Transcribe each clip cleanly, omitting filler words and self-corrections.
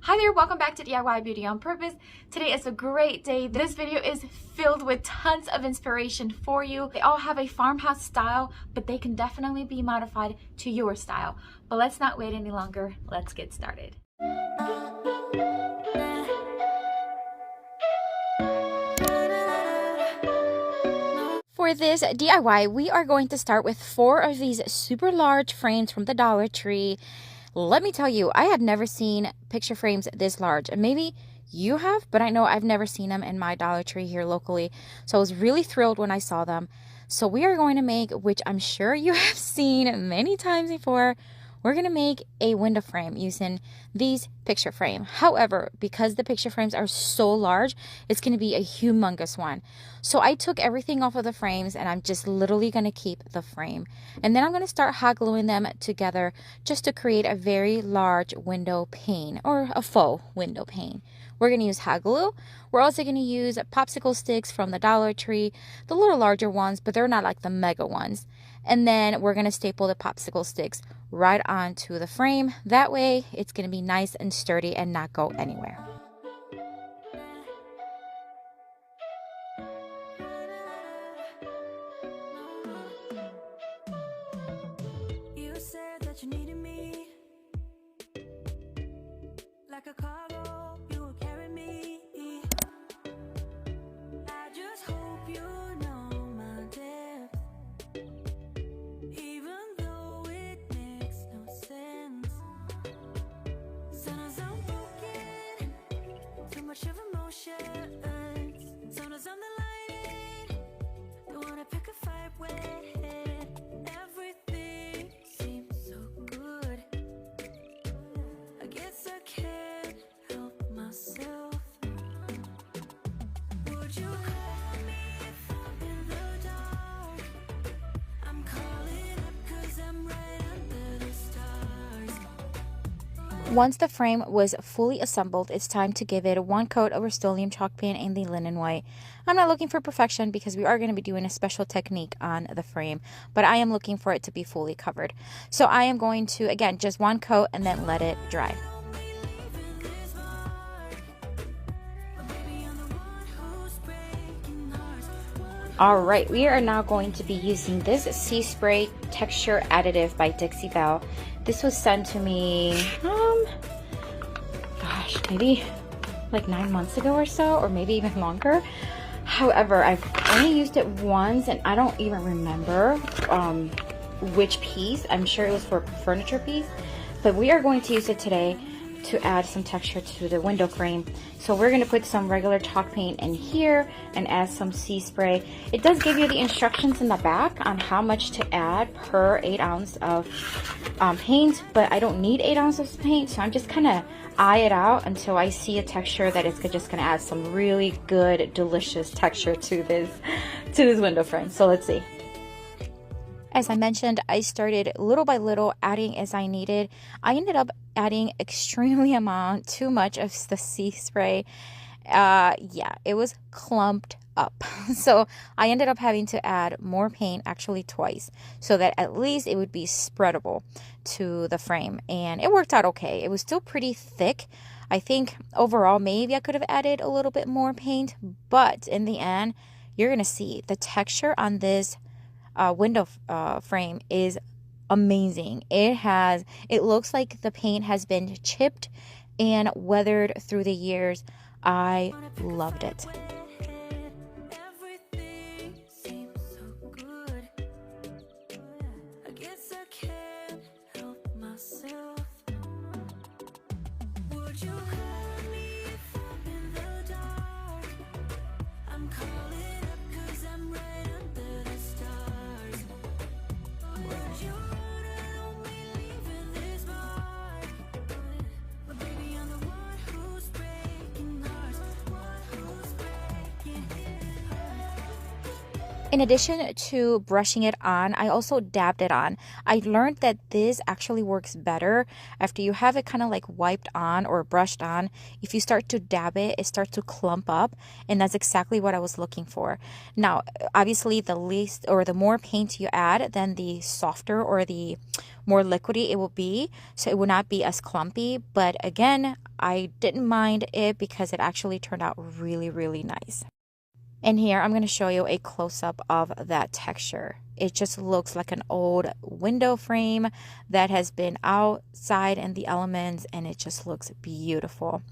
Hi there, welcome back to DIY Beauty on Purpose. Today is a great day. This video is filled with tons of inspiration for you. They all have a farmhouse style, but they can definitely be modified to your style. But let's not wait any longer. Let's get started. For this DIY, we are going to start with 4 of these super large frames from the Dollar Tree. Let me tell you, I had never seen picture frames this large, and maybe you have, but I know I've never seen them in my Dollar Tree here locally. So I was really thrilled when I saw them. So we are going to make, which I'm sure you have seen many times before, we're going to make a window frame using these picture frame. However, because the picture frames are so large, it's going to be a humongous one. So I took everything off of the frames and I'm just literally going to keep the frame. And then I'm going to start hot gluing them together just to create a very large window pane or a faux window pane. We're going to use hot glue. We're also going to use popsicle sticks from the Dollar Tree, the little larger ones, but they're not like the mega ones. And then we're going to staple the popsicle sticks right onto the frame. That way it's going to be nice and sturdy and not go anywhere. You said that you needed me like a cargo, you will carry me. I just hope you know my depth, even though it makes no sense. Sometimes I'm broken, too much of emotion. Sometimes I'm the lighting, don't wanna pick a fight with. Everything seems so good, I guess I can't help myself. Would you call me if I'm in the dark? I'm calling up 'cause I'm right under the stars. Once the frame was fully assembled, it's time to give it 1 coat of Rust-Oleum chalk paint in the linen white. I'm not looking for perfection because we are going to be doing a special technique on the frame, but I am looking for it to be fully covered. So I am going to, again, just 1 coat and then let it dry. Alright, we are now going to be using this Sea Spray Texture Additive by DIYbeautyonpurpose. This was sent to me, gosh, maybe like 9 months ago or so, or maybe even longer. However, I've only used it once and I don't even remember which piece. I'm sure it was for a furniture piece, but we are going to use it today to add some texture to the window frame. So we're going to put some regular chalk paint in here and add some sea spray. It does give you the instructions in the back on how much to add per 8 ounce of paint, but I don't need 8 ounces of paint, so I'm just kind of eye it out until I see a texture that it's just going to add some really good, delicious texture to this window frame. So let's see. As I mentioned, I started little by little adding as I needed. I ended up adding extremely too much of the sea spray. Yeah, it was clumped up. So I ended up having to add more paint, actually twice, so that at least it would be spreadable to the frame. And it worked out okay. It was still pretty thick. I think overall maybe I could have added a little bit more paint, but in the end, you're going to see the texture on this window frame is amazing. It looks like the paint has been chipped and weathered through the years. I loved it. Everything seems so good, I guess I can't help myself. Would you call me if I'm in the dark? I'm calling up 'cause I'm right under the stars. Would you run on me leaving this mark? But baby, I'm the one who's breaking hearts, one who's breaking hearts. In addition to brushing it on, I also dabbed it on. I learned that this actually works better after you have it kind of like wiped on or brushed on. If you start to dab it, it starts to clump up, and that's exactly what I was looking for. Now, obviously, the least or the more paint you add, then the softer or the more liquidy it will be, so it will not be as clumpy. But again, I didn't mind it because it actually turned out really, really nice. And here I'm going to show you a close-up of that texture. It just looks like an old window frame that has been outside in the elements, and it just looks beautiful.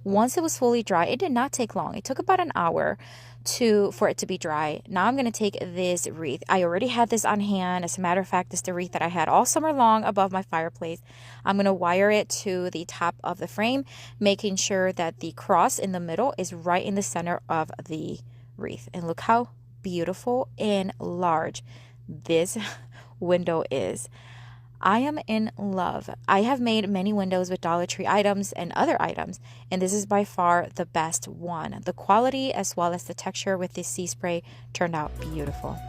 Once it was fully dry, it did not take long. It took about an hour for it to be dry. Now I'm going to take this wreath. I already had this on hand. As a matter of fact, it's the wreath that I had all summer long above my fireplace. I'm going to wire it to the top of the frame, making sure that the cross in the middle is right in the center of the wreath. And look how beautiful and large this window is. I am in love. I have made many windows with Dollar Tree items and other items, and this is by far the best one. The quality as well as the texture with this sea spray turned out beautiful.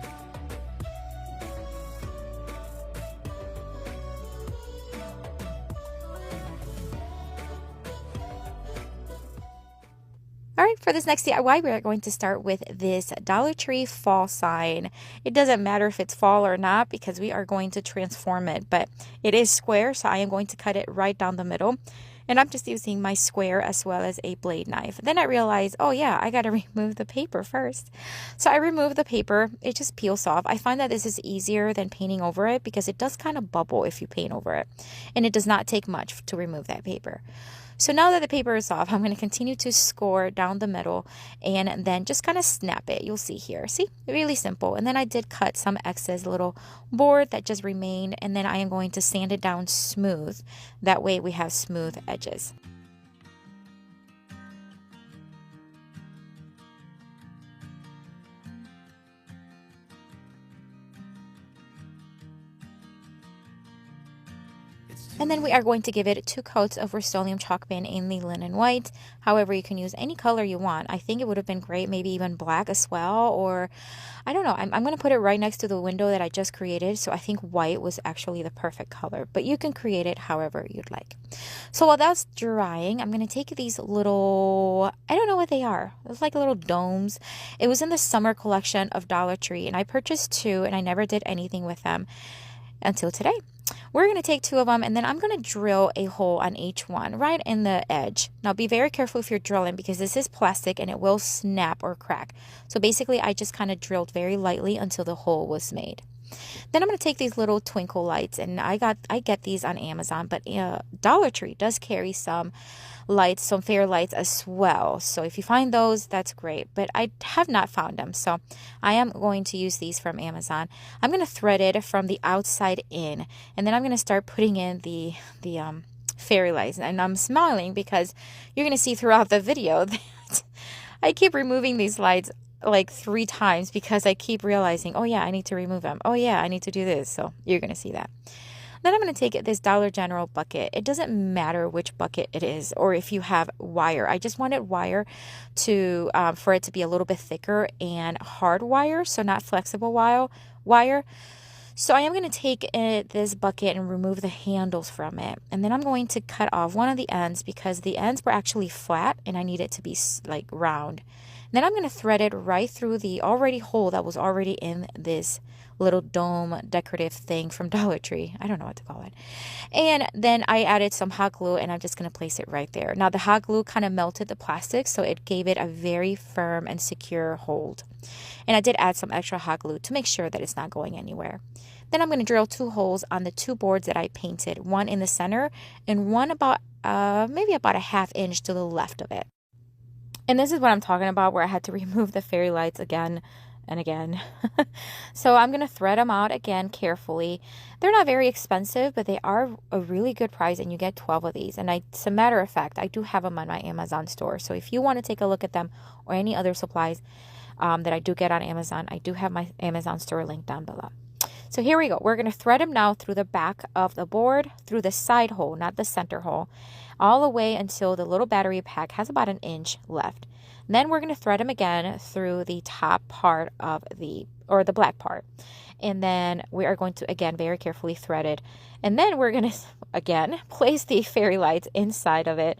All right, for this next DIY, we're going to start with this Dollar Tree fall sign. It doesn't matter if it's fall or not because we are going to transform it, but it is square, so I am going to cut it right down the middle. And I'm just using my square as well as a blade knife. Then I realized, oh yeah, I got to remove the paper first. So I removed the paper. It just peels off. I find that this is easier than painting over it because it does kind of bubble if you paint over it. And it does not take much to remove that paper. So now that the paper is off, I'm going to continue to score down the middle and then just kind of snap it. You'll see here. See? Really simple. And then I did cut some excess little board that just remained, and then I am going to sand it down smooth. That way we have smooth edges. And then we are going to give it 2 coats of Rust-Oleum chalk paint in the linen white. However, you can use any color you want. I think it would have been great, maybe even black as well, or I don't know. I'm going to put it right next to the window that I just created, so I think white was actually the perfect color. But you can create it however you'd like. So while that's drying, I'm going to take these little, I don't know what they are. It's like little domes. It was in the summer collection of Dollar Tree, and I purchased 2, and I never did anything with them until today. We're going to take 2 of them, and then I'm going to drill a hole on each one right in the edge. Now be very careful if you're drilling because this is plastic and it will snap or crack. So basically I just kind of drilled very lightly until the hole was made. Then I'm going to take these little twinkle lights, and I get these on Amazon, but Dollar Tree does carry some lights, some fair lights as well. So if you find those, that's great, but I have not found them. So I am going to use these from Amazon. I'm going to thread it from the outside in, and then I'm going to start putting in the fairy lights. And I'm smiling because you're going to see throughout the video that I keep removing these lights like 3 times because I keep realizing, oh yeah, I need to remove them. Oh yeah, I need to do this. So you're going to see that. Then I'm going to take this Dollar General bucket. It doesn't matter which bucket it is or if you have wire. I just wanted wire to for it to be a little bit thicker and hard wire, so not flexible wire. So I am going to take this bucket and remove the handles from it. And then I'm going to cut off one of the ends because the ends were actually flat and I need it to be like round. And then I'm going to thread it right through the hole that was already in this little dome decorative thing from Dollar Tree. I don't know what to call it. And then I added some hot glue, and I'm just going to place it right there. Now the hot glue kind of melted the plastic, so it gave it a very firm and secure hold. And I did add some extra hot glue to make sure that it's not going anywhere. Then I'm going to drill 2 holes on the 2 boards that I painted, one in the center and one about maybe about a ½ inch to the left of it. And this is what I'm talking about, where I had to remove the fairy lights again and again. So I'm going to thread them out again carefully. They're not very expensive, but they are a really good price, and you get 12 of these. And as a matter of fact, I do have them on my Amazon store. So if you want to take a look at them or any other supplies that I do get on Amazon, I do have my Amazon store link down below. So here we go. We're going to thread them now through the back of the board, through the side hole, not the center hole, all the way until the little battery pack has about 1 inch left. Then we're going to thread them again through the top part of the black part. And then we are going to, again, very carefully thread it. And then we're going to, again, place the fairy lights inside of it.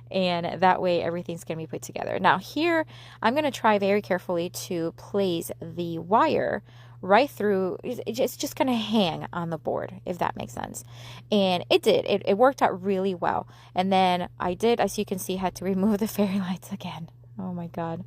And that way everything's going to be put together. Now here, I'm going to try very carefully to place the wire right through. It's just going to hang on the board, if that makes sense. And it did. It worked out really well. And then I did, as you can see, had to remove the fairy lights again. Oh my God.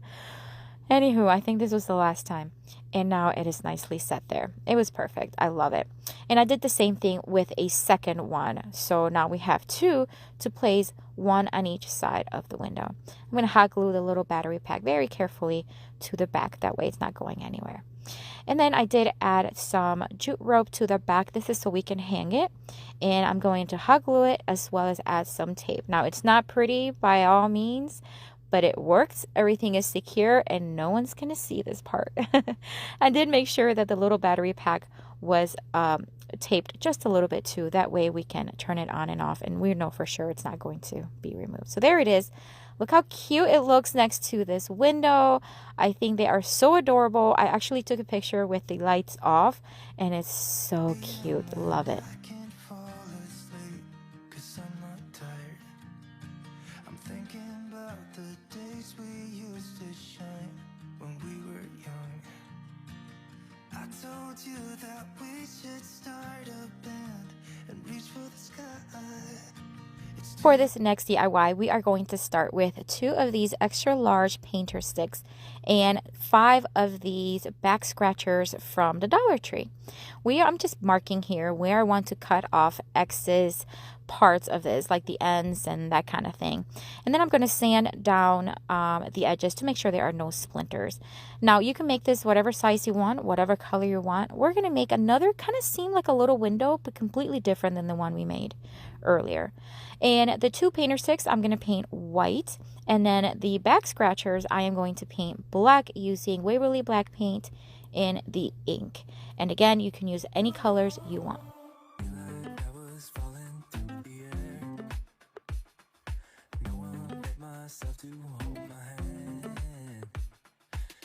Anywho, I think this was the last time. And now it is nicely set there. It was perfect. I love it. And I did the same thing with a second one. So now we have two to place, one on each side of the window. I'm going to hot glue the little battery pack very carefully to the back. That way it's not going anywhere. And then I did add some jute rope to the back. This is so we can hang it. And I'm going to hot glue it as well as add some tape. Now it's not pretty by all means, but it works. Everything is secure and no one's going to see this part. I did make sure that the little battery pack was taped just a little bit too. That way we can turn it on and off and we know for sure it's not going to be removed. So there it is. Look how cute it looks next to this window. I think they are so adorable. I actually took a picture with the lights off and it's so cute. Love it. You that we should start a band and reach for the sky. For this next DIY, we are going to start with 2 of these extra large painter sticks and 5 of these back scratchers from the Dollar Tree. I'm just marking here where I want to cut off excess parts of this, like the ends and that kind of thing. And then I'm going to sand down the edges to make sure there are no splinters. Now you can make this whatever size you want, whatever color you want. We're going to make another kind of seem like a little window, but completely different than the one we made earlier. And the 2 painter sticks, I'm going to paint white. And then the back scratchers, I am going to paint black using Waverly Black paint in the ink. And again, you can use any colors you want. To hold my hand,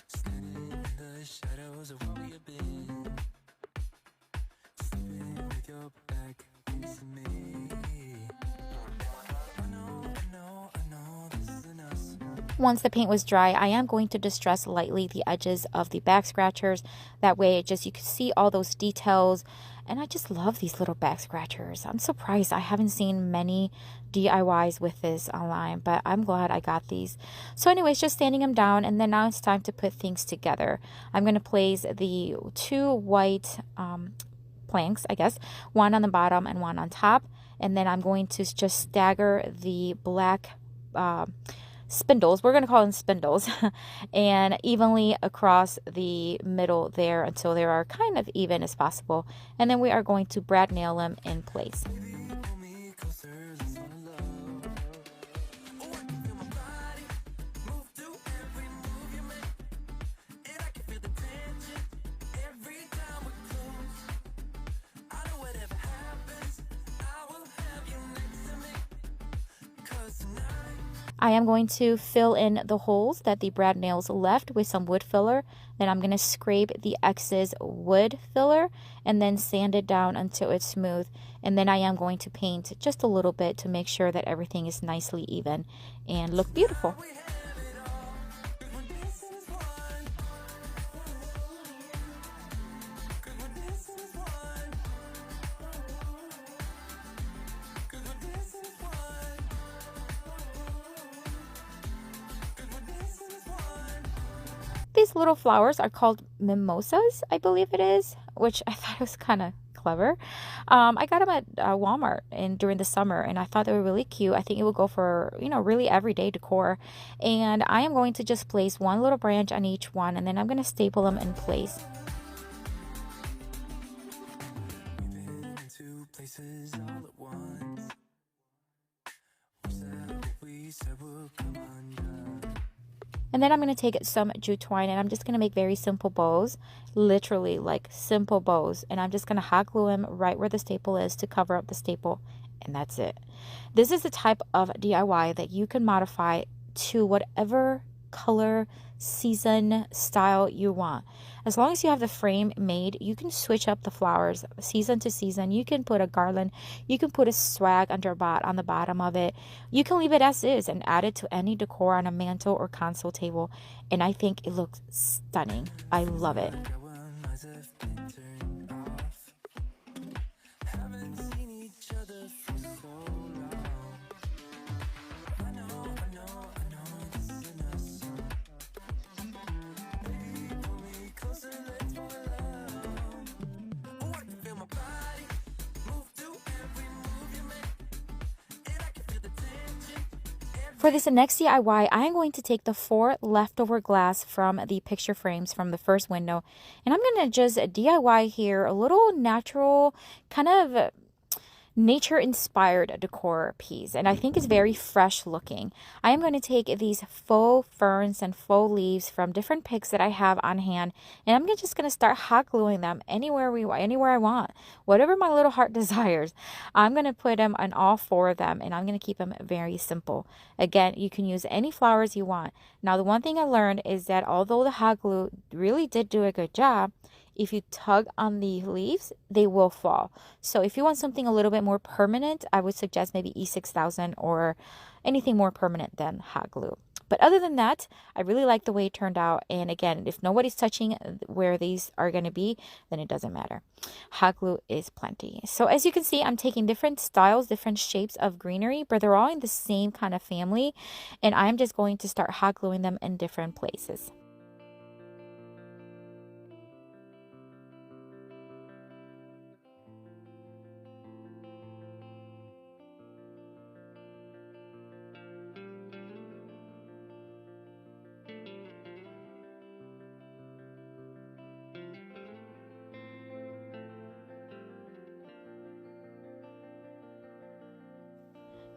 standing in the shadows of where we have been, sleeping with your back facing me. I know this isn't us. Once the paint was dry, I am going to distress lightly the edges of the back scratchers. That way you can see all those details. And I just love these little back scratchers. I'm surprised I haven't seen many DIYs with this online, but I'm glad I got these. So anyways, just sanding them down, and then now it's time to put things together. I'm going to place the 2 white planks, I guess, one on the bottom and one on top. And then I'm going to just stagger the black spindles, we're going to call them spindles, and evenly across the middle there until they are kind of even as possible. And then we are going to brad nail them in place. I am going to fill in the holes that the brad nails left with some wood filler. Then I'm going to scrape the excess wood filler and then sand it down until it's smooth. And then I am going to paint just a little bit to make sure that everything is nicely even and look beautiful. These little flowers are called mimosas, I believe it is, which I thought was kind of clever. I got them at Walmart during the summer, and I thought they were really cute. I think it will go for, really everyday decor. And I am going to just place one little branch on each one, and then I'm going to staple them in place. Places all at once. And then I'm going to take some jute twine and I'm just going to make very simple bows, literally like simple bows. And I'm just going to hot glue them right where the staple is to cover up the staple. And that's it. This is the type of DIY that you can modify to whatever color, season, style you want. As long as you have the frame made, you can switch up the flowers season to season. You can put a garland, you can put a swag on the bottom of it. You can leave it as is and add it to any decor on a mantle or console table. And I think it looks stunning. I love it. For this next DIY, I am going to take the 4 leftover glass from the picture frames from the first window, and I'm going to just DIY here a little natural kind of nature inspired decor piece, and I think it's very fresh looking. I am going to take these faux ferns and faux leaves from different picks that I have on hand, and I'm just going to start hot gluing them anywhere I want, whatever my little heart desires. I'm going to put them on all 4 of them, and I'm going to keep them very simple. Again, you can use any flowers you want. Now, the one thing I learned is that although the hot glue really did do a good job, if you tug on the leaves, they will fall. So if you want something a little bit more permanent, I would suggest maybe E6000 or anything more permanent than hot glue. But other than that, I really like the way it turned out. And again, if nobody's touching where these are going to be, then it doesn't matter. Hot glue is plenty. So as you can see, I'm taking different styles, different shapes of greenery, but they're all in the same kind of family. And I'm just going to start hot gluing them in different places.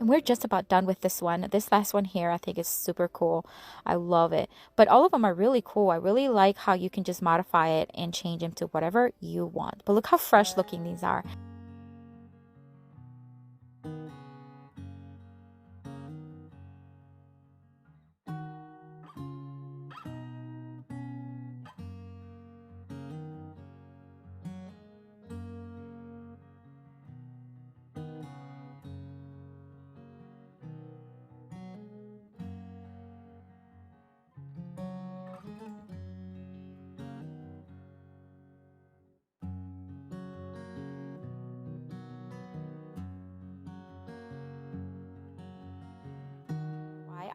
And we're just about done with this one. This last one here, I think is super cool. I love it. But all of them are really cool. I really like how you can just modify it and change them to whatever you want. But look how fresh looking these are.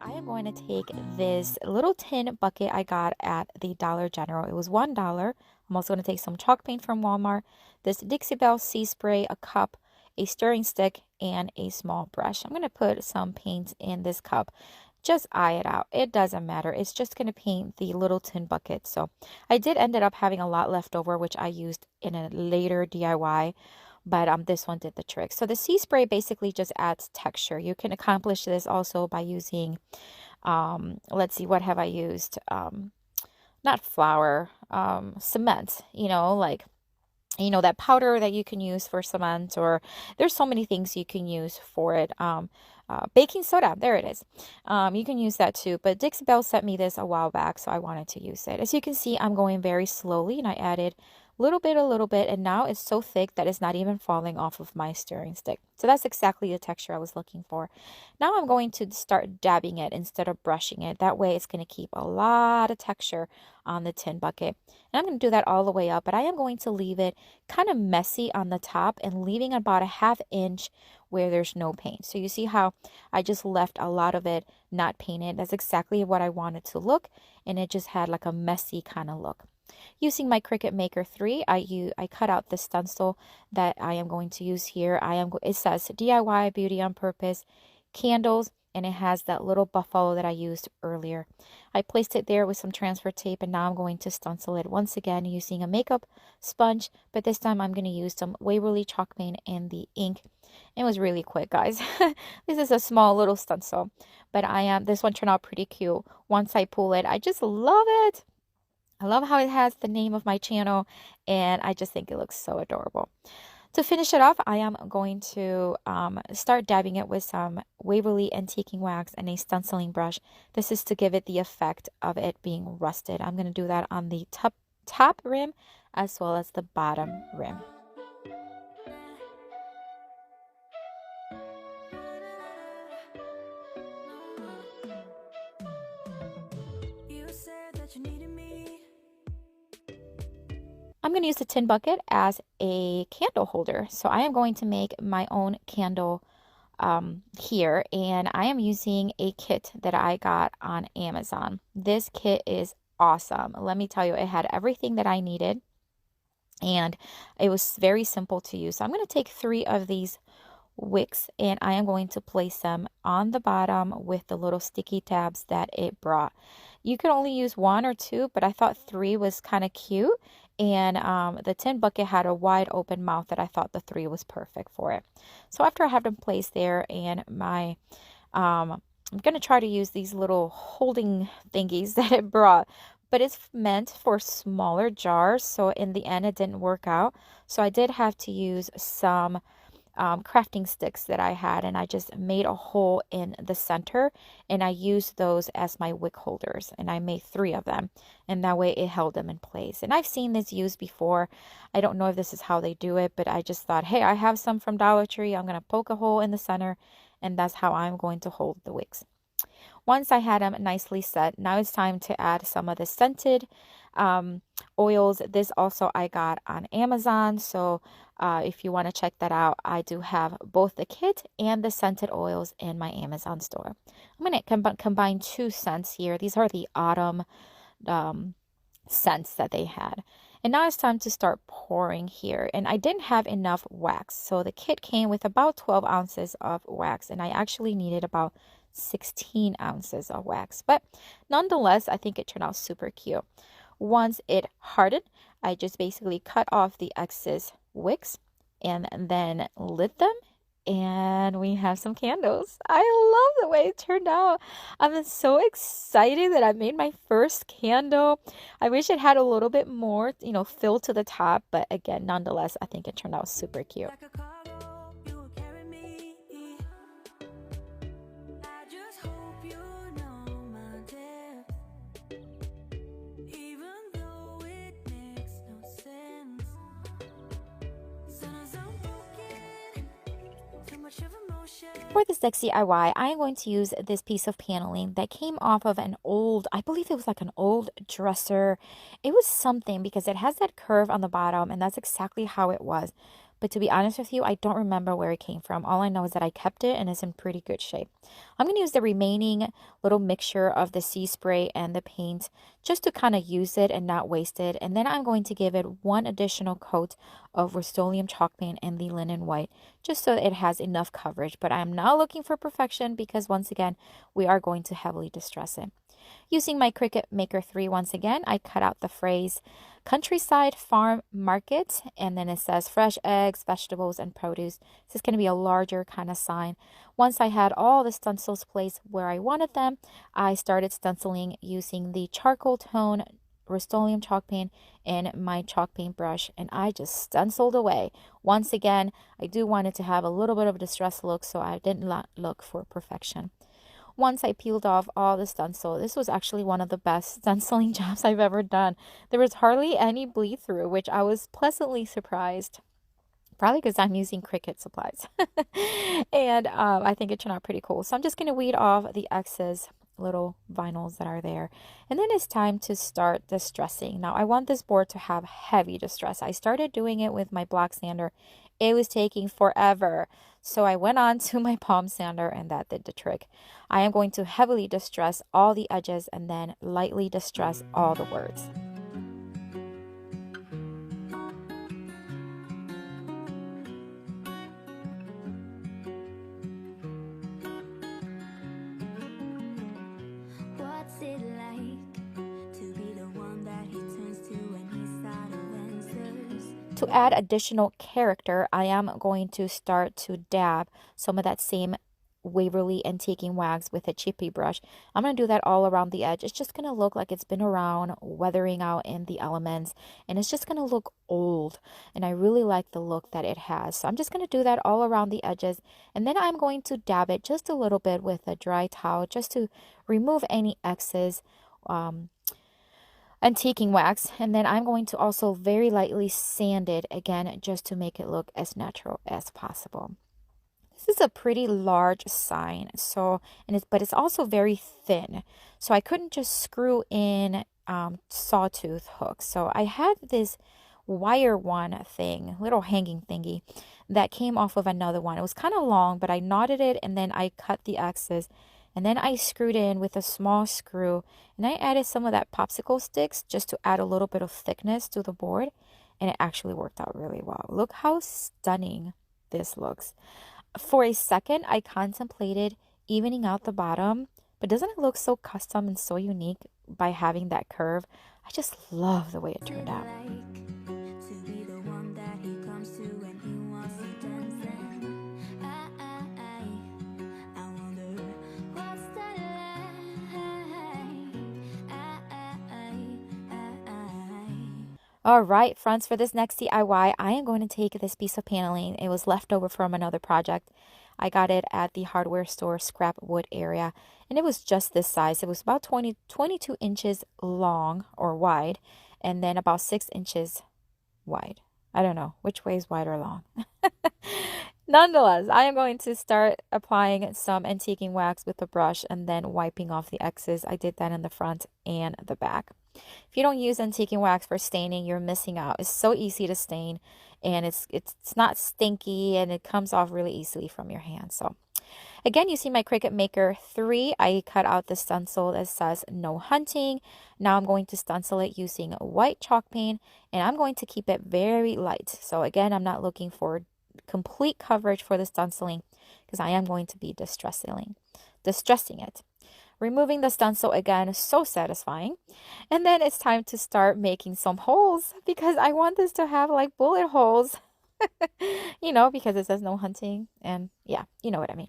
I am going to take this little tin bucket I got at the Dollar General. It was $1. I'm also going to take some chalk paint from Walmart, this Dixie Belle Sea Spray, a cup, a stirring stick, and a small brush. I'm going to put some paint in this cup. Just eye it out. It doesn't matter. It's just going to paint the little tin bucket. So I did ended up having a lot left over, which I used in a later DIY. But this one did the trick. So the sea spray basically just adds texture. You can accomplish this also by using, let's see, what have I used? Not flour, cement, like, that powder that you can use for cement, or there's so many things you can use for it. Baking soda, there it is. You can use that too, but Dixie Belle sent me this a while back, so I wanted to use it. As you can see, I'm going very slowly, and I added a little bit, and now it's so thick that it's not even falling off of my stirring stick. So that's exactly the texture I was looking for. Now I'm going to start dabbing it instead of brushing it. That way it's going to keep a lot of texture on the tin bucket. And I'm going to do that all the way up, but I am going to leave it kind of messy on the top and leaving about a ½ inch where there's no paint. So you see how I just left a lot of it not painted. That's exactly what I wanted to look, and it just had like a messy kind of look. Using my Cricut Maker 3, I cut out the stencil that I am going to use here. It says DIY Beauty on Purpose candles, and it has that little buffalo that I used earlier. I placed it there with some transfer tape, and now I'm going to stencil it once again using a makeup sponge, but this time I'm going to use some Waverly chalk paint and the ink. It was really quick, guys. This is a small little stencil, but this one turned out pretty cute. Once I pull it, I just love it. I love how it has the name of my channel, and I just think it looks so adorable. To finish it off, I am going to start dabbing it with some Waverly antiquing wax and a stenciling brush. This is to give it the effect of it being rusted. I'm going to do that on the top rim as well as the bottom rim. You said that you needed me. I'm going to use the tin bucket as a candle holder. So I am going to make my own candle here, and I am using a kit that I got on Amazon. This kit is awesome. Let me tell you, it had everything that I needed, and it was very simple to use. So I'm going to take 3 of these wicks, and I am going to place them on the bottom with the little sticky tabs that it brought. You could only use 1 or 2, but I thought 3 was kind of cute. And the tin bucket had a wide open mouth that I thought the 3 was perfect for it. So after I have them placed there, and I'm going to try to use these little holding thingies that it brought, but it's meant for smaller jars. So in the end, it didn't work out. So I did have to use some crafting sticks that I had, and I just made a hole in the center, and I used those as my wick holders, and I made 3 of them, and that way it held them in place. And I've seen this used before. I don't know if this is how they do it, but I just thought, hey, I have some from Dollar Tree. I'm going to poke a hole in the center, and that's how I'm going to hold the wicks. Once I had them nicely set, now it's time to add some of the scented oils. This also I got on Amazon, so if you want to check that out, I do have both the kit and the scented oils in my Amazon store. I'm going to combine 2 scents here. These are the autumn scents that they had. And now it's time to start pouring here. And I didn't have enough wax, so the kit came with about 12 ounces of wax, and I actually needed about 16 ounces of wax. But nonetheless, I think it turned out super cute. Once it hardened, I just basically cut off the excess wicks and then lit them, and we have some candles. I love the way it turned out. I'm so excited that I made my first candle. I wish it had a little bit more, fill to the top, but again, nonetheless, I think it turned out super cute. Like a cargo, you will carry me. I just hope you know my depth, even though it makes no sense. Sometimes I'm broken, too much of emotion. For this next DIY, I am going to use this piece of paneling that came off of an old, I believe it was like an old dresser. It was something because it has that curve on the bottom, and that's exactly how it was. But to be honest with you, I don't remember where it came from. All I know is that I kept it and it's in pretty good shape. I'm going to use the remaining little mixture of the sea spray and the paint just to kind of use it and not waste it. And then I'm going to give it 1 additional coat of Rust-Oleum chalk paint in the linen white, just so it has enough coverage. But I'm not looking for perfection because once again, we are going to heavily distress it. Using my Cricut Maker 3 once again, I cut out the phrase Countryside Farm Market, and then it says fresh eggs, vegetables, and produce. This is going to be a larger kind of sign. Once I had all the stencils placed where I wanted them, I started stenciling using the charcoal tone Rust-Oleum chalk paint and my chalk paint brush, and I just stenciled away. Once again, I do want it to have a little bit of a distressed look, so I didn't look for perfection. Once I peeled off all the stencil, this was actually one of the best stenciling jobs I've ever done. There was hardly any bleed through, which I was pleasantly surprised. Probably because I'm using Cricut supplies. And I think it turned out pretty cool. So I'm just going to weed off the excess little vinyls that are there. And then it's time to start distressing. Now I want this board to have heavy distress. I started doing it with my block sander. It was taking forever. So I went on to my palm sander, and that did the trick. I am going to heavily distress all the edges and then lightly distress all the words. What's it like to be the one that he turns to when he's out of answers? To add additional character, I am going to start to dab some of that same Waverly Antiquing wax with a chippy brush. I'm going to do that all around the edge. It's just going to look like it's been around, weathering out in the elements, and it's just going to look old, and I really like the look that it has. So I'm just going to do that all around the edges, and then I'm going to dab it just a little bit with a dry towel just to remove any excess antiquing wax, and then I'm going to also very lightly sand it again just to make it look as natural as possible. This is a pretty large sign, but it's also very thin, so I couldn't just screw in sawtooth hooks. So I had this wire one thing, little hanging thingy, that came off of another one. It was kind of long, but I knotted it and then I cut the excess, and then I screwed in with a small screw, and I added some of that popsicle sticks just to add a little bit of thickness to the board, and it actually worked out really well. Look how stunning this looks. For a second, I contemplated evening out the bottom, but doesn't it look so custom and so unique by having that curve? I just love the way it turned out. To be the one that he comes to when he wants to dance, and I wonder what's that like. All right, friends, for this next DIY, I am going to take this piece of paneling. It was left over from another project. I got it at the hardware store scrap wood area, and it was just this size. It was about 22 inches long or wide, and then about 6 inches wide. I don't know which way is wide or long. Nonetheless, I am going to start applying some antiquing wax with the brush and then wiping off the excess. I did that in the front and the back. If you don't use antiquing wax for staining, you're missing out. It's so easy to stain, and it's not stinky, and it comes off really easily from your hand. So again, you see my Cricut Maker 3. I cut out the stencil that says no hunting. Now I'm going to stencil it using white chalk paint, and I'm going to keep it very light. So again, I'm not looking for complete coverage for the stenciling because I am going to be distressing it. Removing the stencil again is so satisfying. And then it's time to start making some holes because I want this to have like bullet holes. You know, because it says no hunting, and yeah, you know what I mean.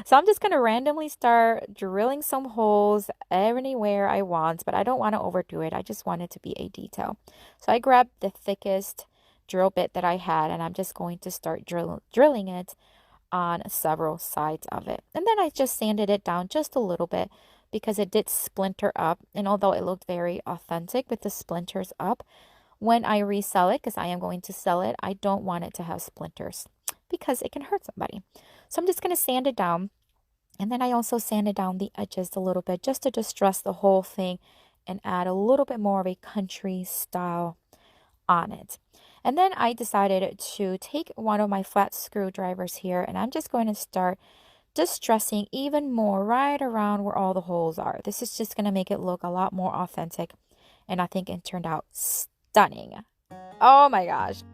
So I'm just going to randomly start drilling some holes anywhere I want, but I don't want to overdo it. I just want it to be a detail. So I grabbed the thickest drill bit that I had, and I'm just going to start drilling it on several sides of it. And then I just sanded it down just a little bit because it did splinter up. And although it looked very authentic with the splinters up, when I resell it, because I am going to sell it, I don't want it to have splinters because it can hurt somebody. So I'm just going to sand it down. And then I also sanded down the edges a little bit just to distress the whole thing and add a little bit more of a country style on it. And then I decided to take one of my flat screwdrivers here, and I'm just going to start distressing even more right around where all the holes are. This is just going to make it look a lot more authentic, and I think it turned out stunning. Oh my gosh.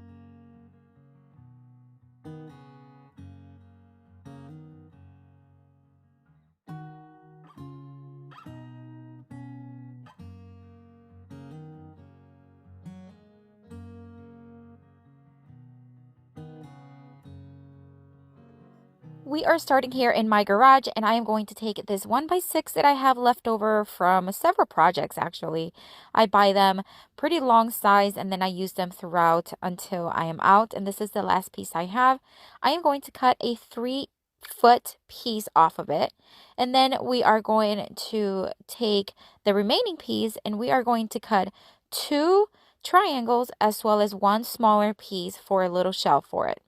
We are starting here in my garage, and I am going to take this 1x6 that I have left over from several projects actually. I buy them pretty long size, and then I use them throughout until I am out, and this is the last piece I have. I am going to cut a 3-foot piece off of it, and then we are going to take the remaining piece and we are going to cut 2 triangles as well as 1 smaller piece for a little shelf for it.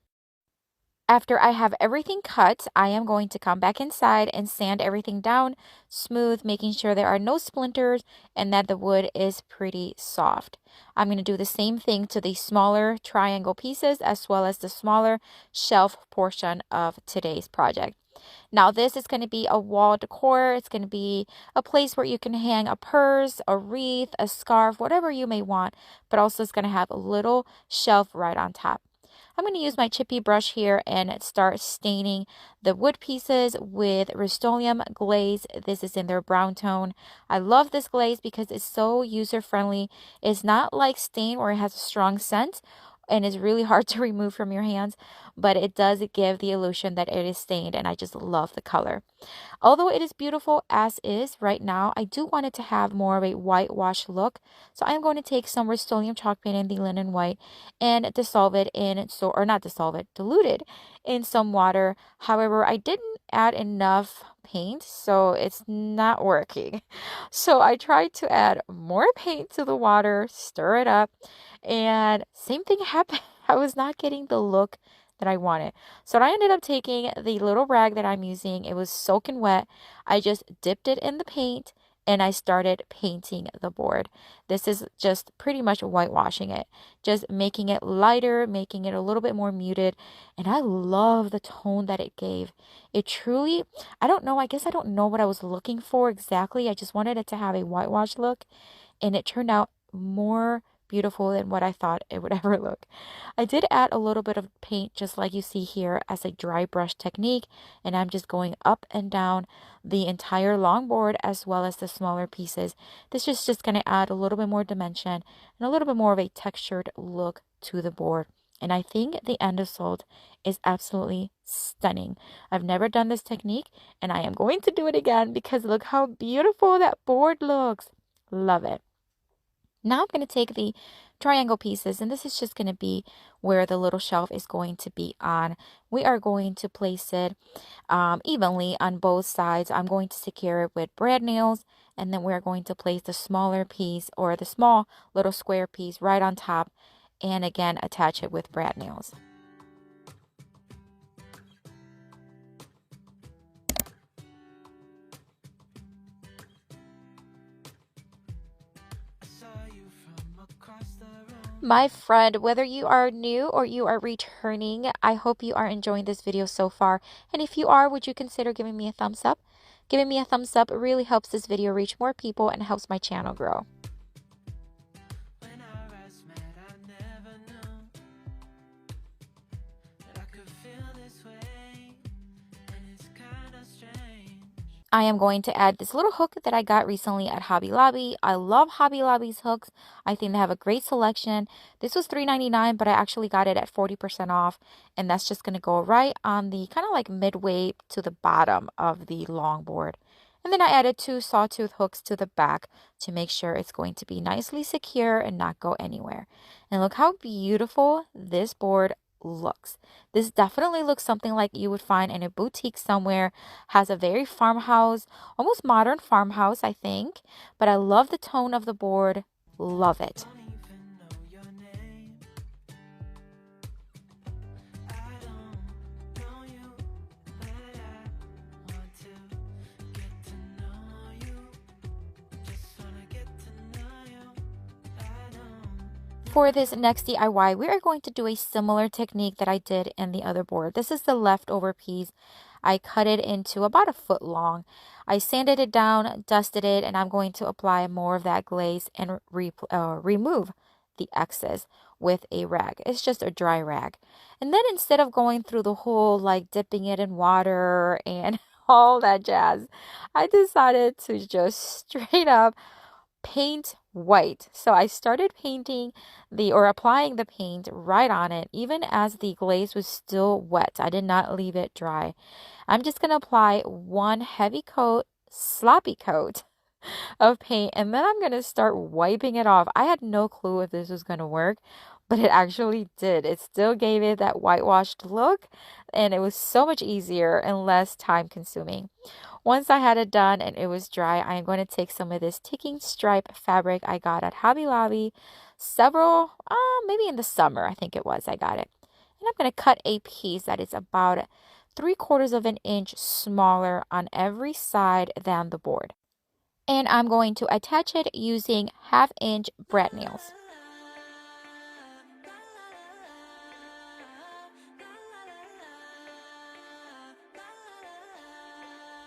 After I have everything cut, I am going to come back inside and sand everything down smooth, making sure there are no splinters and that the wood is pretty soft. I'm going to do the same thing to the smaller triangle pieces as well as the smaller shelf portion of today's project. Now this is going to be a wall decor. It's going to be a place where you can hang a purse, a wreath, a scarf, whatever you may want, but also it's going to have a little shelf right on top. I'm going to use my chippy brush here and start staining the wood pieces with Rust-Oleum glaze. This is in their brown tone. I love this glaze because it's so user-friendly. It's not like stain where it has a strong scent and is really hard to remove from your hands, but it does give the illusion that it is stained, and I just love the color. Although it is beautiful as is right now, I do want it to have more of a whitewash look. So I'm going to take some Rust-Oleum chalk paint in the linen white and dissolve it in, dilute it in some water. However, I didn't add enough paint, so it's not working. So I tried to add more paint to the water, stir it up, and same thing happened. I was not getting the look that I wanted. So I ended up taking the little rag that I'm using. It was soaking wet. I just dipped it in the paint and I started painting the board. This is just pretty much whitewashing it, just making it lighter, making it a little bit more muted. And I love the tone that it gave. It truly, I don't know, I guess I don't know what I was looking for exactly. I just wanted it to have a whitewash look, and it turned out more beautiful than what I thought it would ever look. I did add a little bit of paint just like you see here as a dry brush technique, and I'm just going up and down the entire long board as well as the smaller pieces. This is just going to add a little bit more dimension and a little bit more of a textured look to the board. And I think the end result is absolutely stunning. I've never done this technique and I am going to do it again because look how beautiful that board looks. Love it. Now I'm going to take the triangle pieces, and this is just going to be where the little shelf is going to be on. We are going to place it evenly on both sides. I'm going to secure it with brad nails, and then we're going to place the smaller piece or the small little square piece right on top, and again attach it with brad nails. My friend, whether you are new or you are returning, I hope you are enjoying this video so far. And if you are, would you consider giving me a thumbs up? Giving me a thumbs up really helps this video reach more people and helps my channel grow. I am going to add this little hook that I got recently at Hobby Lobby. I love Hobby Lobby's hooks. I think they have a great selection. This was $3.99, but I actually got it at 40% off. And that's just going to go right on the kind of like midway to the bottom of the long board. And then I added 2 sawtooth hooks to the back to make sure it's going to be nicely secure and not go anywhere. And look how beautiful this board looks. This definitely looks something like you would find in a boutique somewhere. Has a very farmhouse, almost modern farmhouse, I think. But I love the tone of the board. Love it. For this next DIY, we are going to do a similar technique that I did in the other board. This is the leftover piece. I cut it into about 1 foot long. I sanded it down, dusted it, and I'm going to apply more of that glaze and remove the excess with a rag. It's just a dry rag. And then instead of going through the whole like dipping it in water and all that jazz, I decided to just straight up paint white. So I started painting applying the paint right on it, even as the glaze was still wet. I did not leave it dry. I'm just going to apply 1 heavy coat, sloppy coat of paint, and then I'm going to start wiping it off. I had no clue if this was going to work, but it actually did. It still gave it that whitewashed look, and it was so much easier and less time consuming. Once I had it done and it was dry, I am going to take some of this ticking stripe fabric I got at Hobby Lobby maybe in the summer, I think it was, I got it. And I'm going to cut a piece that is about 3/4 of an inch smaller on every side than the board. And I'm going to attach it using 1/2 inch brad nails.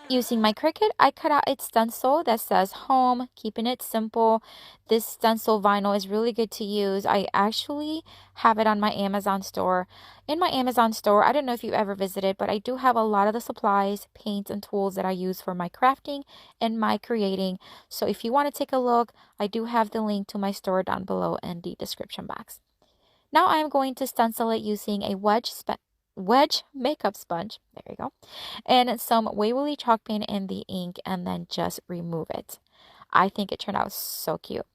Using my Cricut, I cut out a stencil that says home, keeping it simple. This stencil vinyl is really good to use. I actually have it on my Amazon store. In my Amazon store, I don't know if you ever visited, but I do have a lot of the supplies, paints, and tools that I use for my crafting and my creating. So if you want to take a look, I do have the link to my store down below in the description box. Now I'm going to stencil it using a wedge makeup sponge, there you go, and some Waverly chalk paint in the ink, and then just remove it. I think it turned out so cute.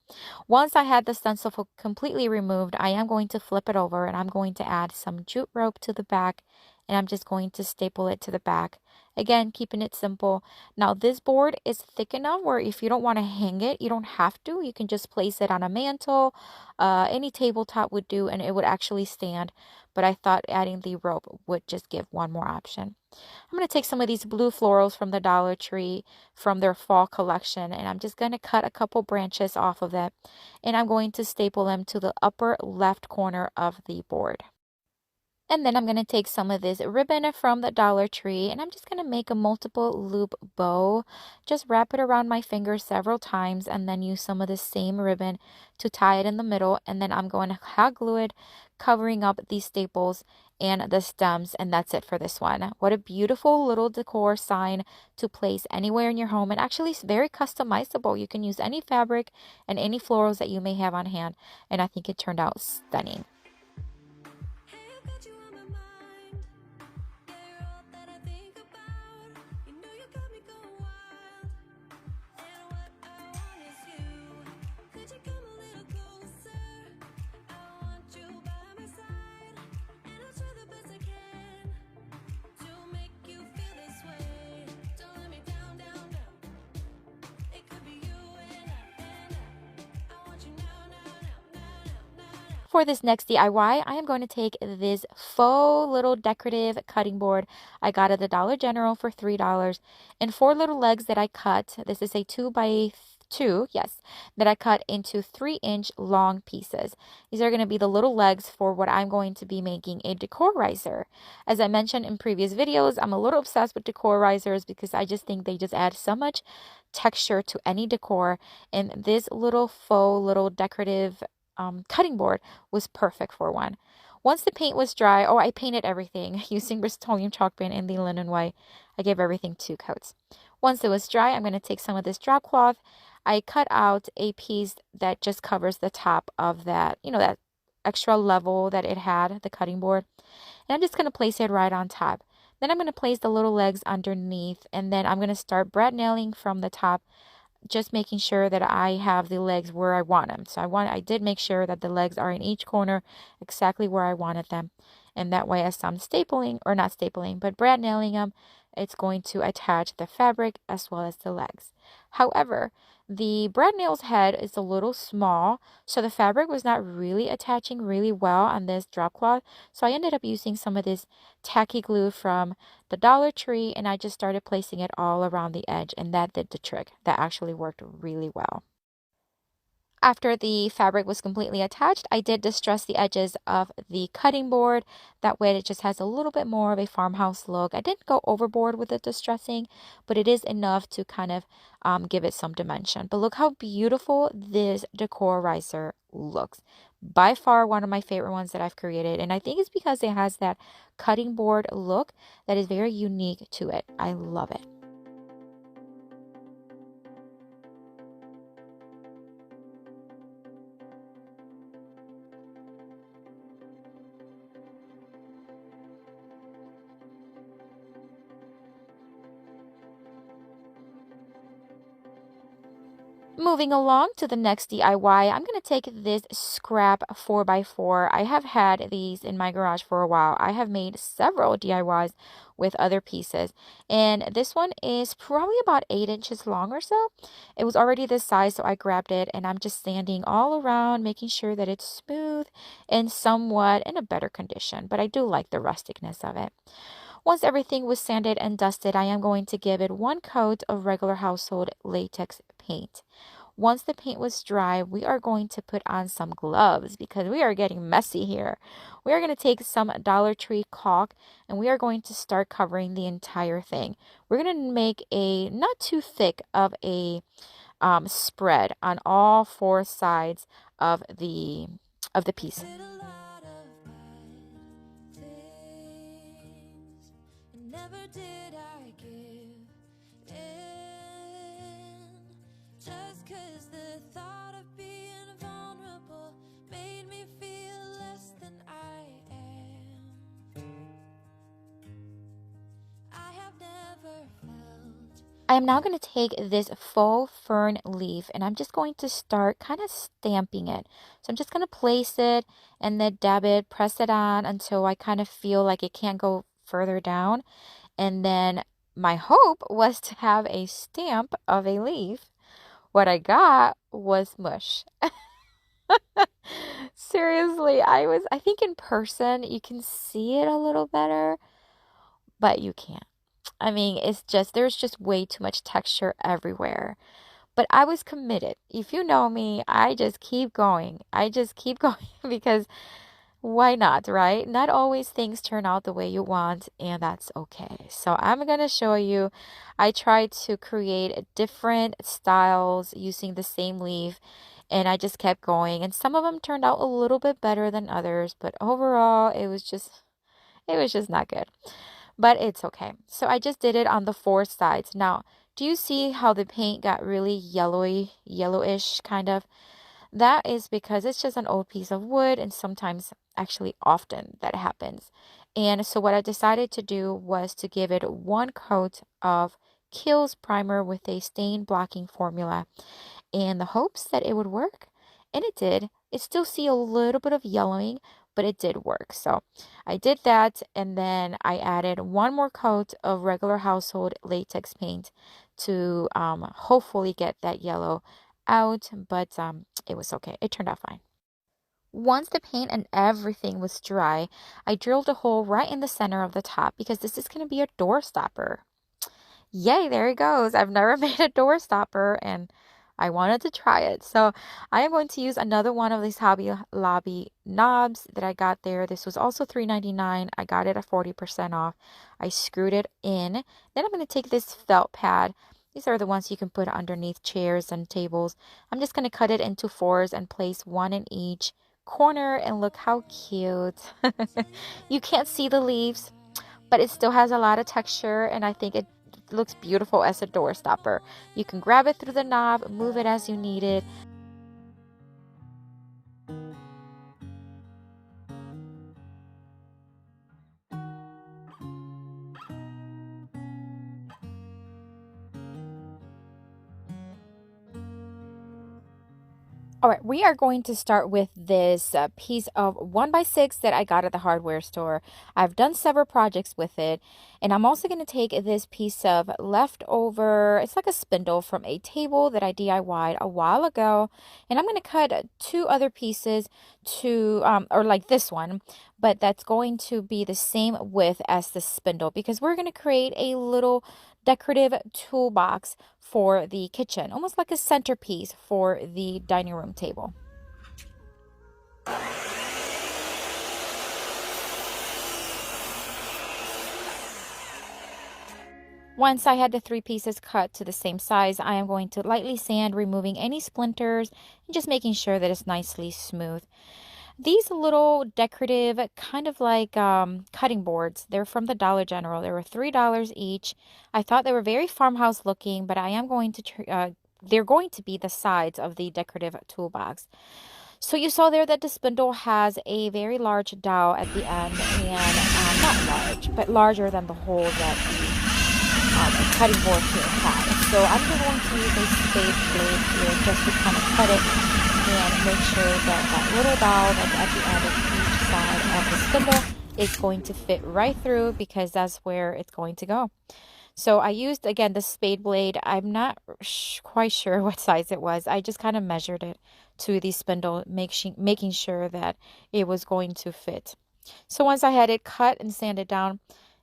Once I had the stencil completely removed, I am going to flip it over and I'm going to add some jute rope to the back, and I'm just going to staple it to the back. Again, keeping it simple. Now this board is thick enough where if you don't want to hang it, you don't have to. You can just place it on a mantle. Any tabletop would do, and it would actually stand. But I thought adding the rope would just give one more option. I'm going to take some of these blue florals from the Dollar Tree from their fall collection, and I'm just going to cut a couple branches off of it, and I'm going to staple them to the upper left corner of the board. And then I'm going to take some of this ribbon from the Dollar Tree and I'm just going to make a multiple loop bow. Just wrap it around my finger several times and then use some of the same ribbon to tie it in the middle. And then I'm going to hot glue it, covering up these staples and the stems. And that's it for this one. What a beautiful little decor sign to place anywhere in your home. And actually it's very customizable. You can use any fabric and any florals that you may have on hand. And I think it turned out stunning. Hey, I got you on my mind. Yeah, you're all that I think about. You know you got me going wild. And what I want is you. Could you come a little closer? I want you by my side. And I'll try the best I can to make you feel this way. Don't let me down, down, down. It could be you and I want you now, now, now, now, now, now, now. For this next DIY, I am going to take this faux little decorative cutting board I got at the Dollar General for $3 and 4 little legs that I cut. This is a 2x2, yes, that I cut into 3-inch long pieces. These are going to be the little legs for what I'm going to be making a decor riser. As I mentioned in previous videos, I'm a little obsessed with decor risers because I just think they just add so much texture to any decor, and this little faux little decorative cutting board was perfect for one. Once the paint was dry, oh, I painted everything using Rust-Oleum chalk paint and the linen white. I gave everything 2 coats. Once it was dry, I'm going to take some of this drop cloth. I cut out a piece that just covers the top of that, that extra level that it had, the cutting board. And I'm just going to place it right on top. Then I'm going to place the little legs underneath, and then I'm going to start brad nailing from the top, just making sure that I have the legs where I want them. So I did make sure that the legs are in each corner exactly where I wanted them. And that way, as I'm stapling, or not stapling, but brad nailing them, it's going to attach the fabric as well as the legs. However, the brad nail's head is a little small, so the fabric was not really attaching really well on this drop cloth. So I ended up using some of this tacky glue from the Dollar Tree, and I just started placing it all around the edge, and that did the trick. That actually worked really well. After the fabric was completely attached, I did distress the edges of the cutting board. That way it just has a little bit more of a farmhouse look. I didn't go overboard with the distressing, but it is enough to kind of give it some dimension. But look how beautiful this decor riser looks. By far one of my favorite ones that I've created. And I think it's because it has that cutting board look that is very unique to it. I love it. Moving along to the next DIY, I'm going to take this scrap 4x4. I have had these in my garage for a while. I have made several DIYs with other pieces, and this one is probably about 8 inches long or so. It was already this size, so I grabbed it, and I'm just sanding all around, making sure that it's smooth and somewhat in a better condition, but I do like the rusticness of it. Once everything was sanded and dusted, I am going to give it 1 coat of regular household latex paint. Once the paint was dry, we are going to put on some gloves because we are getting messy here. We are going to take some Dollar Tree caulk and we are going to start covering the entire thing. We're going to make a not too thick of a spread on all 4 sides of the piece. Did a lot of bad things, and never did I give in. Just 'cause the thought of being vulnerable made me feel less than I am. I have never felt. I am now going to take this faux fern leaf and I'm just going to start kind of stamping it. So I'm just going to place it and then dab it, press it on until I kind of feel like it can't go further down. And then my hope was to have a stamp of a leaf. What I got was mush. Seriously, I think in person you can see it a little better, but you can't. I mean, there's just way too much texture everywhere. But I was committed. If you know me, I just keep going. I just keep going because Why not, right? Not always things turn out the way you want, and that's okay. So I'm gonna show you. I tried to create different styles using the same leaf, and I just kept going. And some of them turned out a little bit better than others, but overall, it was just not good. But it's okay. So I just did it on the four sides. Now, do you see how the paint got really yellowy, yellowish kind of? That is because it's just an old piece of wood, and sometimes, actually often, that happens. And so what I decided to do was to give it one coat of Kiehl's primer with a stain blocking formula in the hopes that it would work. And it did. It still see a little bit of yellowing, but it did work. So I did that, and then I added one more coat of regular household latex paint to hopefully get that yellow out, but it was okay. It turned out fine. Once the paint and everything was dry, I drilled a hole right in the center of the top because this is going to be a door stopper. Yay, there it goes. I've never made a door stopper and I wanted to try it. So I am going to use another one of these Hobby Lobby knobs that I got there. This was also $3.99. I got it at 40% off. I screwed it in. Then I'm going to take this felt pad. These are the ones you can put underneath chairs and tables. I'm just going to cut it into fours and place one in each corner, and look how cute. You can't see the leaves, but it still has a lot of texture, and I think it looks beautiful as a door stopper. You can grab it through the knob, move it as you need it. All right, we are going to start with this piece of 1x6 that I got at the hardware store. I've done several projects with it, and I'm also going to take this piece of leftover, it's like a spindle from a table that I DIY'd a while ago, and I'm going to cut two other pieces to, or like this one, but that's going to be the same width as the spindle because we're going to create a little decorative toolbox for the kitchen, almost like a centerpiece for the dining room table. Once I had the three pieces cut to the same size, I am going to lightly sand, removing any splinters and just making sure that it's nicely smooth. These little decorative, kind of like cutting boards, they're from the Dollar General. They were $3 each. I thought they were very farmhouse looking, but I am going to, they're going to be the sides of the decorative toolbox. So you saw there that the spindle has a very large dowel at the end, and not large, but larger than the hole that the cutting board here had. So I'm going to use a spade blade here just to kind of cut it and make sure that that little dowel that's at the end of each side of the spindle is going to fit right through because that's where it's going to go. So I used, again, the spade blade. I'm not quite sure what size it was. I just kind of measured it to the spindle, making sure that it was going to fit. So once I had it cut and sanded down,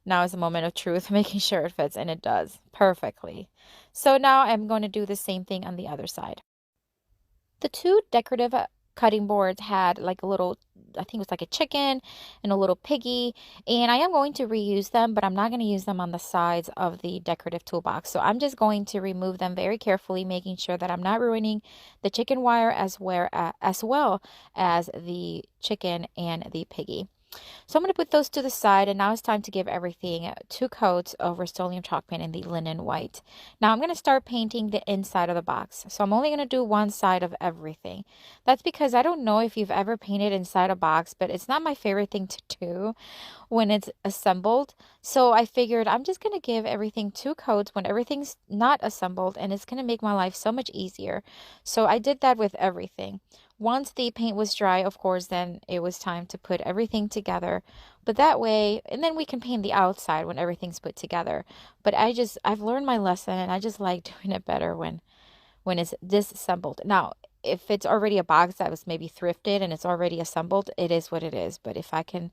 now is a moment of truth, making sure it fits, and it does perfectly. So now I'm going to do the same thing on the other side. The two decorative cutting boards had like a little, I think it was like a chicken and a little piggy, and I am going to reuse them, but I'm not going to use them on the sides of the decorative toolbox. So I'm just going to remove them very carefully, making sure that I'm not ruining the chicken wire as well as the chicken and the piggy. So I'm going to put those to the side, and now it's time to give everything two coats of Rust-Oleum chalk paint in the linen white. Now I'm going to start painting the inside of the box. So I'm only going to do one side of everything. That's because I don't know if you've ever painted inside a box, but it's not my favorite thing to do when it's assembled. So I figured I'm just going to give everything two coats when everything's not assembled, and it's going to make my life so much easier. So I did that with everything. Once the paint was dry, of course, then it was time to put everything together. But that way, and then we can paint the outside when everything's put together. But I've learned my lesson, and I just like doing it better when it's disassembled. Now, if it's already a box that was maybe thrifted and it's already assembled, it is what it is. But if I can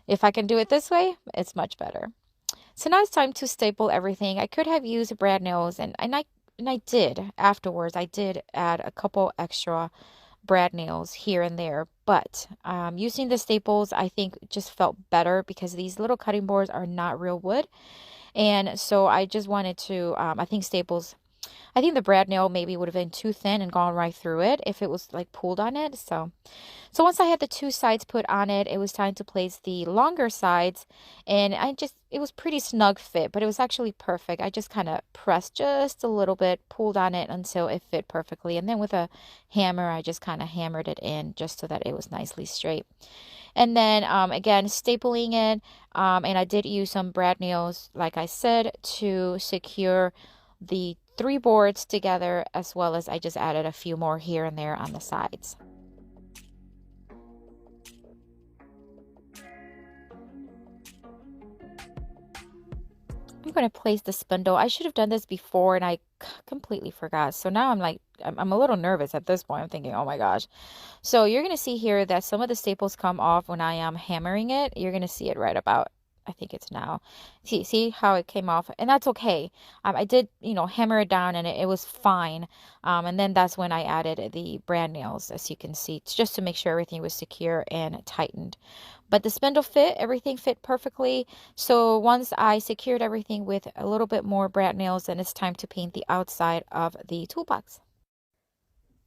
do it this way, it's much better. So now it's time to staple everything. I could have used brad nails, and I did afterwards. I did add a couple extra brad nails here and there, but using the staples I think just felt better because these little cutting boards are not real wood. And so I just wanted to, I think the brad nail maybe would have been too thin and gone right through it if it was like pulled on it. So once I had the two sides put on it, it was time to place the longer sides, and it was pretty snug fit, but it was actually perfect. I just kind of pressed just a little bit, pulled on it until it fit perfectly. And then with a hammer, I just kind of hammered it in just so that it was nicely straight. And then again, stapling it, and I did use some brad nails, like I said, to secure the three boards together, as well as I just added a few more here and there on the sides. I'm going to place the spindle. I should have done this before and I completely forgot. So now I'm a little nervous at this point. I'm thinking, oh my gosh. So you're going to see here that some of the staples come off when I am hammering it. You're going to see it right about, I think it's now. See how it came off, and that's okay. I did, hammer it down, and it was fine. And then that's when I added the brand nails, as you can see, just to make sure everything was secure and tightened. But the spindle fit, everything fit perfectly. So once I secured everything with a little bit more brand nails, then it's time to paint the outside of the toolbox.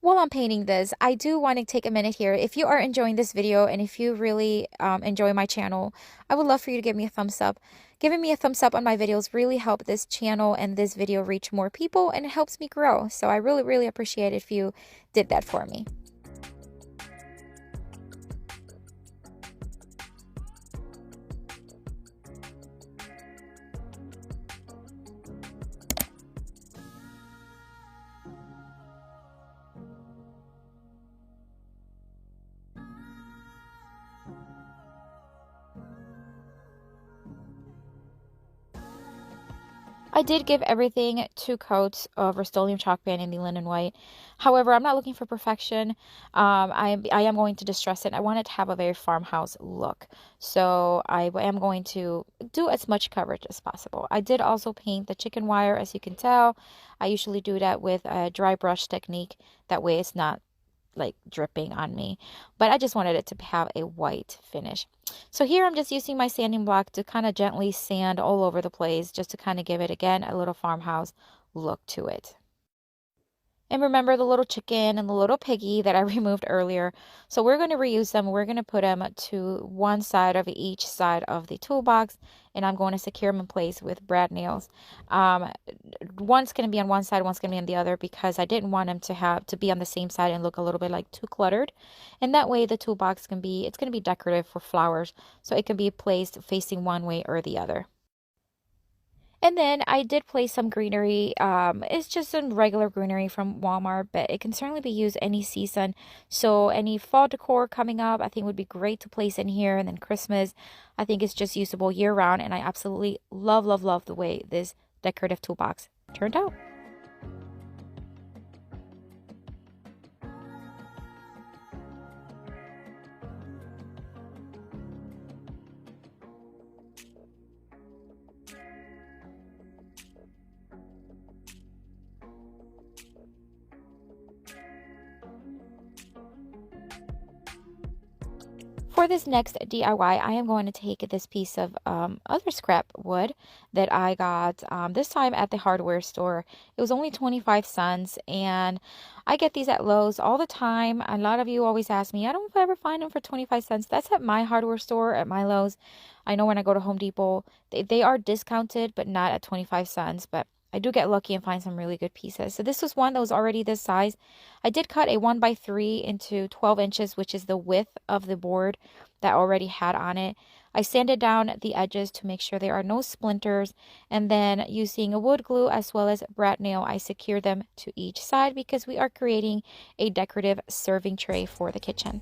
While I'm painting this, I do want to take a minute here. If you are enjoying this video and if you really enjoy my channel, I would love for you to give me a thumbs up. Giving me a thumbs up on my videos really help this channel and this video reach more people, and it helps me grow. So I really, really appreciate it if you did that for me. I did give everything 2 coats of Rust-Oleum chalk paint in the linen white. However, I'm not looking for perfection. I am going to distress it. I want it to have a very farmhouse look. So I am going to do as much coverage as possible. I did also paint the chicken wire, as you can tell. I usually do that with a dry brush technique. That way it's not like dripping on me, but I just wanted it to have a white finish. So here I'm just using my sanding block to kind of gently sand all over the place, just to kind of give it, again, a little farmhouse look to it. And remember the little chicken and the little piggy that I removed earlier. So we're going to reuse them. We're going to put them to one side of each side of the toolbox, and I'm going to secure them in place with brad nails. One's going to be on one side, one's going to be on the other, because I didn't want them to be on the same side and look a little bit like too cluttered. And that way the toolbox it's going to be decorative for flowers, so it can be placed facing one way or the other. And then I did place some greenery. It's just some regular greenery from Walmart, but it can certainly be used any season. So any fall decor coming up, I think would be great to place in here. And then Christmas, I think it's just usable year round. And I absolutely love, love, love the way this decorative toolbox turned out. For this next DIY, I am going to take this piece of other scrap wood that I got this time at the hardware store. It was only 25 cents, and I get these at Lowe's all the time. A lot of you always ask me, I don't ever find them for 25 cents. That's at my hardware store, at my Lowe's. I know when I go to Home Depot, they are discounted, but not at 25 cents. But I do get lucky and find some really good pieces. So this was one that was already this size. I did cut a 1x3 into 12 inches, which is the width of the board that I already had on it. I sanded down the edges to make sure there are no splinters. And then using a wood glue as well as brad nail, I secured them to each side because we are creating a decorative serving tray for the kitchen.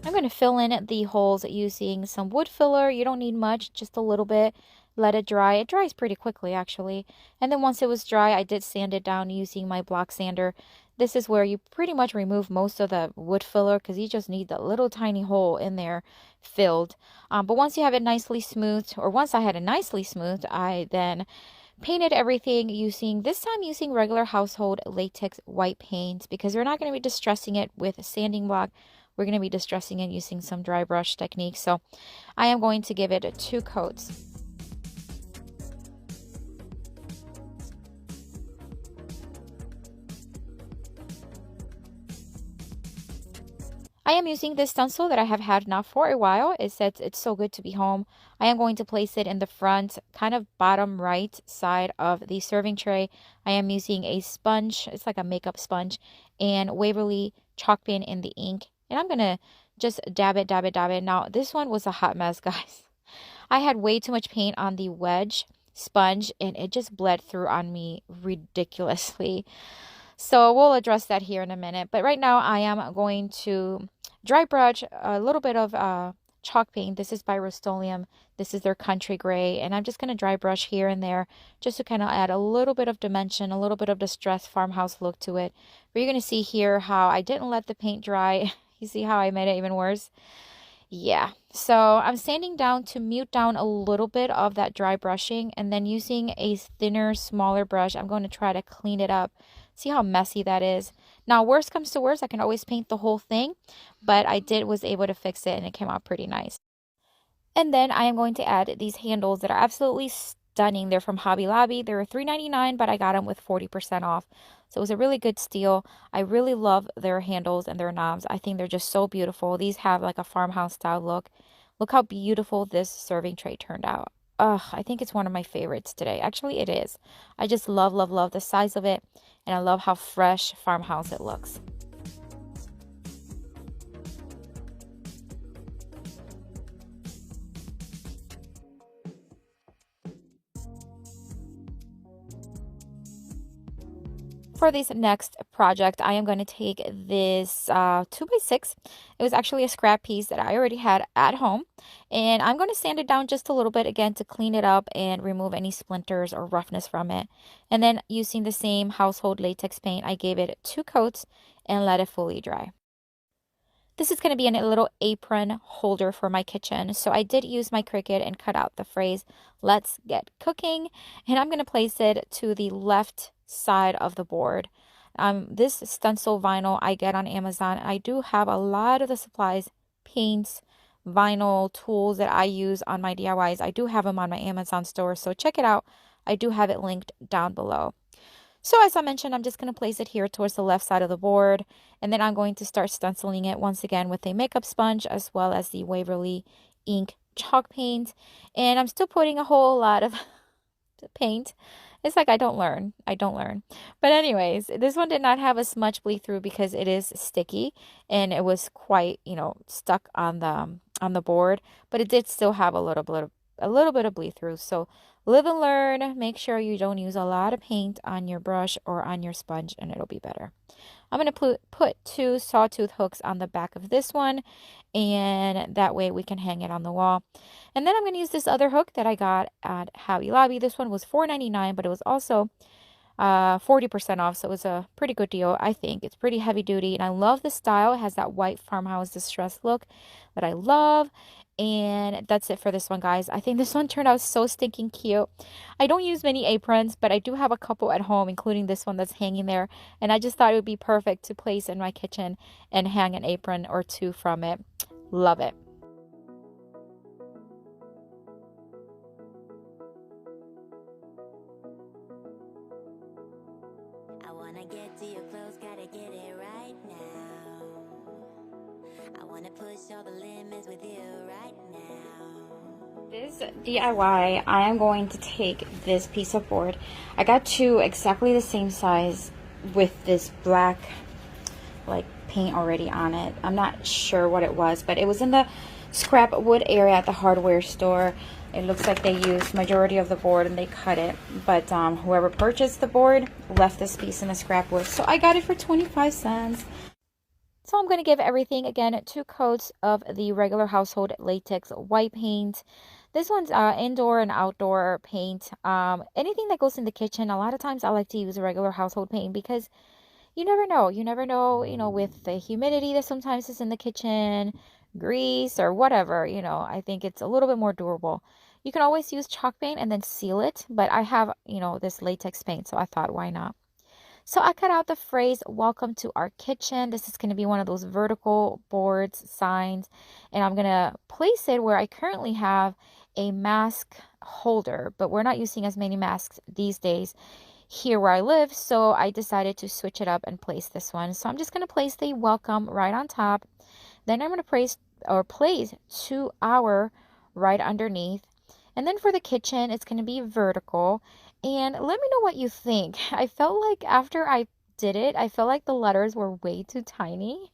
I'm going to fill in the holes using some wood filler. You don't need much, just a little bit. Let it dry. It dries pretty quickly, actually. And then once it was dry, I did sand it down using my block sander. This is where you pretty much remove most of the wood filler because you just need the little tiny hole in there filled. But once you have it nicely smoothed, or once I had it nicely smoothed, I then painted everything this time using regular household latex white paint because we're not going to be distressing it with a sanding block. We're going to be distressing it using some dry brush technique. So I am going to give it 2 coats. I am using this stencil that I have had now for a while. It says it's so good to be home. I am going to place it in the front, kind of bottom right side of the serving tray. I am using a sponge. It's like a makeup sponge and Waverly chalk pen in the ink. And I'm going to just dab it. Now, this one was a hot mess, guys. I had way too much paint on the wedge sponge and it just bled through on me ridiculously. So we'll address that here in a minute. But right now I am going to dry brush a little bit of chalk paint. This is by Rust-Oleum. This is their country gray. And I'm just going to dry brush here and there just to kind of add a little bit of dimension, a little bit of distressed farmhouse look to it. But you're going to see here how I didn't let the paint dry. You see how I made it even worse? Yeah, so I'm sanding down to mute down a little bit of that dry brushing, and then using a thinner, smaller brush, I'm going to try to clean it up. See how messy that is? Now, worst comes to worst, I can always paint the whole thing, but I was able to fix it and it came out pretty nice. And then I am going to add these handles that are absolutely stunning. They're from Hobby Lobby. They were $3.99, but I got them with 40% off. So it was a really good steal. I really love their handles and their knobs. I think they're just so beautiful. These have like a farmhouse style look. Look how beautiful this serving tray turned out. Ugh, I think it's one of my favorites today. Actually, it is. I just love the size of it. And I love how fresh farmhouse it looks. For this next project, I am going to take this 2x6. It was actually a scrap piece that I already had at home. And I'm going to sand it down just a little bit again to clean it up and remove any splinters or roughness from it. And then using the same household latex paint, I gave it 2 coats and let it fully dry. This is going to be a little apron holder for my kitchen. So I did use my Cricut and cut out the phrase, "Let's get cooking." And I'm going to place it to the left side of the board. This stencil vinyl I get on Amazon. I do have a lot of the supplies, paints, vinyl, tools that I use on my DIYs. I do have them on my Amazon store, so check it out. I do have it linked down below. So as I mentioned, I'm just going to place it here towards the left side of the board, and then I'm going to start stenciling it once again with a makeup sponge as well as the Waverly ink chalk paint. And I'm still putting a whole lot of paint. It's like I don't learn. But anyways, this one did not have as much bleed through because it is sticky and it was quite, stuck on the board, but it did still have a little bit of bleed through. So live and learn. Make sure you don't use a lot of paint on your brush or on your sponge and it'll be better. I'm going to put 2 sawtooth hooks on the back of this one, and that way we can hang it on the wall. And then I'm going to use this other hook that I got at Hobby Lobby. This one was $4.99, but it was also 40% off, so it was a pretty good deal, I think. It's pretty heavy duty, and I love the style. It has that white farmhouse distress look that I love. And that's it for this one, guys. I think this one turned out so stinking cute. I don't use many aprons, but I do have a couple at home, including this one that's hanging there. And I just thought it would be perfect to place in my kitchen and hang an apron or 2 from it. Love it. I wanna get to your clothes, gotta get it right now. I wanna push all the limits with you right now. This DIY, I am going to take this piece of board. I got 2 exactly the same size with this black paint already on it. I'm not sure what it was, but it was in the scrap wood area at the hardware store. It looks like they used majority of the board and they cut it, but whoever purchased the board left this piece in the scrap wood, so I got it for 25 cents. So I'm going to give everything, again, 2 coats of the regular household latex white paint. This one's indoor and outdoor paint. Anything that goes in the kitchen, a lot of times I like to use a regular household paint because you never know. You never know, with the humidity that sometimes is in the kitchen, grease or whatever, I think it's a little bit more durable. You can always use chalk paint and then seal it, but I have, this latex paint, so I thought, why not? So I cut out the phrase, "Welcome to our kitchen." This is going to be one of those vertical boards, signs, and I'm going to place it where I currently have a mask holder, but we're not using as many masks these days here where I live, so I decided to switch it up and place this one. So I'm just going to place the welcome right on top. Then I'm going to place 2 hour right underneath. And then for the kitchen, it's going to be vertical. And let me know what you think. I felt like after I did it, I felt like the letters were way too tiny.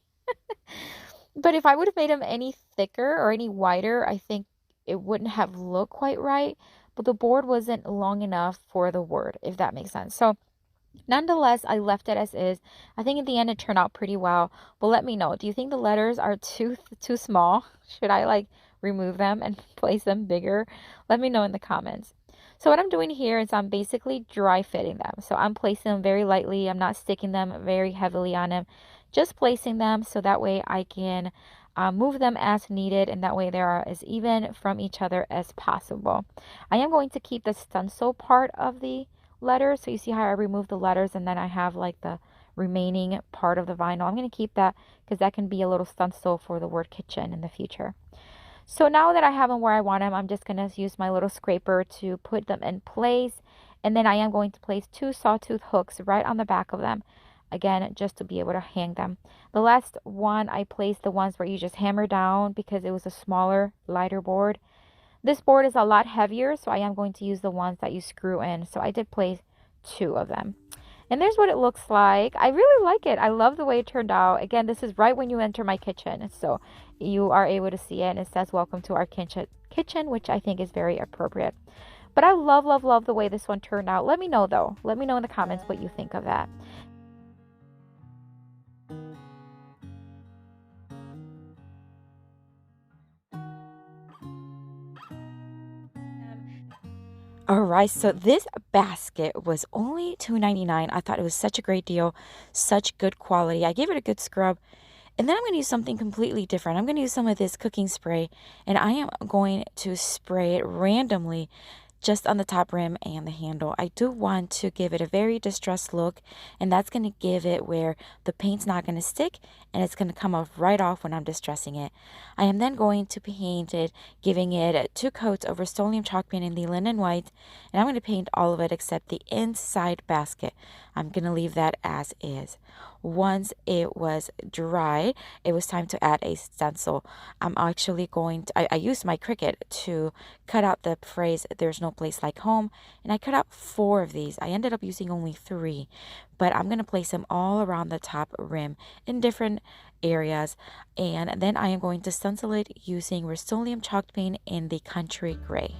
But if I would have made them any thicker or any wider, I think it wouldn't have looked quite right. But the board wasn't long enough for the word, if that makes sense. So nonetheless, I left it as is. I think in the end it turned out pretty well. But let me know. Do you think the letters are too small? Should I remove them and place them bigger? Let me know in the comments. So what I'm doing here is I'm basically dry fitting them. So I'm placing them very lightly. I'm not sticking them very heavily on them. Just placing them so that way I can move them as needed, and that way they are as even from each other as possible. I am going to keep the stencil part of the letters. So you see how I remove the letters and then I have the remaining part of the vinyl. I'm going to keep that because that can be a little stencil for the word kitchen in the future. So now that I have them where I want them, I'm just going to use my little scraper to put them in place. And then I am going to place 2 sawtooth hooks right on the back of them. Again, just to be able to hang them. The last one, I placed the ones where you just hammer down because it was a smaller, lighter board. This board is a lot heavier, so I am going to use the ones that you screw in. So I did place 2 of them. And there's what it looks like. I really like it. I love the way it turned out. Again, this is right when you enter my kitchen, so you are able to see it. And it says, "Welcome to our kitchen," which I think is very appropriate. But I love, love, love the way this one turned out. Let me know, though. Let me know in the comments what you think of that. Alright, so this basket was only $2.99. I thought it was such a great deal, such good quality. I gave it a good scrub. And then I'm going to use something completely different. I'm going to use some of this cooking spray, and I am going to spray it randomly just on the top rim and the handle. I do want to give it a very distressed look, and that's going to give it where the paint's not going to stick and it's going to come off right off when I'm distressing it. I am then going to paint it, giving it 2 coats of Rust-Oleum chalk paint in the linen white, and I'm going to paint all of it except the inside basket. I'm going to leave that as is. Once it was dry, it was time to add a stencil. I'm actually going to, I used my Cricut to cut out the phrase, "There's no place like home," and I cut out 4 of these. I ended up using only 3, but I'm going to place them all around the top rim in different areas, and then I am going to stencil it using Rust-Oleum chalk paint in the Country Gray.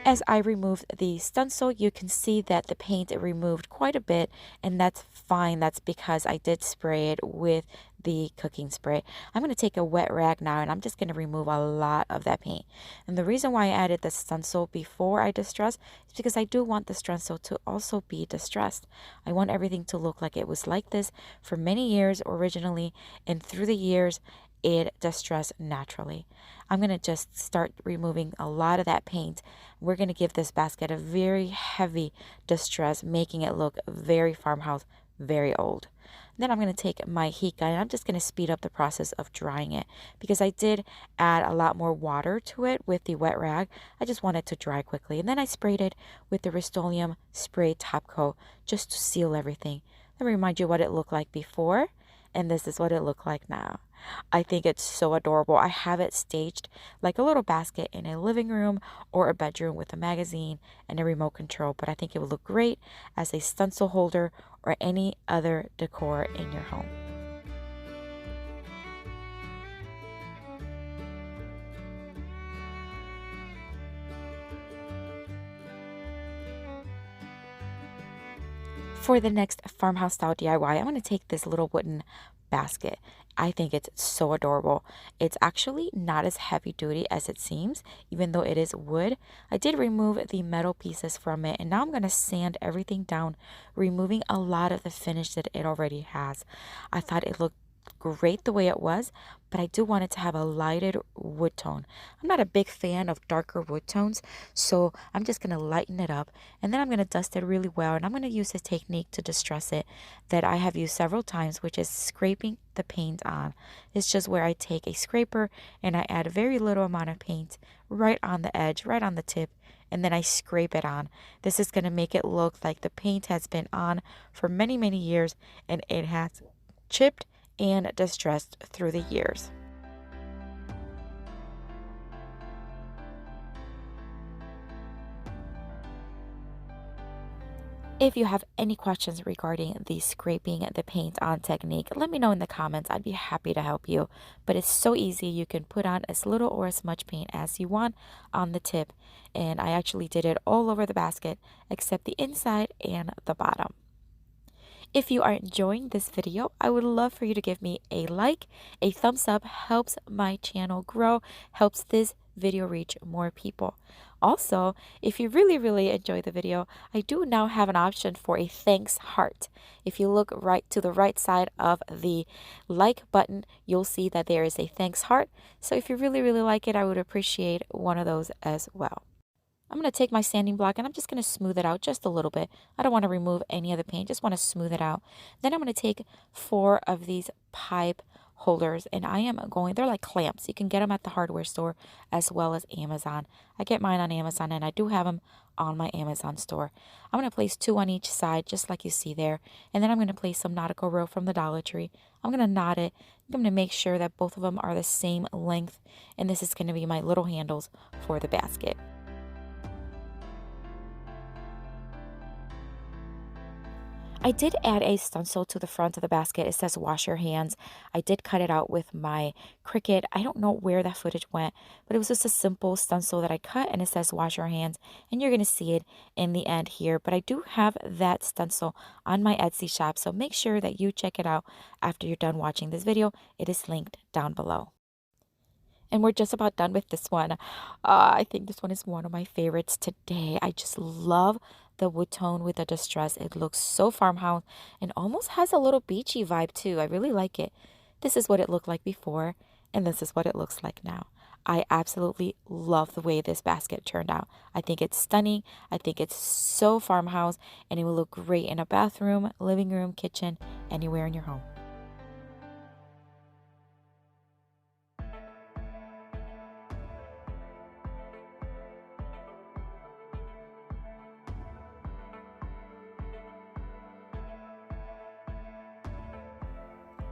As I removed the stencil, you can see that the paint removed quite a bit, and that's fine. That's because I did spray it with the cooking spray. I'm going to take a wet rag now, and I'm just going to remove a lot of that paint. And the reason why I added the stencil before I distress is because I do want the stencil to also be distressed. I want everything to look like it was like this for many years originally, and through the years it distressed naturally. I'm going to just start removing a lot of that paint. We're going to give this basket a very heavy distress, making it look very farmhouse, very old. Then I'm going to take my heat gun and I'm just going to speed up the process of drying it because I did add a lot more water to it with the wet rag. I just want it to dry quickly. And then I sprayed it with the Rust-Oleum spray top coat just to seal everything. Let me remind you what it looked like before, and this is what it looked like now. I think it's so adorable. I have it staged like a little basket in a living room or a bedroom with a magazine and a remote control, but I think it would look great as a stencil holder or any other decor in your home. For the next farmhouse style DIY, I'm going to take this little wooden basket. I think it's so adorable. It's actually not as heavy duty as it seems, even though it is wood. I did remove the metal pieces from it, and now I'm going to sand everything down, removing a lot of the finish that it already has. I thought it looked great the way it was, but I do want it to have a lighted wood tone. I'm not a big fan of darker wood tones, so I'm just going to lighten it up, and then I'm going to dust it really well, and I'm going to use a technique to distress it that I have used several times, which is scraping the paint on. It's just where I take a scraper and I add a very little amount of paint right on the edge, right on the tip, and then I scrape it on. This is going to make it look like the paint has been on for many, many years, and it has chipped and distressed through the years. If you have any questions regarding the scraping the paint on technique, let me know in the comments. I'd be happy to help you. But it's so easy. You can put on as little or as much paint as you want on the tip. And I actually did it all over the basket except the inside and the bottom. If you are enjoying this video, I would love for you to give me a like. A thumbs up helps my channel grow, helps this video reach more people. Also, if you really enjoy the video, I do now have an option for a thanks heart. If you look right to the right side of the like button, you'll see that there is a thanks heart. So if you really like it, I would appreciate one of those as well. I'm going to take my sanding block and I'm just going to smooth it out just a little bit. I don't want to remove any of the paint, just want to smooth it out. Then I'm going to take 4 of these pipe holders and I am going, they're like clamps. You can get them at the hardware store as well as Amazon. I get mine on Amazon and I do have them on my Amazon store. I'm going to place 2 on each side just like you see there. And then I'm going to place some nautical rope from the Dollar Tree. I'm going to knot it. I'm going to make sure that both of them are the same length. And this is going to be my little handles for the basket. I did add a stencil to the front of the basket. It says wash your hands. I did cut it out with my Cricut. I don't know where that footage went, but it was just a simple stencil that I cut and it says wash your hands, and you're going to see it in the end here. But I do have that stencil on my Etsy shop, so make sure that you check it out after you're done watching this video. It is linked down below. And we're just about done with this one. I think this one is one of my favorites today. I just love the wood tone with the distress. It looks so farmhouse and almost has a little beachy vibe too. I really like it. This is what it looked like before, and this is what it looks like now. I absolutely love the way this basket turned out. I think it's stunning. I think it's so farmhouse, and it will look great in a bathroom, living room, kitchen, anywhere in your home.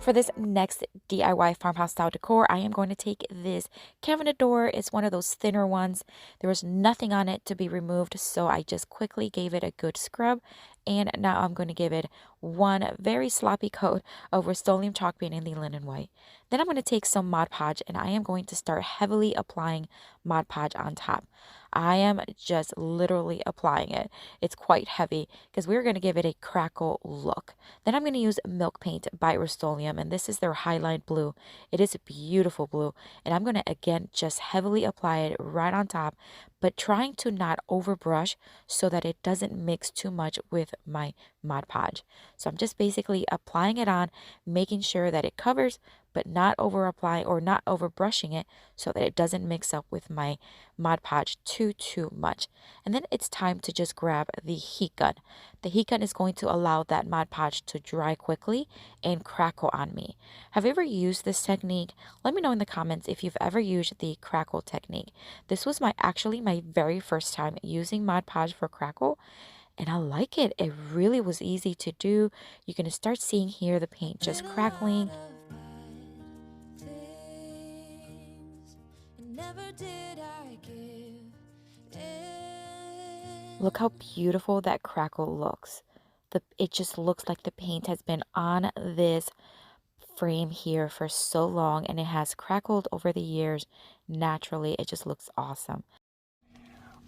For this next DIY farmhouse style decor, I am going to take this cabinet door. It's one of those thinner ones. There was nothing on it to be removed, so I just quickly gave it a good scrub. And now I'm going to give it one very sloppy coat of Rust-Oleum chalk paint in the linen white. Then I'm going to take some Mod Podge and I am going to start heavily applying Mod Podge on top. I am just literally applying it. It's quite heavy because we're going to give it a crackle look. Then I'm going to use Milk Paint by Rust-Oleum, and this is their highlight blue. It is a beautiful blue, and I'm going to again just heavily apply it right on top, but trying to not overbrush so that it doesn't mix too much with my Mod Podge. So I'm just basically applying it on, making sure that it covers, but not over applying or not over brushing it so that it doesn't mix up with my Mod Podge too much. And then it's time to just grab the heat gun. The heat gun is going to allow that Mod Podge to dry quickly and crackle on me. Have you ever used this technique? Let me know in the comments if you've ever used the crackle technique. This was actually my very first time using Mod Podge for crackle, and I like it. It really was easy to do. You're going to start seeing here the paint just crackling. never did I give in. Look how beautiful that crackle looks. It just looks like the paint has been on this frame here for so long and it has crackled over the years naturally. It just looks awesome.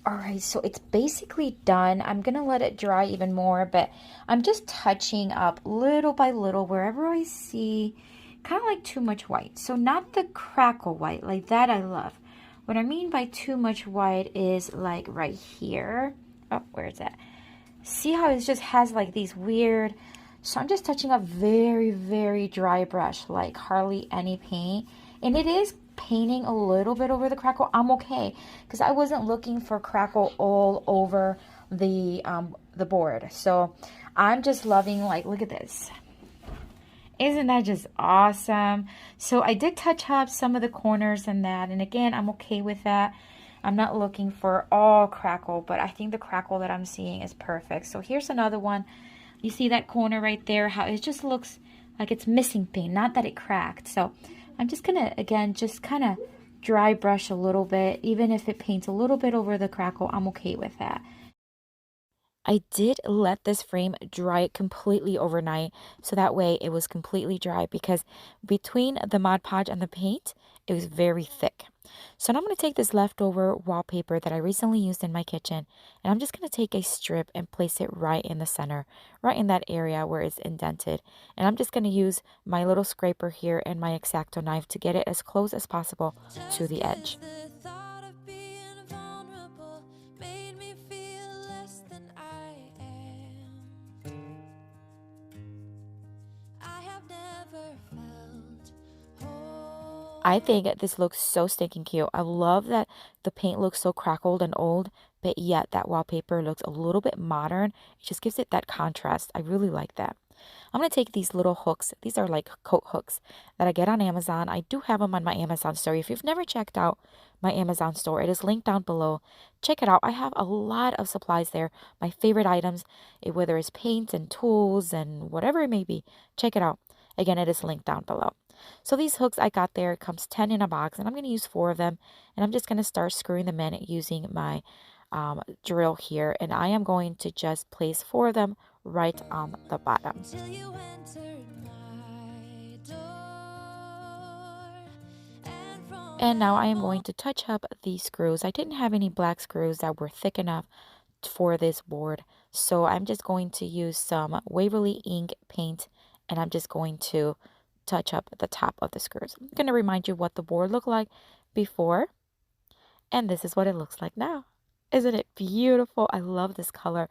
All right, so it's basically done. I'm gonna let it dry even more, but I'm just touching up little by little wherever I see kind of like too much white. So not the crackle white, like that I love. What I mean by too much white is like right here. Oh, where is that? See how it just has like these weird, so I'm just touching up very, very dry brush, like hardly any paint. And it is painting a little bit over the crackle. I'm okay, because I wasn't looking for crackle all over the board. So I'm just loving, like, look at this. Isn't that just awesome? So I did touch up some of the corners and that. And again, I'm okay with that. I'm not looking for all crackle, but I think the crackle that I'm seeing is perfect. So here's another one. You see that corner right there, how it just looks like it's missing paint, not that it cracked. So I'm just gonna, again, just kind of dry brush a little bit. Even if it paints a little bit over the crackle, I'm okay with that. I did let this frame dry completely overnight, so that way it was completely dry, because between the Mod Podge and the paint, it was very thick. So now I'm going to take this leftover wallpaper that I recently used in my kitchen, and I'm just going to take a strip and place it right in the center, right in that area where it's indented. And I'm just going to use my little scraper here and my X-Acto knife to get it as close as possible to the edge. I think this looks so stinking cute. I love that the paint looks so crackled and old, but yet that wallpaper looks a little bit modern. It just gives it that contrast. I really like that. I'm going to take these little hooks. These are like coat hooks that I get on Amazon. I do have them on my Amazon store. If you've never checked out my Amazon store, it is linked down below. Check it out. I have a lot of supplies there. My favorite items, whether it's paint and tools and whatever it may be. Check it out. Again, it is linked down below. So these hooks I got there, it comes 10 in a box, and I'm going to use 4 of them. And I'm just going to start screwing them in using my drill here. And I am going to just place 4 of them right on the bottom. And now I am going to touch up these screws. I didn't have any black screws that were thick enough for this board, so I'm just going to use some Waverly ink paint, and I'm just going to touch up the top of the screws. I'm going to remind you what the board looked like before, and this is what it looks like now. Isn't it beautiful? I love this color.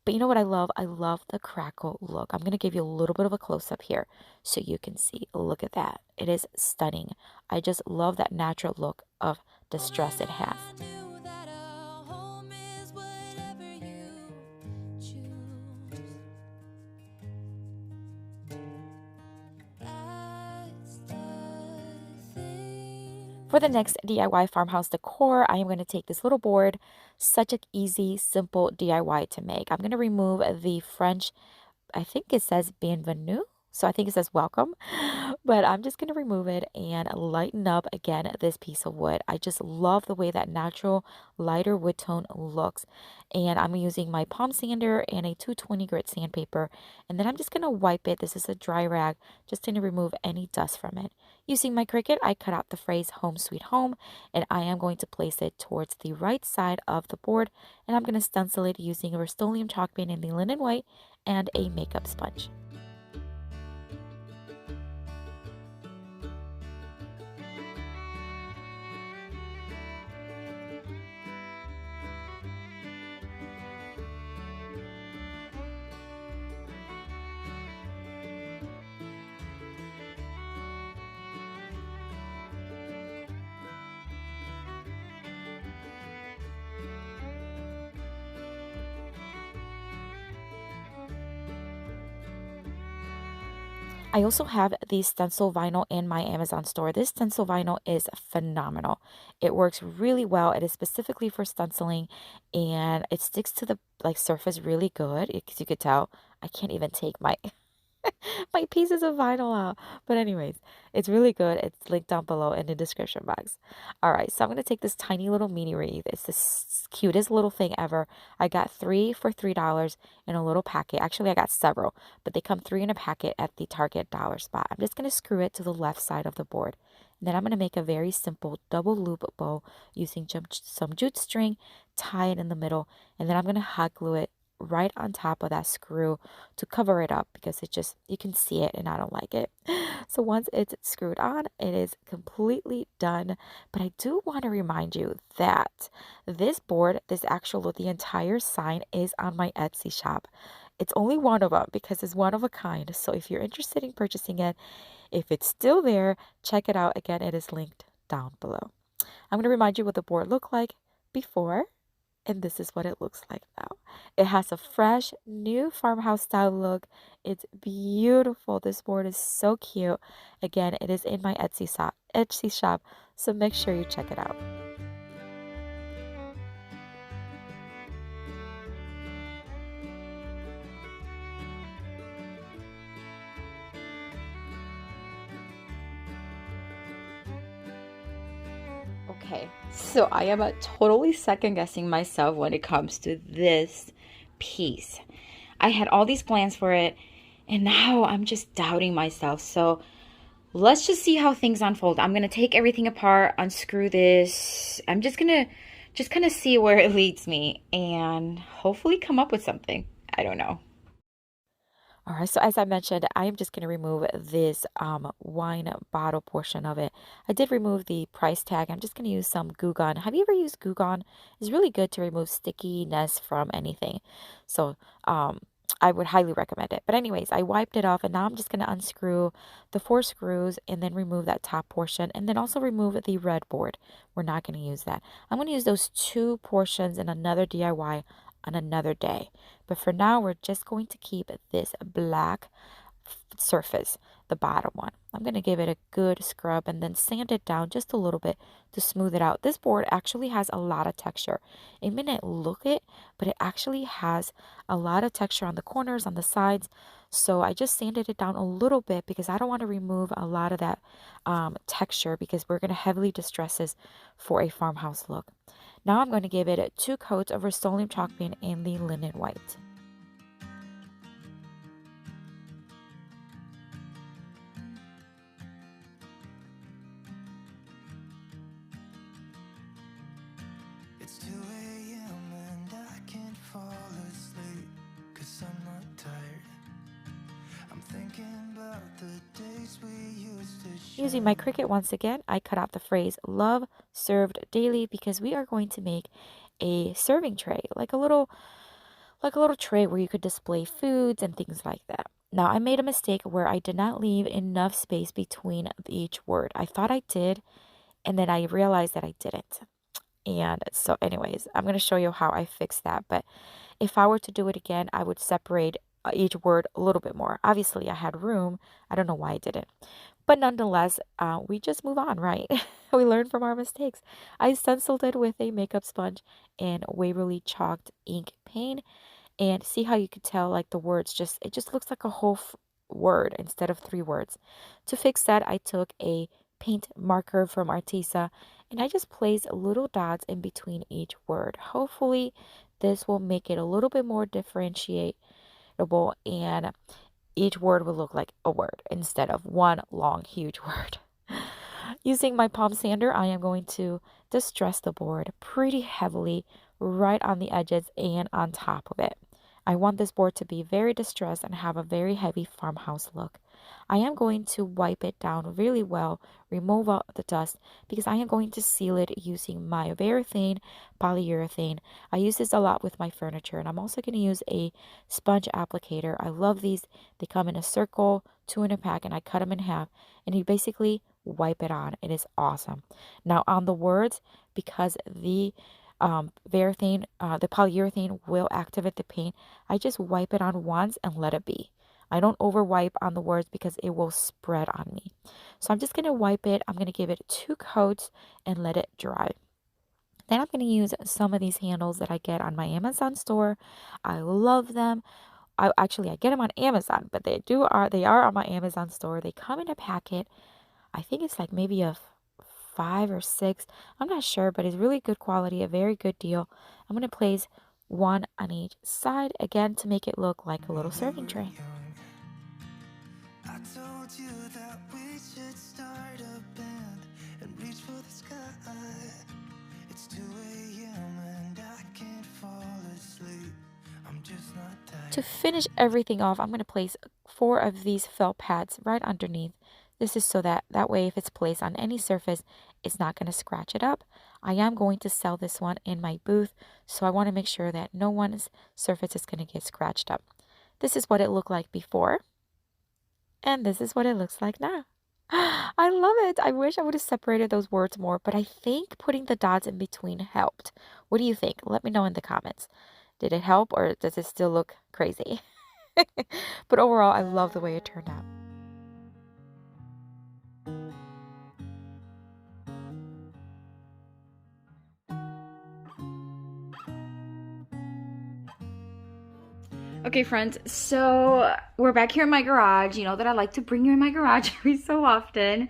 But you know what I love? I love the crackle look. I'm going to give you a little bit of a close-up here so you can see. Look at that. It is stunning. I just love that natural look of distress it has. For the next DIY farmhouse decor, I am going to take this little board, such an easy, simple DIY to make. I'm going to remove the French, I think it says bienvenue, so I think it says welcome, but I'm just going to remove it and lighten up, again, this piece of wood. I just love the way that natural, lighter wood tone looks, and I'm using my palm sander and a 220 grit sandpaper, and then I'm just going to wipe it. This is a dry rag, just to remove any dust from it. Using my Cricut, I cut out the phrase Home Sweet Home, and I am going to place it towards the right side of the board, and I'm going to stencil it using a Rust-Oleum chalk paint in the linen white and a makeup sponge. I also have the stencil vinyl in my Amazon store. This stencil vinyl is phenomenal. It works really well. It is specifically for stenciling, and it sticks to the surface really good. As you could tell, I can't even take my my pieces of vinyl out. But anyways, it's really good. It's linked down below in the description box. All right, so I'm going to take this tiny little mini wreath. It's the cutest little thing ever. I got 3 for $3 in a little packet. Actually, I got several, but they come 3 in a packet at the Target dollar spot. I'm just going to screw it to the left side of the board. And then I'm going to make a very simple double loop bow using some jute string, tie it in the middle, and then I'm going to hot glue it right on top of that screw to cover it up because it just, you can see it and I don't like it. So once it's screwed on, it is completely done. But I do want to remind you that this board, the entire sign is on my Etsy shop. It's only one of them because it's one of a kind. So if you're interested in purchasing it, if it's still there, check it out. Again, it is linked down below. I'm going to remind you what the board looked like before, and this is what it looks like now. It has a fresh, new farmhouse style look. It's beautiful. This board is so cute. Again, it is in my Etsy shop, so make sure you check it out. Okay, so I am totally second guessing myself when it comes to this piece. I had all these plans for it, and now I'm just doubting myself. So let's just see how things unfold. I'm gonna take everything apart, unscrew this. I'm just gonna kind of see where it leads me and hopefully come up with something. I don't know. All right, so as I mentioned, I am just going to remove this wine bottle portion of it. I did remove the price tag. I'm just going to use some Goo Gone. Have you ever used Goo Gone? It's really good to remove stickiness from anything. So I would highly recommend it. But anyways, I wiped it off and now I'm just going to unscrew the 4 screws and then remove that top portion and then also remove the red board. We're not going to use that. I'm going to use those 2 portions in another DIY on another day. But for now, we're just going to keep this black surface, the bottom one. I'm going to give it a good scrub and then sand it down just a little bit to smooth it out. This board actually has a lot of texture. It may not look it, but it actually has a lot of texture on the corners, on the sides. So I just sanded it down a little bit because I don't want to remove a lot of that texture because we're going to heavily distress this for a farmhouse look. Now I'm going to give it 2 coats of Rust-Oleum chalk paint in the linen white. It's 2 a.m. and I can't fall asleep 'cause I'm not tired. I'm thinking about the days we used to share. Using my Cricut once again, I cut out the phrase "love served daily" because we are going to make a serving tray, like a little tray where you could display foods and things like that. Now, I made a mistake where I did not leave enough space between each word. I thought I did, and then I realized that I didn't. And so anyways, I'm going to show you how I fixed that. But if I were to do it again, I would separate each word a little bit more. Obviously, I had room. I don't know why I didn't. But nonetheless, we just move on, right? We learn from our mistakes. I stenciled it with a makeup sponge and Waverly chalked ink paint. And see how you could tell like the words just, it just looks like a whole word instead of 3 words. To fix that, I took a paint marker from Artisa and I just placed little dots in between each word. Hopefully this will make it a little bit more differentiable and each word will look like a word instead of one long huge word. Using my palm sander, I am going to distress the board pretty heavily right on the edges and on top of it. I want this board to be very distressed and have a very heavy farmhouse look. I am going to wipe it down really well, remove all the dust, because I am going to seal it using my very thin polyurethane. I use this a lot with my furniture, and I'm also going to use a sponge applicator. I love these. They come in a circle, 2 in a pack, and I cut them in half, and you basically wipe it on. It is awesome. Now on the words, because the polyurethane will activate the paint, I just wipe it on once and let it be. I don't over wipe on the words because it will spread on me. So I'm just going to wipe it. I'm going to give it 2 coats and let it dry. Then I'm going to use some of these handles that I get on my Amazon store. I love them. I get them on Amazon, but they are on my Amazon store. They come in a packet. I think it's like maybe a 5 or 6. I'm not sure, but it's really good quality, a very good deal. I'm going to place one on each side again to make it look like a little serving tray. I told you that we should start a band and reach for the sky. It's 2 a.m. and I can't fall asleep. I'm just not tired. To finish everything off, I'm going to place 4 of these felt pads right underneath. This is so that way if it's placed on any surface, it's not going to scratch it up. I am going to sell this one in my booth, so I want to make sure that no one's surface is going to get scratched up. This is what it looked like before, and this is what it looks like now. I love it. I wish I would have separated those words more, but I think putting the dots in between helped. What do you think? Let me know in the comments. Did it help, or does it still look crazy? But overall, I love the way it turned out. Okay, friends, so we're back here in my garage. You know that I like to bring you in my garage every so often.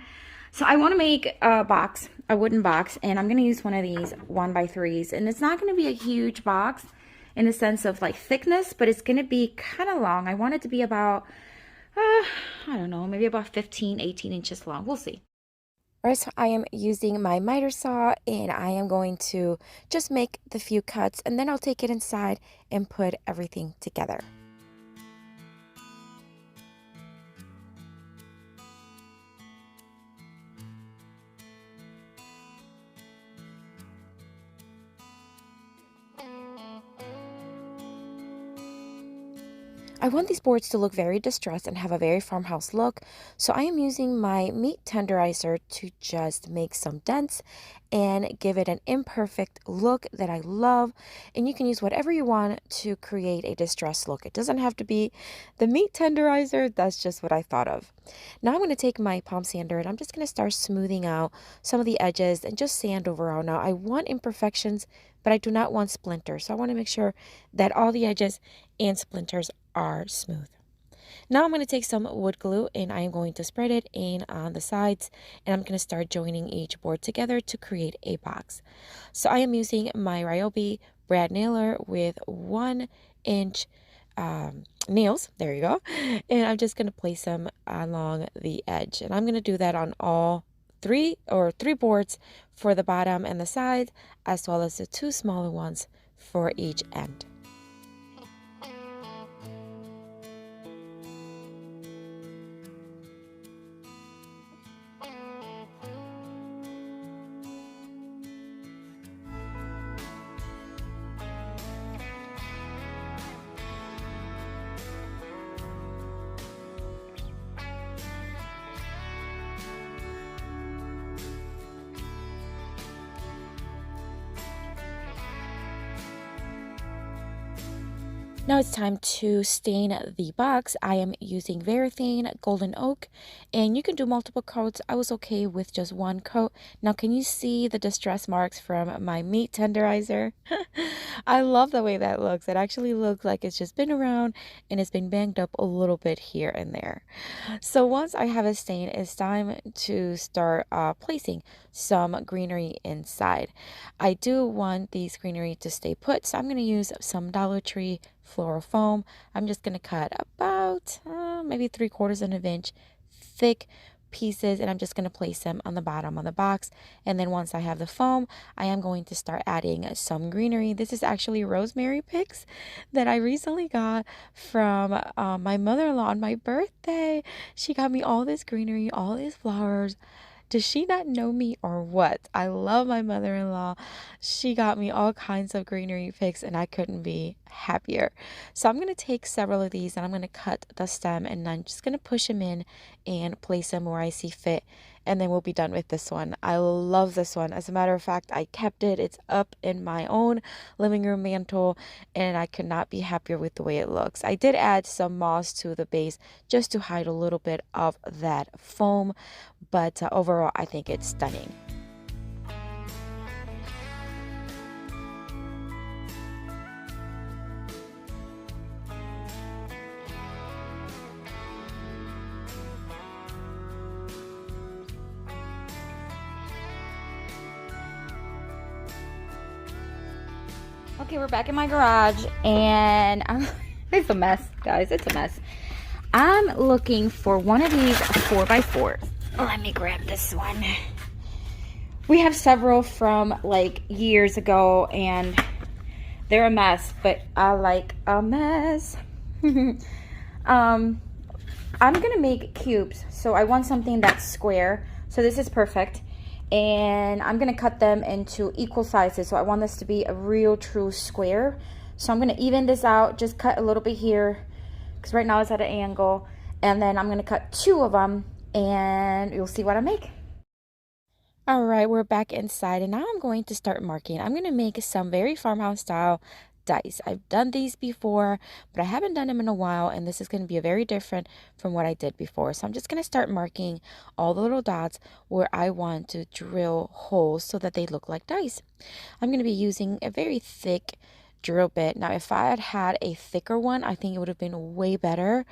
So I want to make a box, a wooden box, and I'm going to use one of these 1x3s. And it's not going to be a huge box in the sense of like thickness, but it's going to be kind of long. I want it to be about, I don't know, maybe about 15, 18 inches long. We'll see. Alright, so I am using my miter saw, and I am going to just make the few cuts, and then I'll take it inside and put everything together. I want these boards to look very distressed and have a very farmhouse look, so I am using my meat tenderizer to just make some dents and give it an imperfect look that I love. And you can use whatever you want to create a distressed look. It doesn't have to be the meat tenderizer. That's just what I thought of. Now I'm going to take my palm sander and I'm just going to start smoothing out some of the edges and just sand overall. Now I want imperfections, but I do not want splinters. So I want to make sure that all the edges and splinters are smooth. Now I'm going to take some wood glue and I am going to spread it in on the sides, and I'm going to start joining each board together to create a box. So I am using my Ryobi brad nailer with 1-inch nails. There you go. And I'm just going to place them along the edge, and I'm going to do that on all three boards for the bottom and the side, as well as the 2 smaller ones for each end. Now it's time to stain the box. I am using Varathane Golden Oak, and you can do multiple coats. I was okay with just 1 coat. Now can you see the distress marks from my meat tenderizer? I love the way that looks. It actually looks like it's just been around and it's been banged up a little bit here and there. So once I have a stain, it's time to start placing some greenery inside. I do want these greenery to stay put, so I'm going to use some Dollar Tree floral foam. I'm just going to cut about maybe 3/4 of an inch thick pieces, and I'm just going to place them on the bottom of the box. And then once I have the foam, I am going to start adding some greenery. This is actually rosemary picks that I recently got from my mother-in-law on my birthday. She got me all this greenery, all these flowers. Does she not know me or what? I love my mother-in-law. She got me all kinds of greenery picks, and I couldn't be happier. So I'm going to take several of these and I'm going to cut the stem, and I'm just going to push them in and place them where I see fit. And then we'll be done with this one. I love this one. As a matter of fact, I kept it. It's up in my own living room mantle, and I could not be happier with the way it looks. I did add some moss to the base just to hide a little bit of that foam, but overall, I think it's stunning. Okay, we're back in my garage, and it's a mess, guys. It's a mess. I'm looking for one of these 4x4s. Let me grab this one. We have several from like years ago, and they're a mess, but I like a mess. I'm gonna make cubes, so I want something that's square. So this is perfect. And I'm gonna cut them into equal sizes. So I want this to be a real true square. So I'm gonna even this out, just cut a little bit here, because right now it's at an angle. And then I'm gonna cut 2 of them, and you'll see what I make. All right, we're back inside, and now I'm going to start marking. I'm going to make some very farmhouse style dice. I've done these before, but I haven't done them in a while, and this is going to be very different from what I did before. So I'm just going to start marking all the little dots where I want to drill holes so that they look like dice. I'm going to be using a very thick drill bit. Now, if I had had a thicker one, I think it would have been way better.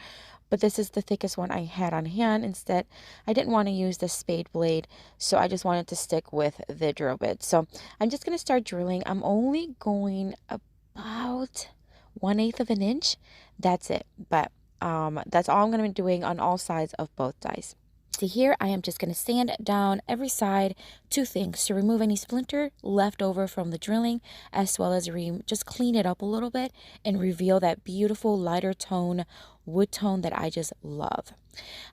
But this is the thickest one I had on hand. Instead, I didn't want to use the spade blade, so I just wanted to stick with the drill bit. So I'm just going to start drilling. I'm only going about 1/8 of an inch. That's it. But that's all I'm going to be doing on all sides of both dies. See here, I am just going to sand down every side. 2 things: to remove any splinter left over from the drilling, as well as just clean it up a little bit and reveal that beautiful lighter tone, wood tone that I just love.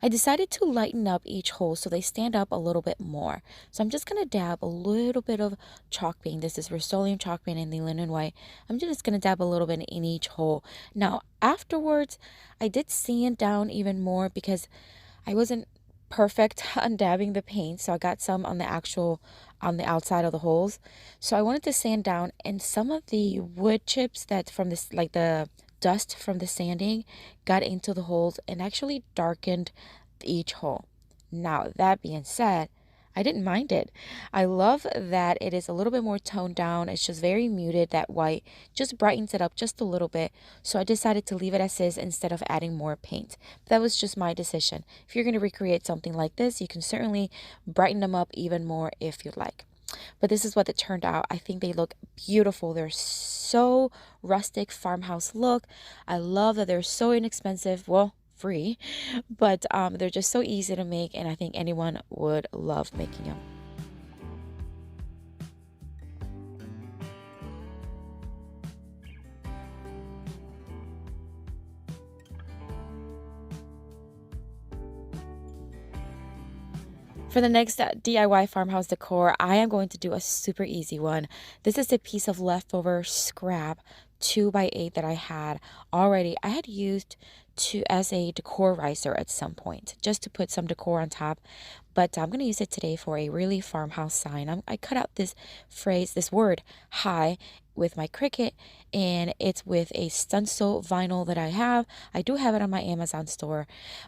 I decided to lighten up each hole so they stand up a little bit more. So I'm just going to dab a little bit of chalk paint. This is Vermilion chalk paint in the linen white. I'm just going to dab a little bit in each hole. Now, afterwards, I did sand down even more because I wasn't perfect on dabbing the paint, so I got some on the outside of the holes. So I wanted to sand down, and some of the wood chips that from this, like the dust from the sanding, got into the holes and actually darkened each hole. Now, that being said, I didn't mind it. I love that it is a little bit more toned down. It's just very muted. That white just brightens it up just a little bit. So I decided to leave it as is instead of adding more paint. That was just my decision. If you're going to recreate something like this, you can certainly brighten them up even more if you'd like. But this is what it turned out. I think they look beautiful. They're so rustic farmhouse look. I love that they're so inexpensive. Well, free, but they're just so easy to make, and I think anyone would love making them. For the next DIY farmhouse decor, I am going to do a super easy one. This is a piece of leftover scrap 2x8 that I had already. I had used as a decor riser at some point, just to put some decor on top. But I'm going to use it today for a really farmhouse sign. I cut out this word, hi, with my Cricut, and it's with a stencil vinyl that I have. I do have it on my Amazon store,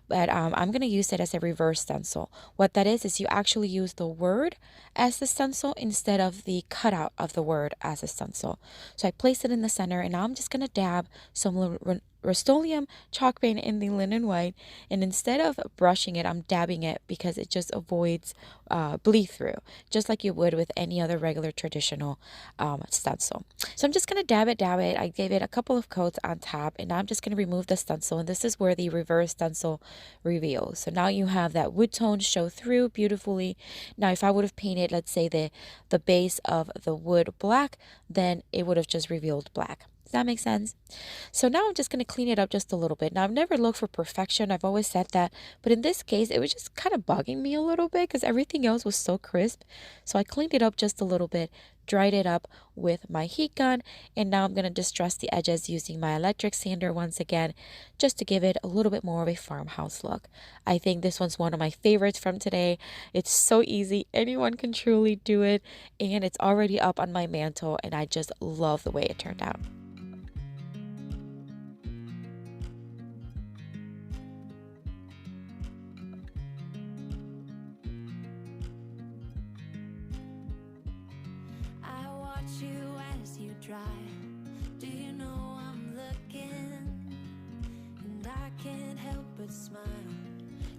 but I'm going to use it as a reverse stencil. What that is you actually use the word as the stencil instead of the cutout of the word as a stencil. So I place it in the center, and now I'm just going to dab some Rust-Oleum chalk paint in the linen white, and instead of brushing it, I'm dabbing it because it just avoids bleed through, just like you would with any other regular traditional stencil. So I'm just going to dab it. I gave it a couple of coats on top, and now I'm just going to remove the stencil, and this is where the reverse stencil reveals. So now you have that wood tone show through beautifully. Now if I would have painted, let's say, the base of the wood black, then it would have just revealed black. Does that make sense? So now I'm just going to clean it up just a little bit. Now, I've never looked for perfection. I've always said that. But in this case, it was just kind of bugging me a little bit because everything else was so crisp. So I cleaned it up just a little bit, dried it up with my heat gun. And now I'm going to distress the edges using my electric sander once again, just to give it a little bit more of a farmhouse look. I think this one's one of my favorites from today. It's so easy. Anyone can truly do it. And it's already up on my mantle. And I just love the way it turned out. I watch you as you drive. Do you know I'm looking? And I can't help but smile.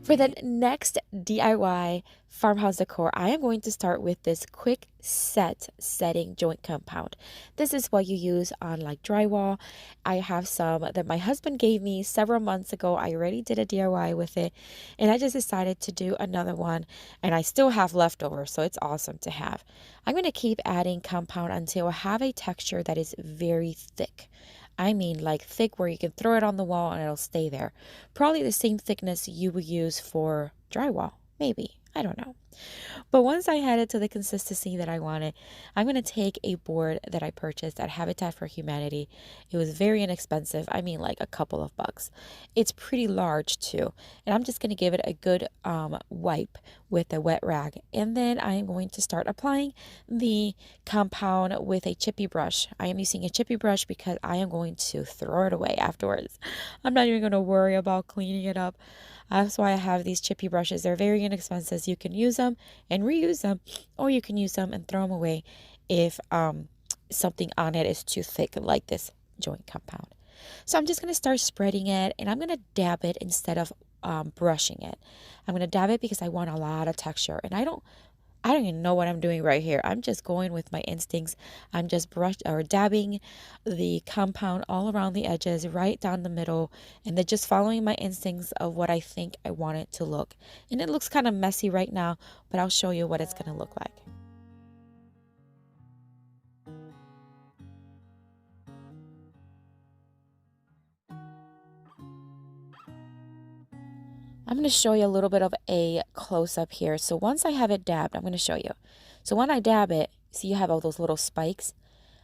For the next DIY farmhouse decor, I am going to start with this quick setting joint compound. This is what you use on like drywall. I have some that my husband gave me several months ago. I already did a DIY with it, and I just decided to do another one, and I still have leftovers, so it's awesome to have. I'm going to keep adding compound until I have a texture that is very thick. I mean like thick where you can throw it on the wall and it'll stay there. Probably the same thickness you would use for drywall. Maybe. I don't know. But once I had it to the consistency that I wanted, I'm going to take a board that I purchased at Habitat for Humanity. It was very inexpensive. I mean, like a couple of bucks. It's pretty large too. And I'm just going to give it a good wipe with a wet rag. And then I am going to start applying the compound with a chippy brush. I am using a chippy brush because I am going to throw it away afterwards. I'm not even going to worry about cleaning it up. That's why I have these chippy brushes. They're very inexpensive. You can use them and reuse them, or you can use them and throw them away if something on it is too thick, like this joint compound. So I'm just going to start spreading it, and I'm going to dab it instead of brushing it. I'm going to dab it because I want a lot of texture, and I don't even know what I'm doing right here. I'm just going with my instincts. I'm just dabbing the compound all around the edges, right down the middle, and then just following my instincts of what I think I want it to look. And it looks kind of messy right now, but I'll show you what it's going to look like. I'm going to show you a little bit of a close-up here. So once I have it dabbed, I'm going to show you. So when I dab it, see you have all those little spikes?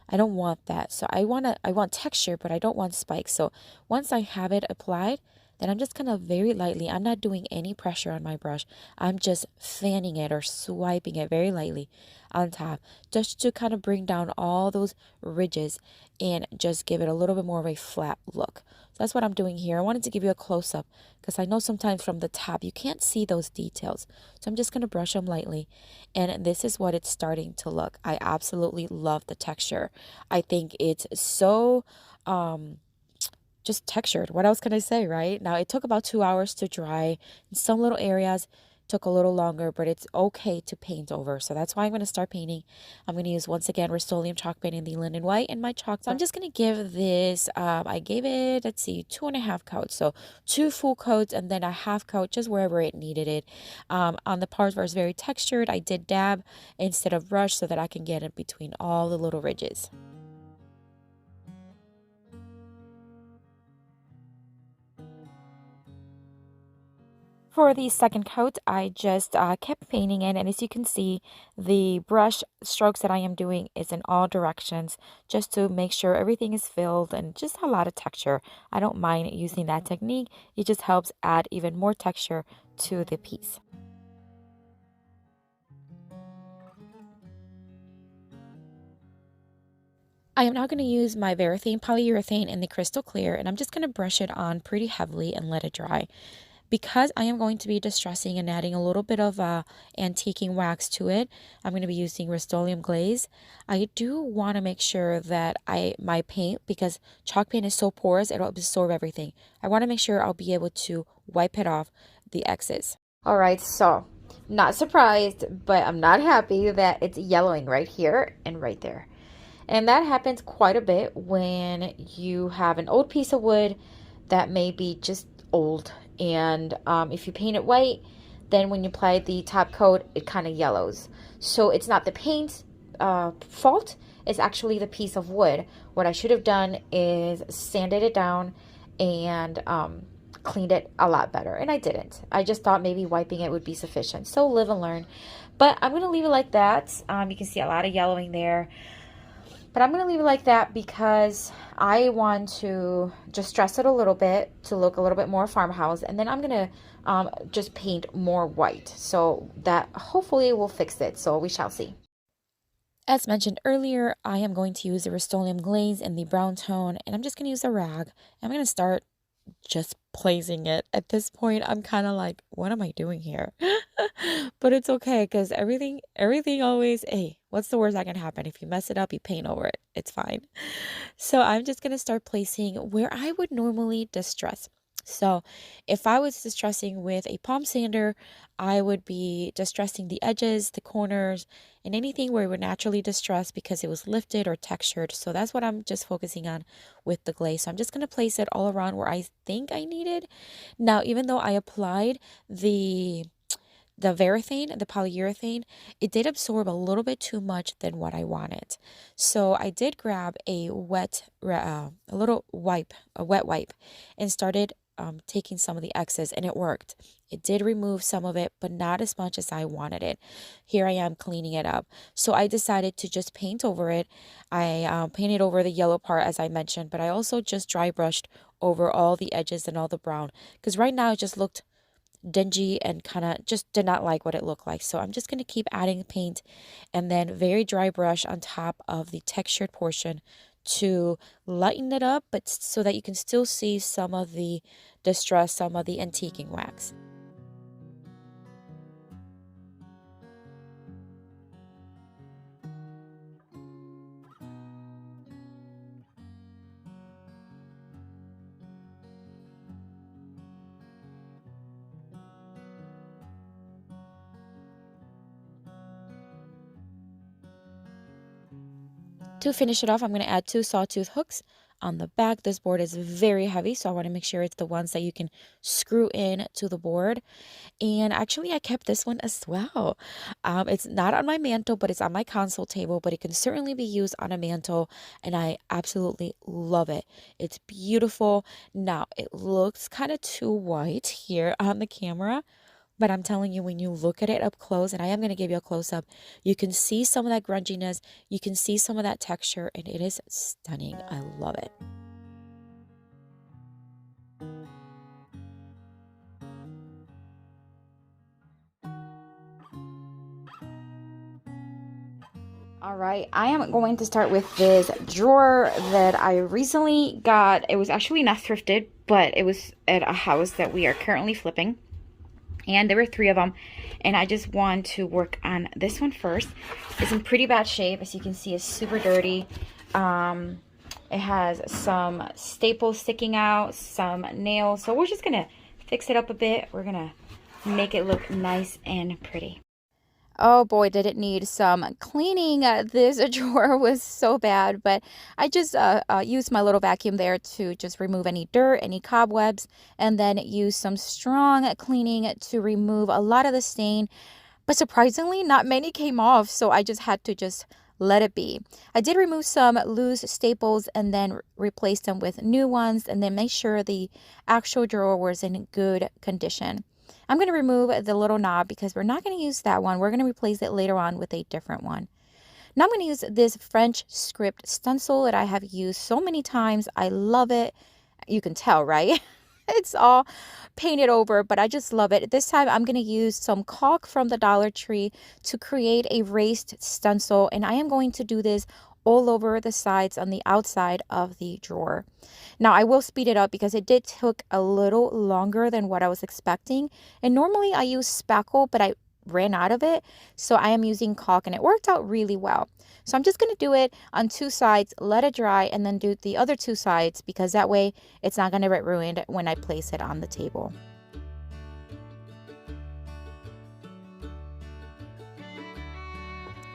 I don't want that. So I want texture, but I don't want spikes. So once I have it applied, then I'm just going to very lightly, I'm not doing any pressure on my brush. I'm just fanning it or swiping it very lightly on top, just to kind of bring down all those ridges and just give it a little bit more of a flat look. So that's what I'm doing here. I wanted to give you a close-up because I know sometimes from the top you can't see those details. So I'm just going to brush them lightly, and this is what it's starting to look. I absolutely love the texture. I think it's so just textured. What else can I say, right? Now, it took about 2 hours to dry. In some little areas took a little longer, but it's okay to paint over. So that's why I'm going to start painting. I'm going to use, once again, Rust-Oleum chalk paint in the linen white and my chalk. So I'm just going to give this, I gave it, let's see, 2.5 coats. So 2 full coats and then a half coat just wherever it needed it. On the parts where it's very textured, I did dab instead of brush so that I can get it between all the little ridges. For the second coat, I just kept painting it, and as you can see, the brush strokes that I am doing is in all directions, just to make sure everything is filled and just a lot of texture. I don't mind using that technique. It just helps add even more texture to the piece. I am now going to use my Varathane polyurethane in the crystal clear, and I'm just going to brush it on pretty heavily and let it dry. Because I am going to be distressing and adding a little bit of antiquing wax to it, I'm going to be using Rust-Oleum glaze. I do want to make sure that my paint, because chalk paint is so porous, it'll absorb everything. I want to make sure I'll be able to wipe it off the excess. All right, so not surprised, but I'm not happy that it's yellowing right here and right there. And that happens quite a bit when you have an old piece of wood that may be just old. And if you paint it white, then when you apply the top coat, it kind of yellows. So it's not the paint's fault, it's actually the piece of wood. What I should have done is sanded it down and cleaned it a lot better. And I didn't. I just thought maybe wiping it would be sufficient. So live and learn. But I'm going to leave it like that. You can see a lot of yellowing there. But I'm going to leave it like that because I want to just stress it a little bit to look a little bit more farmhouse. And then I'm going to just paint more white. So that hopefully will fix it. So we shall see. As mentioned earlier, I am going to use the Rust-Oleum glaze in the brown tone. And I'm just going to use a rag. I'm going to start just placing it. At this point, I'm kind of like, what am I doing here? But it's okay because everything always, hey, what's the worst that can happen? If you mess it up, you paint over it. It's fine. So I'm just going to start placing where I would normally distress. So if I was distressing with a palm sander, I would be distressing the edges, the corners, and anything where it would naturally distress because it was lifted or textured. So that's what I'm just focusing on with the glaze. So I'm just going to place it all around where I think I needed. Now, even though I applied the varathane, the polyurethane, it did absorb a little bit too much than what I wanted. So I did grab a little wipe, a wet wipe, and started taking some of the excess, and it worked. It did remove some of it, but not as much as I wanted it. Here I am cleaning it up. So I decided to just paint over it. I painted over the yellow part, as I mentioned, but I also just dry brushed over all the edges and all the brown, because right now it just looked dingy and kind of just did not like what it looked like. So I'm just going to keep adding paint and then very dry brush on top of the textured portion to lighten it up, but so that you can still see some of the distress, some of the antiquing wax. To finish it off, I'm going to add 2 sawtooth hooks on the back. This board is very heavy, so I want to make sure it's the ones that you can screw in to the board. And actually, I kept this one as well. It's not on my mantle, but it's on my console table, but it can certainly be used on a mantle, and I absolutely love it. It's beautiful. Now, it looks kind of too white here on the camera, but I'm telling you, when you look at it up close, and I am going to give you a close-up, you can see some of that grunginess, you can see some of that texture, and it is stunning. I love it. All right, I am going to start with this drawer that I recently got. It was actually not thrifted, but it was at a house that we are currently flipping. And there were 3 of them, and I just want to work on this one first. It's in pretty bad shape. As you can see, it's super dirty. It has some staples sticking out, some nails. So we're just going to fix it up a bit. We're going to make it look nice and pretty. Oh boy, did it need some cleaning. This drawer was so bad, but I just used my little vacuum there to just remove any dirt, any cobwebs, and then use some strong cleaning to remove a lot of the stain. But surprisingly, not many came off, so I just had to just let it be. I did remove some loose staples and then replace them with new ones, and then make sure the actual drawer was in good condition. I'm going to remove the little knob because we're not going to use that one. We're going to replace it later on with a different one. Now I'm going to use this French script stencil that I have used so many times. I love it. You can tell, right? It's all painted over, but I just love it. This time I'm going to use some caulk from the Dollar Tree to create a raised stencil, and I am going to do this all over the sides on the outside of the drawer. Now I will speed it up because it did took a little longer than what I was expecting. And normally I use spackle, but I ran out of it. So I am using caulk, and it worked out really well. So I'm just going to do it on 2 sides, let it dry, and then do the other 2 sides because that way it's not going to get ruined when I place it on the table.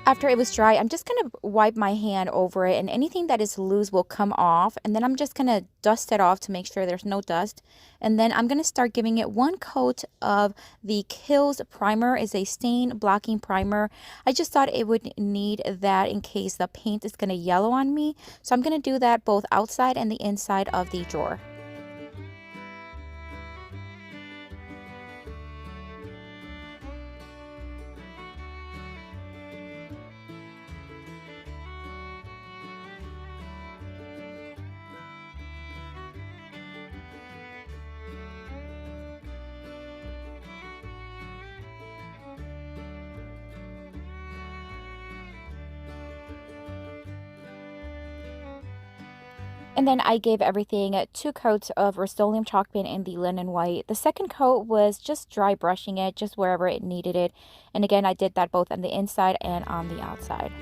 After it was dry, I'm just going to wipe my hand over it, and anything that is loose will come off. And then I'm just going to dust it off to make sure there's no dust. And then I'm going to start giving it 1 coat of the Kills primer. It's a stain blocking primer. I just thought it would need that in case the paint is going to yellow on me. So I'm going to do that both outside and the inside of the drawer. And then I gave everything 2 coats of Rust-Oleum chalk paint in the linen white. The second coat was just dry brushing it, just wherever it needed it. And again, I did that both on the inside and on the outside.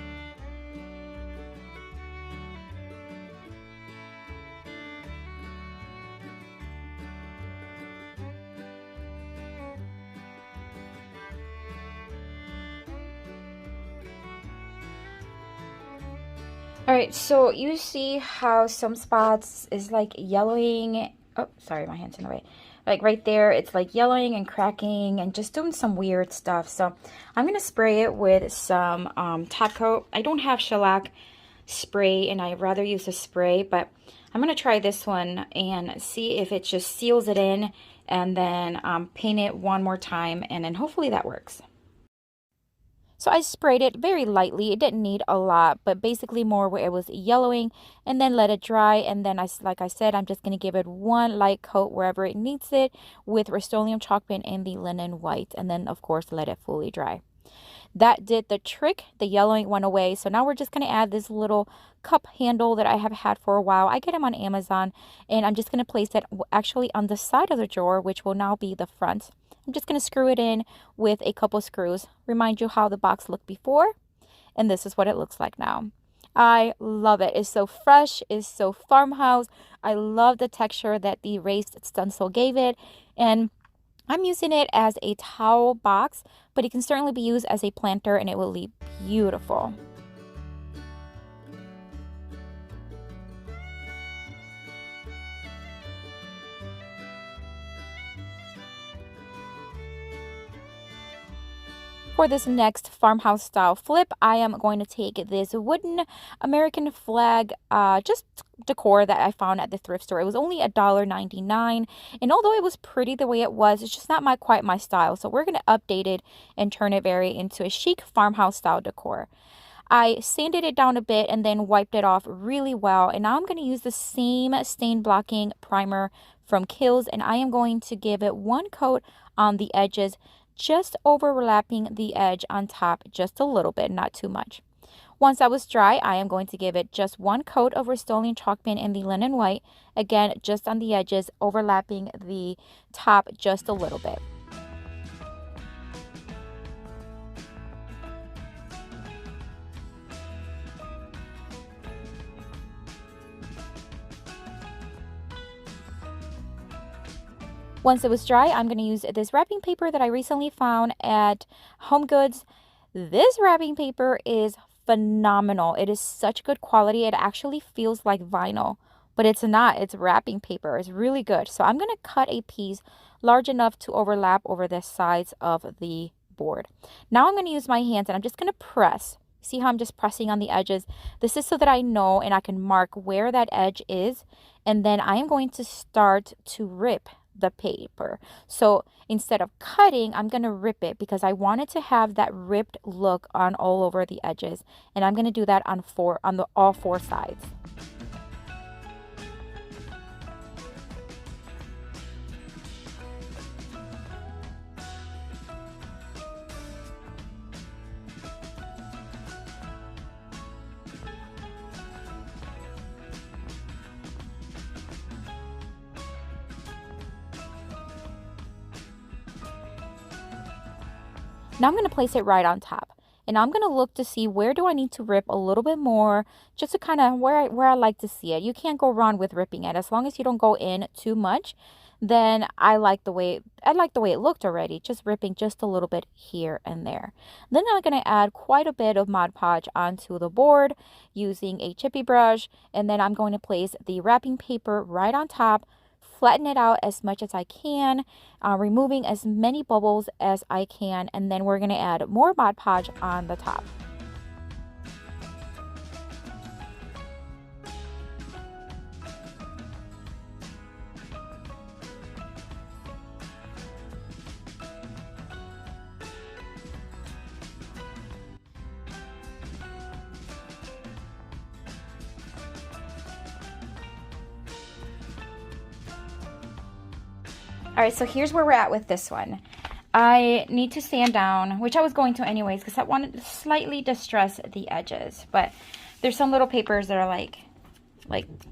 All right, so you see how some spots is like yellowing. Oh, sorry, my hand's in the way. Like right there, it's like yellowing and cracking and just doing some weird stuff. So I'm going to spray it with some top coat. I don't have shellac spray and I'd rather use a spray, but I'm going to try this one and see if it just seals it in, and then paint it one more time, and then hopefully that works. So I sprayed it very lightly. It didn't need a lot, but basically more where it was yellowing, and then let it dry. And then like I said, I'm just going to give it one light coat wherever it needs it with Rust-Oleum chalk paint in the linen white. And then of course, let it fully dry. That did the trick. The yellowing went away. So now we're just going to add this little cup handle that I have had for a while. I get them on Amazon, and I'm just going to place it actually on the side of the drawer, which will now be the front. I'm just going to screw it in with a couple screws. Remind you how the box looked before, and this is what it looks like now. I love it. It's so fresh. It's so farmhouse. I love the texture that the raised stencil gave it, and I'm using it as a towel box, but it can certainly be used as a planter, and it will look beautiful. For this next farmhouse style flip, I am going to take this wooden American flag just decor that I found at the thrift store. It was only $1.99, and although it was pretty the way it was, it's just not quite my style. So we're going to update it and turn it into a chic farmhouse style decor. I sanded it down a bit and then wiped it off really well, and now I'm going to use the same stain blocking primer from Kiehl's, and I am going to give it one coat on the edges, just overlapping the edge on top just a little bit, not too much. Once that was dry, I am going to give it just one coat of Rust-Oleum chalk paint in the linen white, again just on the edges, overlapping the top just a little bit. Once it was dry, I'm going to use this wrapping paper that I recently found at Home Goods. This wrapping paper is phenomenal. It is such good quality. It actually feels like vinyl, but it's not. It's wrapping paper. It's really good. So I'm going to cut a piece large enough to overlap over the sides of the board. Now I'm going to use my hands, and I'm just going to press. See how I'm just pressing on the edges? This is so that I know and I can mark where that edge is, and then I am going to start to rip the paper. So instead of cutting, I'm going to rip it because I wanted to have that ripped look on all over the edges, and I'm going to do that on all four sides. Now I'm going to place it right on top, and I'm going to look to see where do I need to rip a little bit more, just to kind of where I like to see it. You can't go wrong with ripping it as long as you don't go in too much. Then I like the way it looked already, just ripping just a little bit here and there. Then I'm going to add quite a bit of Mod Podge onto the board using a chippy brush, and then I'm going to place the wrapping paper right on top, flatten it out as much as I can, removing as many bubbles as I can, and then we're going to add more Mod Podge on the top. All right, so here's where we're at with this one. I need to sand down, which I was going to anyways, because I wanted to slightly distress the edges. But there's some little papers that are like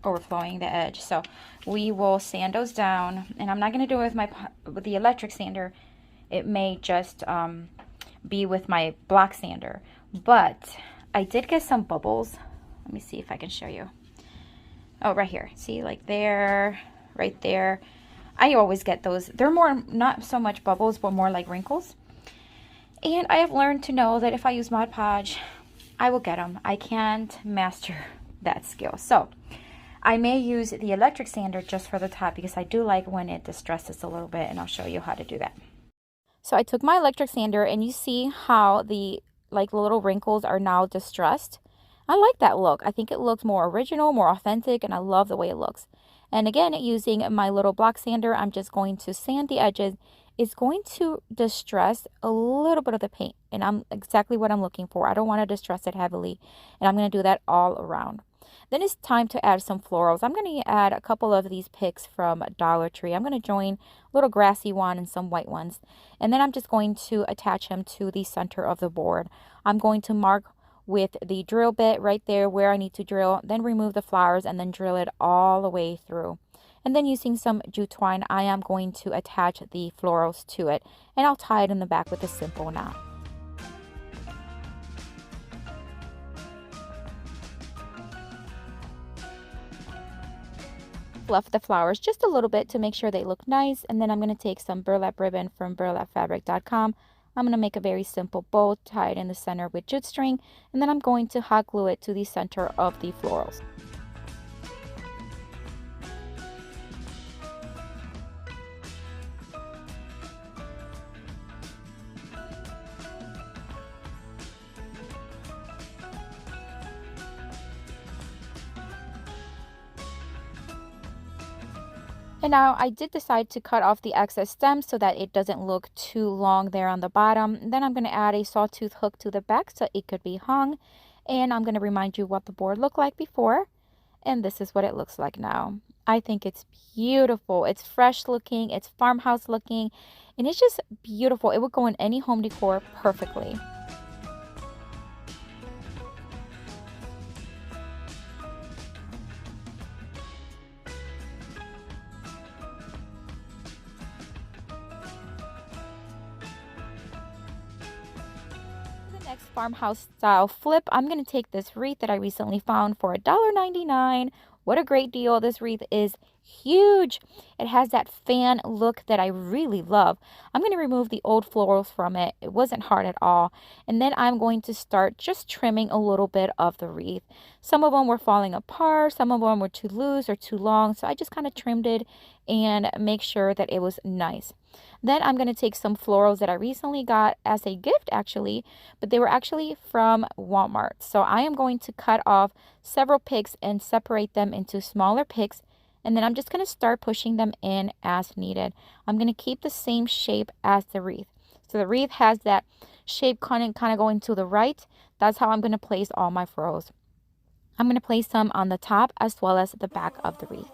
overflowing the edge. So we will sand those down, and I'm not going to do it with the electric sander. It may just be with my block sander. But I did get some bubbles. Let me see if I can show you. Oh, right here. See, like there, right there. I always get those. They're more, not so much bubbles, but more like wrinkles. And I have learned to know that if I use Mod Podge, I will get them. I can't master that skill. So I may use the electric sander just for the top because I do like when it distresses a little bit, and I'll show you how to do that. So I took my electric sander, and you see how the little wrinkles are now distressed. I like that look. I think it looks more original, more authentic, and I love the way it looks. And again, using my little block sander, I'm just going to sand the edges. It's going to distress a little bit of the paint, and I'm exactly what I'm looking for. I don't want to distress it heavily, and I'm going to do that all around. Then it's time to add some florals. I'm going to add a couple of these picks from Dollar Tree. I'm going to join a little grassy one and some white ones. And then I'm just going to attach them to the center of the board. I'm going to mark with the drill bit right there where I need to drill, then remove the flowers and then drill it all the way through. And then using some jute twine, I am going to attach the florals to it, and I'll tie it in the back with a simple knot. Fluff the flowers just a little bit to make sure they look nice, and then I'm going to take some burlap ribbon from burlapfabric.com. I'm going to make a very simple bow, tie it in the center with jute string, and then I'm going to hot glue it to the center of the florals. And now I did decide to cut off the excess stems so that it doesn't look too long there on the bottom. And then I'm going to add a sawtooth hook to the back so it could be hung. And I'm going to remind you what the board looked like before. And this is what it looks like now. I think it's beautiful. It's fresh looking, it's farmhouse looking, and it's just beautiful. It would go in any home decor perfectly. Next farmhouse style flip, I'm going to take this wreath that I recently found for $1.99. What a great deal. This wreath is huge. It has that fan look that I really love. I'm going to remove the old florals from it. It wasn't hard at all. And then I'm going to start just trimming a little bit of the wreath. Some of them were falling apart. Some of them were too loose or too long. So I just kind of trimmed it and make sure that it was nice. Then I'm going to take some florals that I recently got as a gift actually, but they were actually from Walmart. So I am going to cut off several picks and separate them into smaller picks. And then I'm just going to start pushing them in as needed. I'm going to keep the same shape as the wreath. So the wreath has that shape kind of going to the right. That's how I'm going to place all my florals. I'm going to place some on the top as well as the back of the wreath.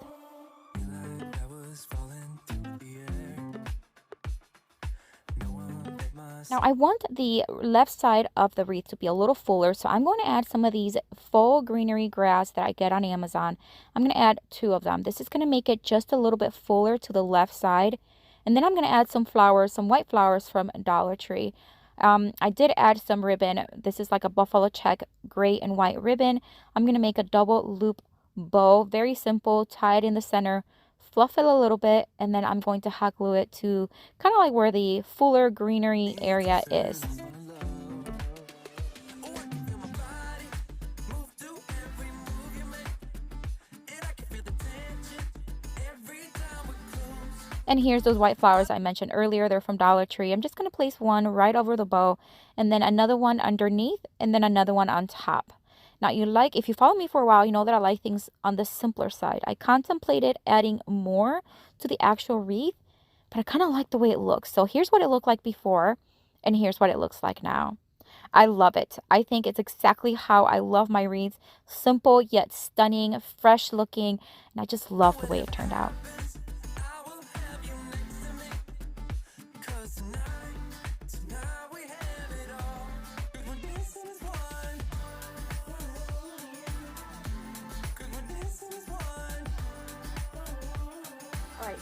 Now I want the left side of the wreath to be a little fuller, so I'm going to add some of these faux greenery grass that I get on Amazon. I'm going to add 2 of them. This is going to make it just a little bit fuller to the left side. And then I'm going to add some flowers, some white flowers from Dollar Tree. I did add some ribbon. This is like a buffalo check gray and white ribbon. I'm going to make a double loop bow, very simple, tie it in the center, fluff it a little bit, and then I'm going to hot glue it to kind of like where the fuller greenery area is. And here's those white flowers I mentioned earlier. They're from Dollar Tree. I'm just going to place one right over the bow, and then another one underneath, and then another one on top. Now, if you follow me for a while, you know that I like things on the simpler side. I contemplated adding more to the actual wreath, but I kind of like the way it looks. So here's what it looked like before, and here's what it looks like now. I love it. I think it's exactly how I love my wreaths. Simple yet stunning, fresh looking, and I just love the way it turned out.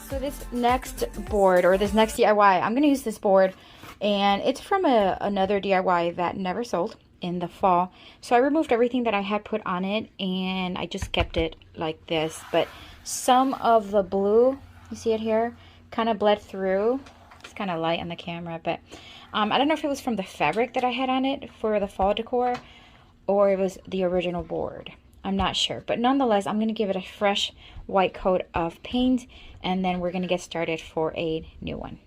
So this next board, or this next DIY, I'm going to use this board, and it's from another DIY that never sold in the fall. So I removed everything that I had put on it, and I just kept it like this. But some of the blue, you see it here, kind of bled through. It's kind of light on the camera, but I don't know if it was from the fabric that I had on it for the fall decor, or it was the original board. I'm not sure. But nonetheless, I'm going to give it a fresh white coat of paint, and then we're going to get started for a new one.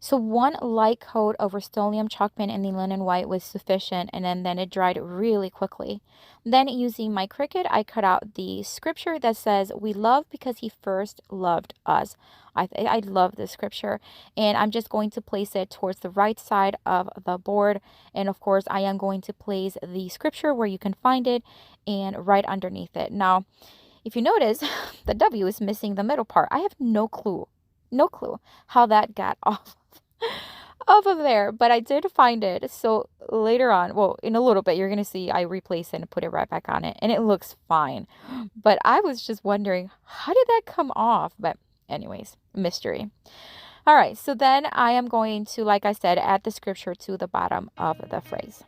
So one light coat of Rust-Oleum chalk paint in the linen white was sufficient, and then it dried really quickly. Then using my Cricut, I cut out the scripture that says, "We love because he first loved us." I love this scripture, and I'm just going to place it towards the right side of the board. And of course, I am going to place the scripture where you can find it and right underneath it. Now, if you notice, the W is missing the middle part. I have no clue how that got off of there, but I did find it. So later on, well, in a little bit, you're gonna see I replace it and put it right back on it, and it looks fine. But I was just wondering, how did that come off? But anyways, mystery. All right, so then I am going to, like I said, add the scripture to the bottom of the phrase.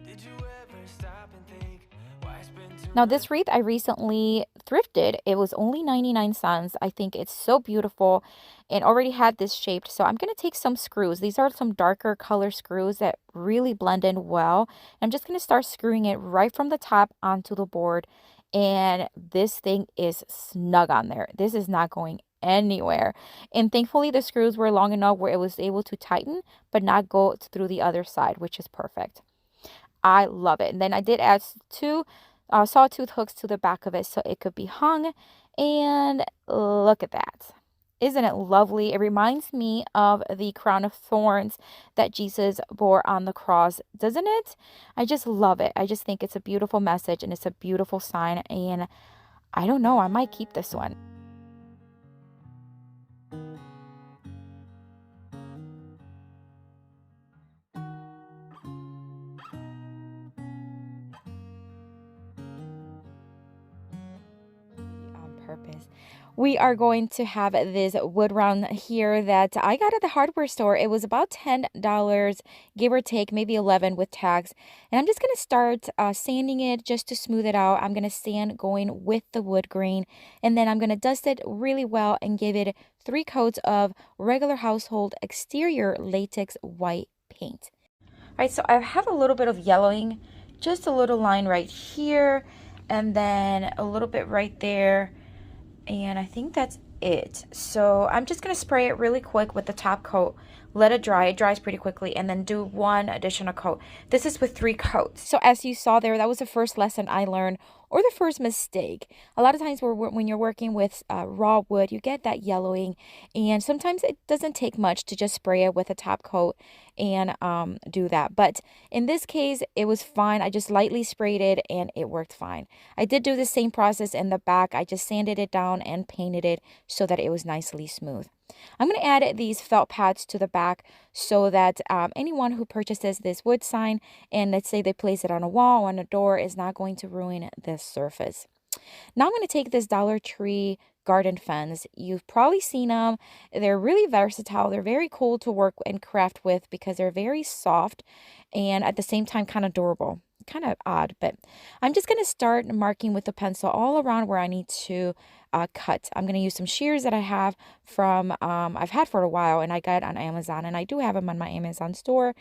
Did you ever stop and think why spend too Now, this wreath I recently thrifted. It was only 99 cents. I think it's so beautiful and already had this shaped. So I'm going to take some screws. These are some darker color screws that really blend in well. I'm just going to start screwing it right from the top onto the board. And this thing is snug on there. This is not going anywhere. And thankfully, the screws were long enough where it was able to tighten, but not go through the other side, which is perfect. I love it. And then I did add two sawtooth hooks to the back of it so it could be hung. And look at that. Isn't it lovely? It reminds me of the crown of thorns that Jesus bore on the cross, doesn't it? I just love it. I just think it's a beautiful message and it's a beautiful sign. And I don't know, I might keep this one. On purpose. We are going to have this wood round here that I got at the hardware store. It was about $10, give or take, maybe 11 with tax. And I'm just going to start sanding it just to smooth it out. I'm going to sand going with the wood grain, and then I'm going to dust it really well and give it 3 coats of regular household exterior latex white paint. All right, so I have a little bit of yellowing, just a little line right here, and then a little bit right there. And I think that's it. So I'm just going to spray it really quick with the top coat. Let it dry. It dries pretty quickly. And then do 1 additional coat. This is with 3 coats. So as you saw there, that was the first lesson I learned, or the first mistake. A lot of times when you're working with raw wood, you get that yellowing. And sometimes it doesn't take much to just spray it with a top coat and do that. But in this case, it was fine. I just lightly sprayed it and it worked fine. I did do the same process in the back. I just sanded it down and painted it so that it was nicely smooth. I'm going to add these felt pads to the back so that anyone who purchases this wood sign and let's say they place it on a wall or on a door is not going to ruin this surface. Now I'm going to take this Dollar Tree garden fence. You've probably seen them. They're really versatile. They're very cool to work and craft with because they're very soft and at the same time kind of durable. Kind of odd, but I'm just going to start marking with the pencil all around where I need to cut. I'm going to use some shears that I have from, I've had for a while and I got on Amazon, and I do have them on my Amazon store.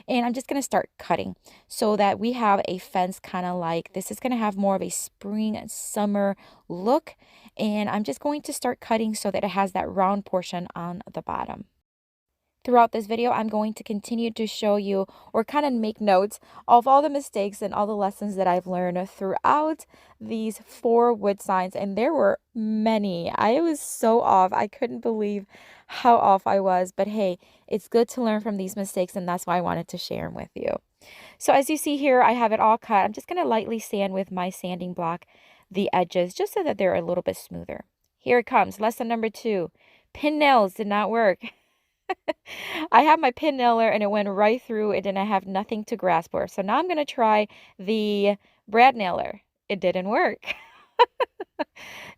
And I'm just going to start cutting so that we have a fence kind of like, this is going to have more of a spring and summer look. And I'm just going to start cutting so that it has that round portion on the bottom. Throughout this video, I'm going to continue to show you or kind of make notes of all the mistakes and all the lessons that I've learned throughout these 4 wood signs. And there were many. I was so off. I couldn't believe how off I was. But hey, it's good to learn from these mistakes, and that's why I wanted to share them with you. So as you see here, I have it all cut. I'm just going to lightly sand with my sanding block the edges just so that they're a little bit smoother. Here it comes. Lesson number 2. Pin nails did not work. I have my pin nailer and it went right through it, and I have nothing to grasp for. So now I'm going to try the brad nailer. It didn't work.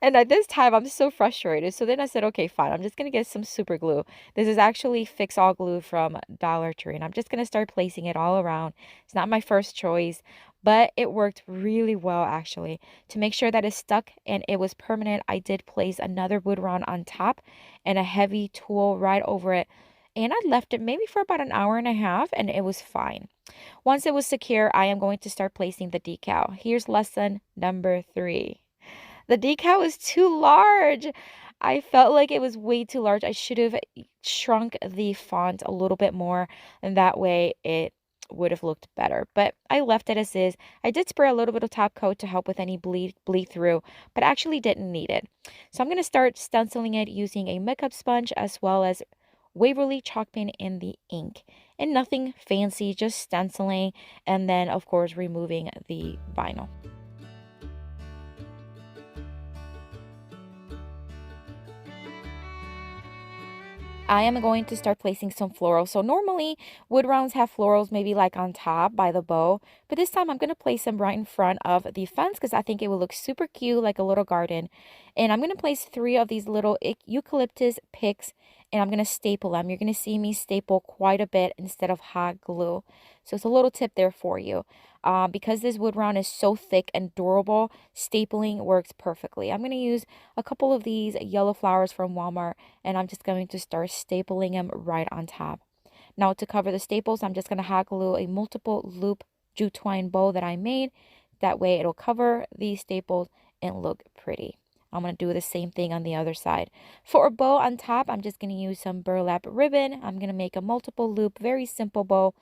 And at this time, I'm so frustrated. So then I said, okay, fine. I'm just going to get some super glue. This is actually Fix All glue from Dollar Tree. And I'm just going to start placing it all around. It's not my first choice, but it worked really well actually. To make sure that it stuck and it was permanent, I did place another wood round on top and a heavy tool right over it. And I left it maybe for about an hour and a half and it was fine. Once it was secure, I am going to start placing the decal. Here's lesson number 3. The decal is too large. I felt like it was way too large. I should have shrunk the font a little bit more, and that way it would have looked better. But I left it as is. I did spray a little bit of top coat to help with any bleed through, but actually didn't need it. So I'm going to start stenciling it using a makeup sponge as well as Waverly chalk paint in the ink. And nothing fancy, just stenciling and then of course removing the vinyl. I am going to start placing some florals. So normally wood rounds have florals maybe like on top by the bow, but this time I'm going to place them right in front of the fence because I think it will look super cute like a little garden. And I'm going to place 3 of these little eucalyptus picks and I'm going to staple them. You're going to see me staple quite a bit instead of hot glue. So it's a little tip there for you. Because this wood round is so thick and durable, stapling works perfectly. I'm going to use a couple of these yellow flowers from Walmart and I'm just going to start stapling them right on top. Now to cover the staples, I'm just going to hot glue a multiple loop jute twine bow that I made. That way it'll cover these staples and look pretty. I'm going to do the same thing on the other side. For a bow on top, I'm just going to use some burlap ribbon. I'm going to make a multiple loop, very simple bow,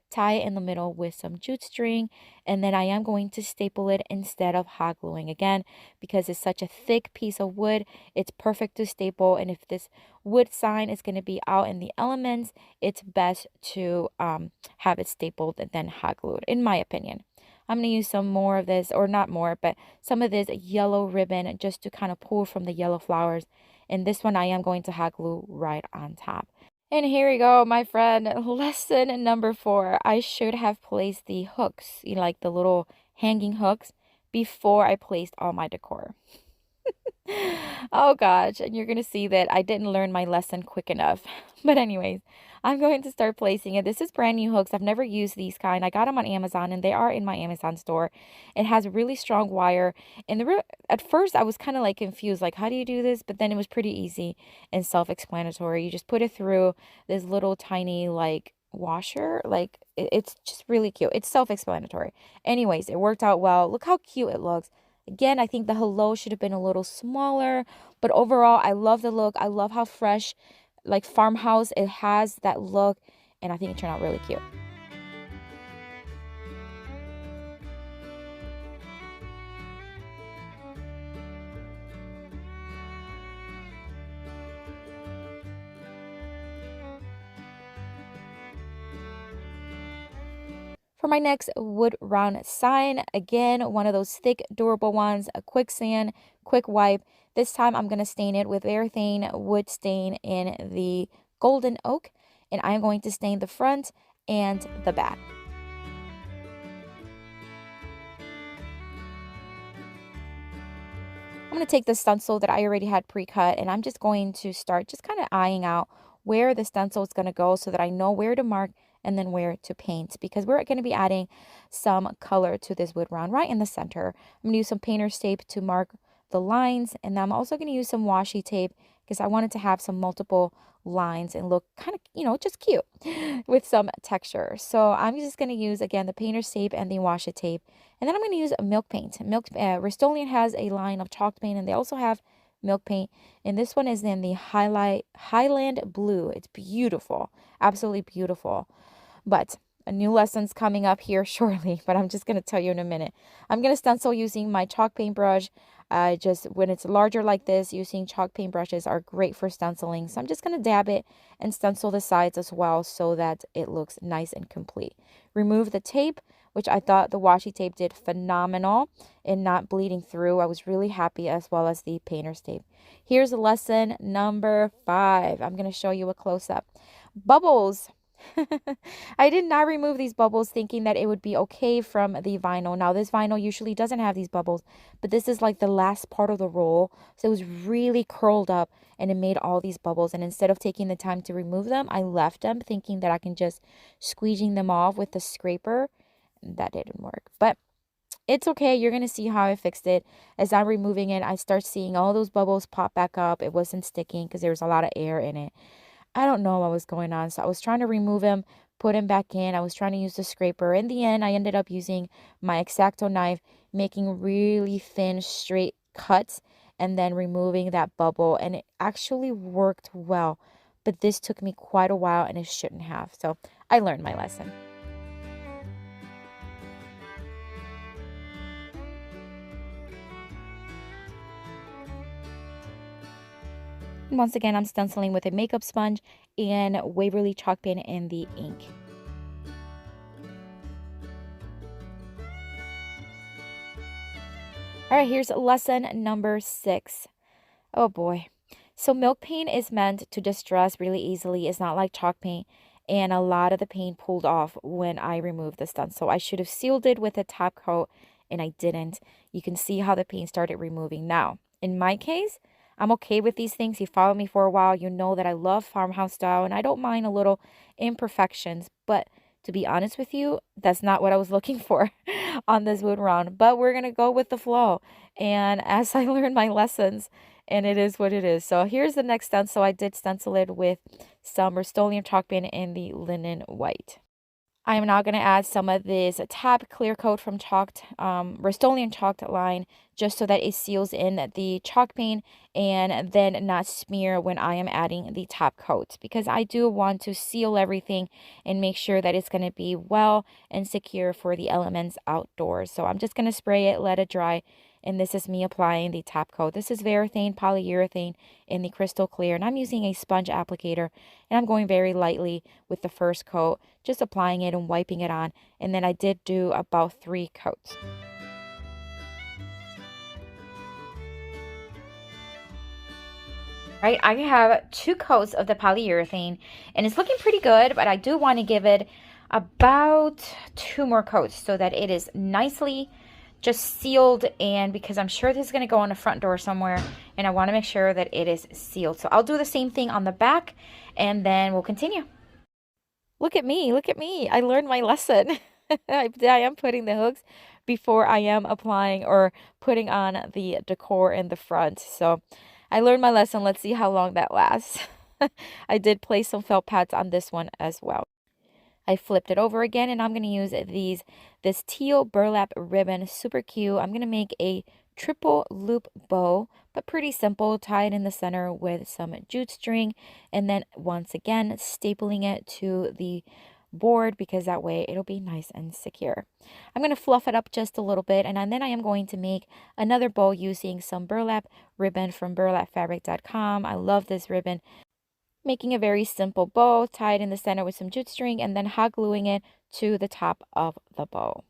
tie it in the middle with some jute string, and then I am going to staple it instead of hot gluing again because it's such a thick piece of wood. It's perfect to staple, and if this wood sign is going to be out in the elements, it's best to have it stapled and then hot glued, in my opinion. I'm going to use some more of this, or not more, but some of this yellow ribbon just to kind of pull from the yellow flowers. And this one I am going to hot glue right on top. And here we go, my friend. Lesson number 4. I should have placed the hooks, like the little hanging hooks, before I placed all my decor. Oh gosh, and you're going to see that I didn't learn my lesson quick enough. But anyways, I'm going to start placing it. This is brand new hooks. I've never used these kind. I got them on Amazon and they are in my Amazon store. It has really strong wire. And at first I was kind of like confused, like how do you do this? But then it was pretty easy and self-explanatory. You just put it through this little tiny like washer. Like it's just really cute. It's self-explanatory. Anyways, it worked out well. Look how cute it looks. Again, I think the hello should have been a little smaller, but overall, I love the look. I love how fresh, like farmhouse, it has that look, and I think it turned out really cute. For my next wood round sign, again, one of those thick, durable ones, a quick sand, quick wipe. This time I'm going to stain it with Varathane wood stain in the golden oak, and I'm going to stain the front and the back. I'm going to take the stencil that I already had pre-cut, and I'm just going to start just kind of eyeing out where the stencil is going to go so that I know where to mark and then where to paint, because we're going to be adding some color to this wood round right in the center. I'm going to use some painter's tape to mark the lines, and then I'm also going to use some washi tape because I wanted to have some multiple lines and look kind of, just cute with some texture. So I'm just going to use, again, the painter's tape and the washi tape, and then I'm going to use milk paint. Rust-Oleum has a line of chalk paint, and they also have milk paint, and this one is in the Highland Blue. It's beautiful, absolutely beautiful. But a new lesson's coming up here shortly, but I'm just going to tell you in a minute. I'm going to stencil using my chalk paintbrush. Just when it's larger like this, using chalk paintbrushes are great for stenciling. So I'm just going to dab it and stencil the sides as well so that it looks nice and complete. Remove the tape, which I thought the washi tape did phenomenal in not bleeding through. I was really happy, as well as the painter's tape. Here's lesson number 5. I'm going to show you a close-up. Bubbles. I did not remove these bubbles thinking that it would be okay from the vinyl. Now, this vinyl usually doesn't have these bubbles, but this is like the last part of the roll. So it was really curled up and it made all these bubbles. And instead of taking the time to remove them, I left them thinking that I can just squeegee them off with the scraper. That didn't work. But It's okay. You're going to see how I fixed it. As I'm removing it, I start seeing all those bubbles pop back up. It wasn't sticking because there was a lot of air in it. I don't know what was going on. So I was trying to remove him, put him back in. I was trying to use the scraper. In the end, I ended up using my X-Acto knife, making really thin, straight cuts, and then removing that bubble. And it actually worked well. But this took me quite a while and it shouldn't have. So I learned my lesson. Once again, I'm stenciling with a makeup sponge and Waverly chalk pen in the ink. All right, here's lesson number 6. Oh boy. So milk paint is meant to distress really easily. It's not like chalk paint. And a lot of the paint pulled off when I removed the stencil. So I should have sealed it with a top coat and I didn't. You can see how the paint started removing. Now, in my case, I'm okay with these things. You follow me for a while. You know that I love farmhouse style and I don't mind a little imperfections. But to be honest with you, that's not what I was looking for on this wood round. But we're going to go with the flow. And as I learn my lessons, and it is what it is. So here's the next stencil. I did stencil it with some Rust-Oleum chalk pen in the linen white. I am now going to add some of this tab clear coat from Rust-Oleum chalked line just so that it seals in the chalk paint and then not smear when I am adding the top coat, because I do want to seal everything and make sure that it's going to be well and secure for the elements outdoors. So I'm just going to spray it, let it dry, and this is me applying the top coat. This is Varathane polyurethane in the crystal clear, and I'm using a sponge applicator, and I'm going very lightly with the first coat, just applying it and wiping it on, and then I did do about 3 coats. Right, I have 2 coats of the polyurethane, and it's looking pretty good, but I do want to give it about 2 more coats so that it is nicely just sealed, and because I'm sure this is going to go on the front door somewhere and I want to make sure that it is sealed. So I'll do the same thing on the back and then we'll continue. Look at me, look at me. I learned my lesson. I am putting the hooks before I am applying or putting on the decor in the front. So I learned my lesson. Let's see how long that lasts. I did place some felt pads on this one as well. I flipped it over again and I'm going to use this teal burlap ribbon, super cute. I'm going to make a triple loop bow, but pretty simple, tie it in the center with some jute string and then once again stapling it to the board because that way it'll be nice and secure. I'm going to fluff it up just a little bit and then I am going to make another bow using some burlap ribbon from burlapfabric.com. I love this ribbon. Making a very simple bow, tied in the center with some jute string, and then hot gluing it to the top of the bow.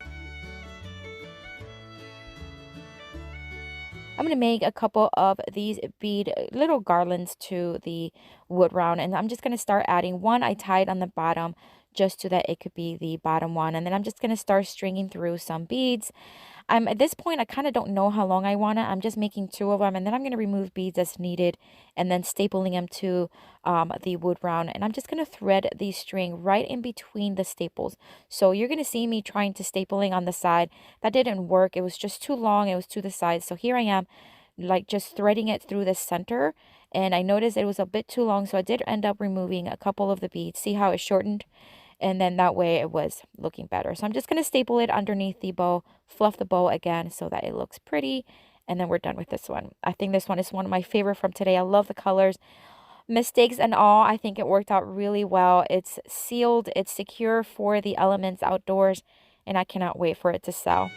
I'm going to make a couple of these bead little garlands to the wood round, and I'm just going to start adding one I tied on the bottom just so that it could be the bottom one, and then I'm just going to start stringing through some beads. At this point, I kind of don't know how long I want it. I'm just making 2 of them, and then I'm going to remove beads as needed, and then stapling them to the wood round. And I'm just going to thread the string right in between the staples. So you're going to see me trying to stapling on the side. That didn't work. It was just too long. It was to the side. So here I am, like just threading it through the center. And I noticed it was a bit too long, so I did end up removing a couple of the beads. See how it shortened? And then that way it was looking better. So I'm just going to staple it underneath the bow, fluff the bow again so that it looks pretty, and then we're done with this one. I think this one is one of my favorite from today. I love the colors. Mistakes and all, I think it worked out really well. It's sealed, it's secure for the elements outdoors, and I cannot wait for it to sell.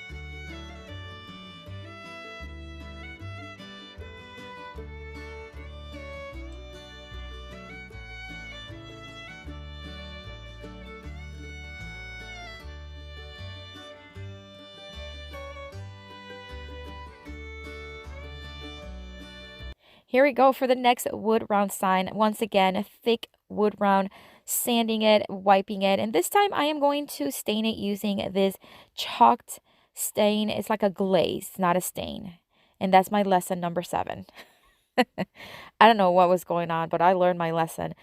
Here we go for the next wood round sign. Once again, a thick wood round, sanding it, wiping it. And this time I am going to stain it using this chalked stain. It's like a glaze, not a stain. And that's my lesson number 7. I don't know what was going on, but I learned my lesson.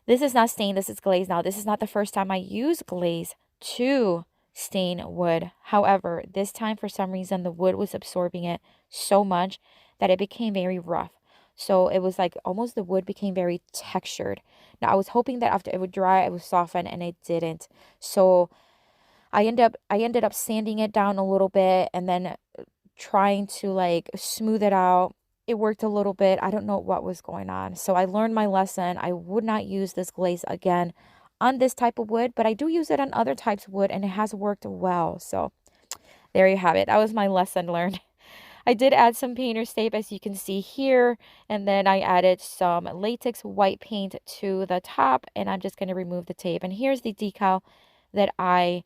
This is not stain, this is glaze. Now, this is not the first time I use glaze to stain wood. However, this time for some reason the wood was absorbing it so much that it became very rough. So it was like almost the wood became very textured. Now I was hoping that after it would dry, it would soften, and it didn't. So I ended up sanding it down a little bit and then trying to like smooth it out. It worked a little bit. I don't know what was going on. So I learned my lesson. I would not use this glaze again on this type of wood, but I do use it on other types of wood and it has worked well. So there you have it. That was my lesson learned. I did add some painter's tape, as you can see here, and then I added some latex white paint to the top, and I'm just going to remove the tape. And here's the decal that I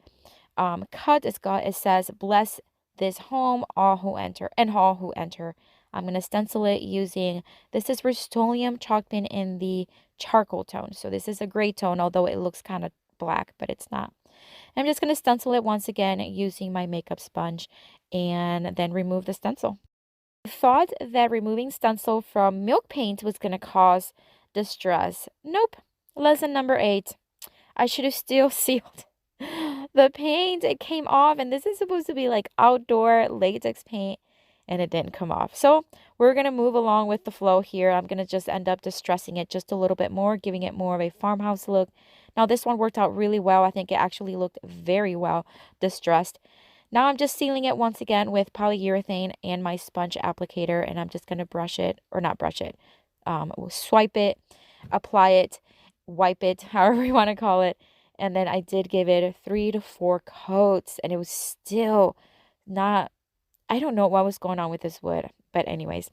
cut. It says, "Bless this home, all who enter," and all who enter. I'm going to stencil it using, this is Rust-Oleum chalk pen in the charcoal tone. So this is a gray tone, although it looks kind of black, but it's not. I'm just going to stencil it once again using my makeup sponge and then remove the stencil. I thought that removing stencil from milk paint was going to cause distress. Nope. Lesson number 8. I should have still sealed the paint. It came off, and this is supposed to be like outdoor latex paint, and it didn't come off. So we're going to move along with the flow here. I'm going to just end up distressing it just a little bit more, giving it more of a farmhouse look. Now this one worked out really well. I think it actually looked very well distressed. Now I'm just sealing it once again with polyurethane and my sponge applicator, and I'm just going to brush it, or not brush it, swipe it, apply it, wipe it, however you want to call it. And then I did give it 3 to 4 coats, and it was still not, I don't know what was going on with this wood. But anyways,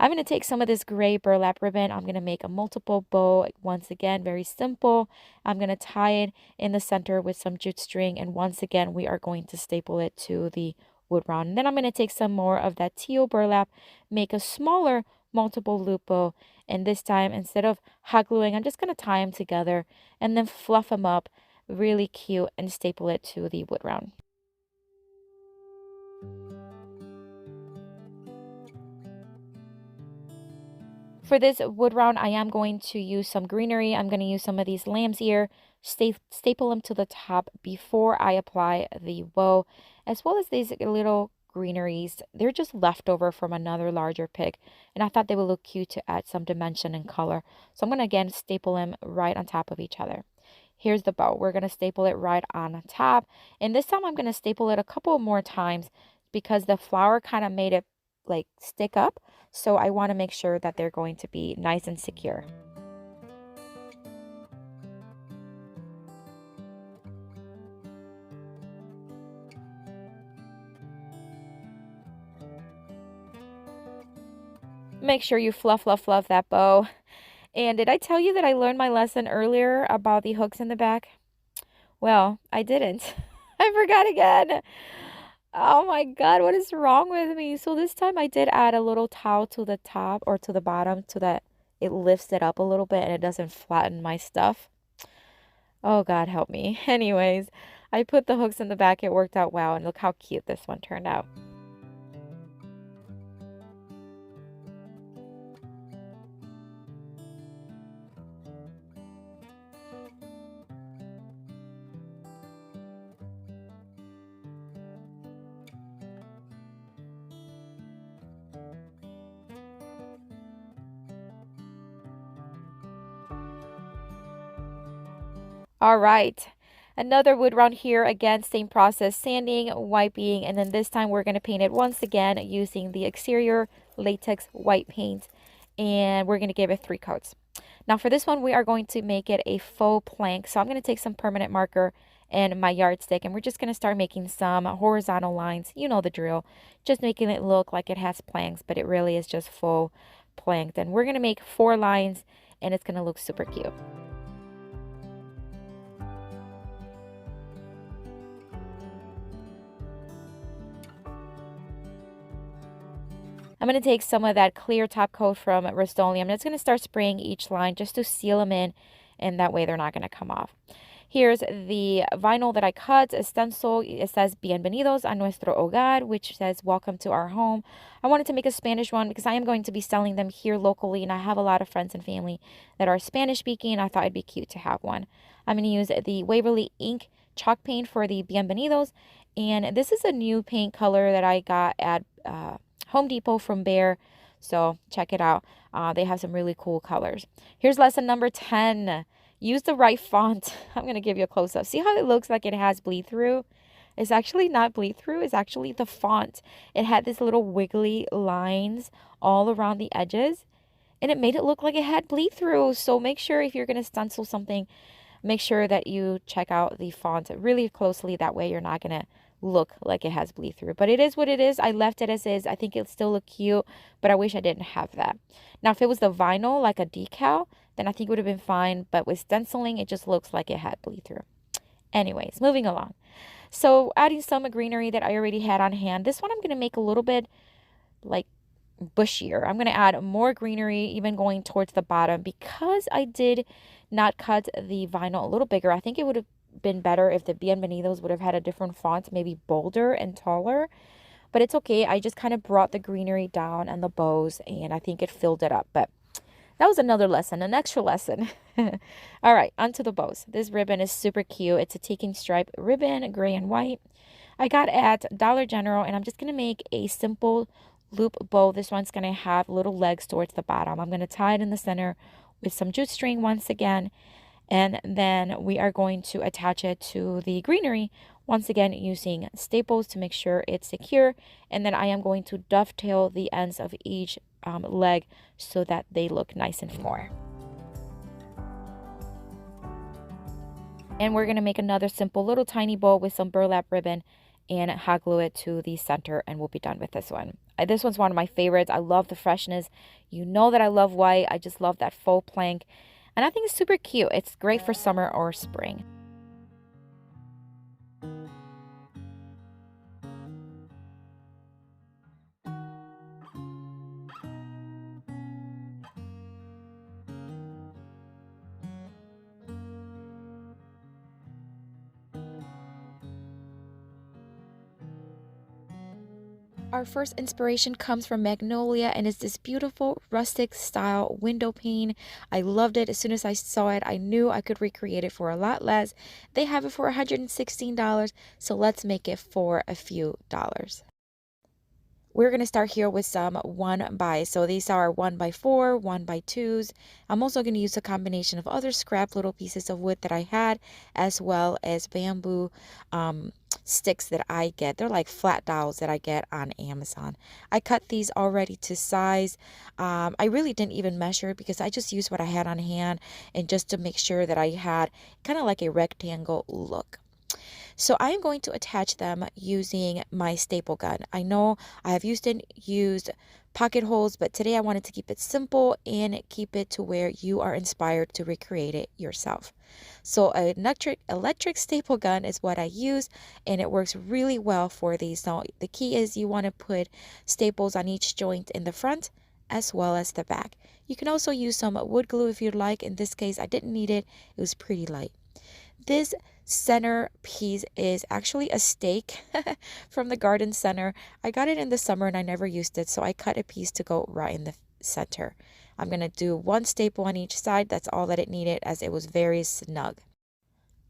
I'm going to take some of this gray burlap ribbon. I'm going to make a multiple bow. Once again, very simple. I'm going to tie it in the center with some jute string. And once again, we are going to staple it to the wood round. And then I'm going to take some more of that teal burlap, make a smaller multiple loop bow. And this time, instead of hot gluing, I'm just going to tie them together and then fluff them up really cute and staple it to the wood round. For this wood round, I am going to use some greenery. I'm going to use some of these lamb's ear, staple them to the top before I apply the bow, as well as these little greeneries. They're just leftover from another larger pick, and I thought they would look cute to add some dimension and color. So I'm going to again staple them right on top of each other. Here's the bow. We're going to staple it right on top, and this time I'm going to staple it a couple more times because the flower kind of made it like stick up. So I want to make sure that they're going to be nice and secure. Make sure you fluff that bow. And did I tell you that I learned my lesson earlier about the hooks in the back? Well, I didn't. I forgot again. Oh my God, what is wrong with me? So this time I did add a little towel to the top or to the bottom so that it lifts it up a little bit and it doesn't flatten my stuff. Oh God, help me. Anyways, I put the hooks in the back. It worked out well, and look how cute this one turned out. All right, another wood round here. Again, same process, sanding, wiping, and then this time we're going to paint it once again using the exterior latex white paint, and we're going to give it 3 coats. Now for this one, we are going to make it a faux plank. So I'm going to take some permanent marker and my yardstick, and we're just going to start making some horizontal lines. You know the drill, just making it look like it has planks, but it really is just faux planked. And we're going to make 4 lines, and it's going to look super cute. I'm going to take some of that clear top coat from Rust-Oleum. I'm just going to start spraying each line just to seal them in, and that way they're not going to come off. Here's the vinyl that I cut, a stencil. It says Bienvenidos a nuestro hogar, which says welcome to our home. I wanted to make a Spanish one because I am going to be selling them here locally, and I have a lot of friends and family that are Spanish speaking. I thought it'd be cute to have one. I'm going to use the Waverly ink chalk paint for the Bienvenidos. And this is a new paint color that I got at Home Depot from Behr. So check it out. They have some really cool colors. Here's lesson number 10. Use the right font. I'm going to give you a close-up. See how it looks like it has bleed through? It's actually not bleed through. It's actually the font. It had these little wiggly lines all around the edges, and it made it look like it had bleed through. So make sure if you're going to stencil something, make sure that you check out the font really closely. That way you're not going to look like it has bleed through. But it is what it is. I left it as is. I think it'll still look cute, but I wish I didn't have that. Now, if it was the vinyl, like a decal, then I think it would have been fine. But with stenciling, it just looks like it had bleed through. Anyways, moving along. So adding some greenery that I already had on hand. This one I'm going to make a little bit like bushier. I'm going to add more greenery, even going towards the bottom, because I did not cut the vinyl a little bigger. I think it would have been better if the Bienvenidos would have had a different font, maybe bolder and taller, but it's okay. I just kind of brought the greenery down and the bows, and I think it filled it up. But that was another lesson, an extra lesson. All right, onto the bows. This ribbon is super cute. It's a taking stripe ribbon, gray and white. I got at Dollar General, and I'm just going to make a simple loop bow. This one's going to have little legs towards the bottom. I'm going to tie it in the center with some jute string once again, and then we are going to attach it to the greenery once again using staples to make sure it's secure. And then I am going to dovetail the ends of each leg so that they look nice and more. And we're going to make another simple little tiny bow with some burlap ribbon and hot glue it to the center, and we'll be done with this one. This one's one of my favorites. I love the freshness. You know that I love white. I just love that faux plank. And I think it's super cute. It's great for summer or spring. Our first inspiration comes from Magnolia, and it's this beautiful rustic style window pane. I loved it. As soon as I saw it, I knew I could recreate it for a lot less. They have it for $116, so let's make it for a few dollars. We're going to start here with some 1x. So these are 1x4, 1x2s. I'm also going to use a combination of other scrap little pieces of wood that I had, as well as bamboo sticks that I get. They're like flat dowels that I get on Amazon. I cut these already to size. I really didn't even measure because I just used what I had on hand, and just to make sure that I had kind of like a rectangle look. So I am going to attach them using my staple gun. I know I have used pocket holes, but today I wanted to keep it simple and keep it to where you are inspired to recreate it yourself. So an electric staple gun is what I use, and it works really well for these. Now the key is you want to put staples on each joint in the front as well as the back. You can also use some wood glue if you'd like. In this case, I didn't need it. It was pretty light. This center piece is actually a stake from the garden center. I got it in the summer and I never used it, so I cut a piece to go right in the center. I'm going to do one staple on each side. That's all that it needed, as it was very snug.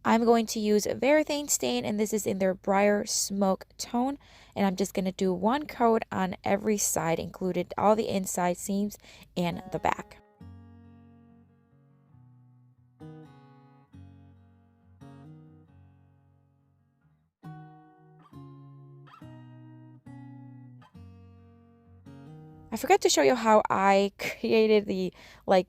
I'm going to use Varathane stain, and this is in their Briar Smoke tone. And I'm just going to do one coat on every side, included all the inside seams and the back. I forgot to show you how I created the